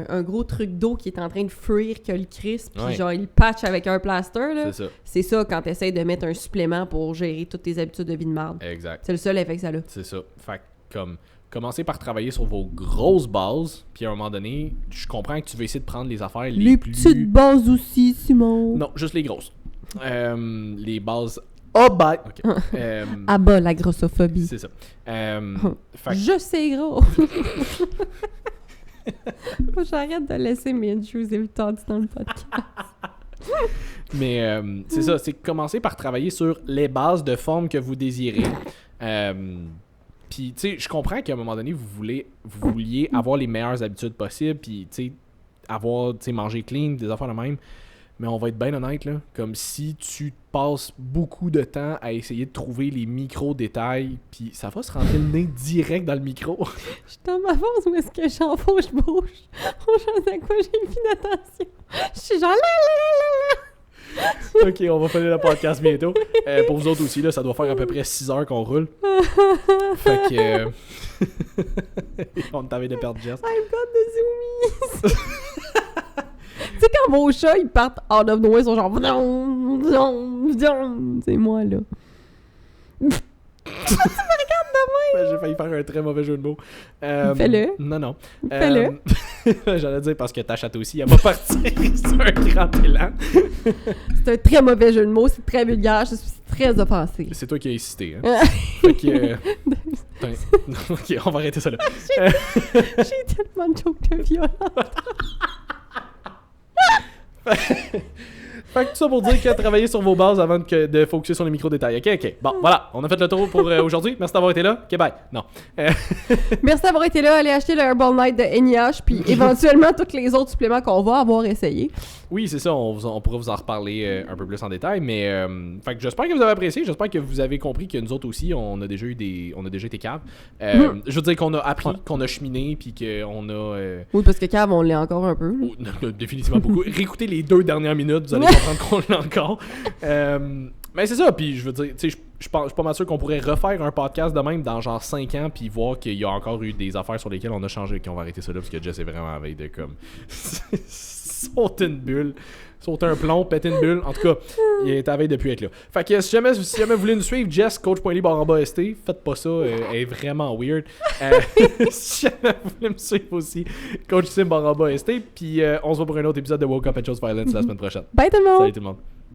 un gros truc d'eau qui est en train de fuir que le crisp, puis genre il patch avec un plaster, là. C'est ça quand t'essayes de mettre un supplément pour gérer toutes tes habitudes de vie de marde. Exact. C'est le seul effet que ça a. C'est ça. Fait comme commencez par travailler sur vos grosses bases, puis à un moment donné, je comprends que tu veux essayer de prendre les affaires les plus... petites bases aussi, Simon. Non, juste les grosses. Les bases... Oh, bye! Okay. Ah bah, la grossophobie. C'est ça. Je sais gros! Faut que j'arrête de laisser mes juices évitants dans le podcast. Mais c'est ça, c'est commencer par travailler sur les bases de forme que vous désirez. Puis, tu sais, je comprends qu'à un moment donné, vous vouliez avoir les meilleures habitudes possibles, puis, tu sais, avoir, tu sais, manger clean, des affaires de même. Mais on va être bien honnête, là, comme si tu passes beaucoup de temps à essayer de trouver les micro-détails, puis ça va se rentrer le nez direct dans le micro. Je suis dans ma phase où est-ce que j'enfauche bouche. On change à quoi j'ai mis d'attention. Je suis genre là. Ok, on va finir le podcast bientôt. Pour vous autres aussi, là, ça doit faire à peu près 6 heures qu'on roule. Fait que... on t'avait de perdre Jess. I've got the zoomies. Tu sais, quand vos chats, ils partent out of nowhere, ils sont genre... C'est moi, là. Tu me regardes de même! J'ai failli faire un très mauvais jeu de mots. Fais-le. Non. Fais-le. J'allais dire parce que ta chatte aussi, elle va partir sur un grand élan. C'est un très mauvais jeu de mots, c'est très vulgaire, je suis très offensée. C'est toi qui as insisté, hein? Fait que... ok, on va arrêter ça là. J'ai tellement de jokes de violence. Fait que tout ça pour dire que travailler sur vos bases avant de focuser sur les micro-détails. Ok. Bon, voilà. On a fait le tour pour aujourd'hui. Merci d'avoir été là. Ok, bye. Non. Merci d'avoir été là. Allez acheter le Herbal Night de NIH, puis éventuellement tous les autres suppléments qu'on va avoir essayés. Oui, c'est ça. On pourra vous en reparler un peu plus en détail. Mais fait que j'espère que vous avez apprécié. J'espère que vous avez compris que nous autres aussi, on a déjà été caves. Je veux dire qu'on a appris, qu'on a cheminé, puis qu'on a... Oui, parce que cave, on l'est encore un peu. Définitivement beaucoup. Réécoutez les 2 dernières minutes, vous allez comprendre comprendre qu'on l'a encore. Mais c'est ça, puis je veux dire, tu sais, je suis pas mal sûr qu'on pourrait refaire un podcast de même dans genre 5 ans, puis voir qu'il y a encore eu des affaires sur lesquelles on a changé, qu'on va arrêter ça là, parce que Jess est vraiment à veille de comme sauter une bulle, sauter un plomb, péter une bulle. En tout cas, il est à veille de plus être là. Fait que si jamais vous voulez nous suivre, Jess, coach.ly/ST, faites pas ça, elle est vraiment weird. Si jamais vous voulez me suivre aussi, coach Sim/ST, puis on se voit pour un autre épisode de Woke Up and Chose Violence la semaine prochaine. Bye tout le monde! Salut tout le monde!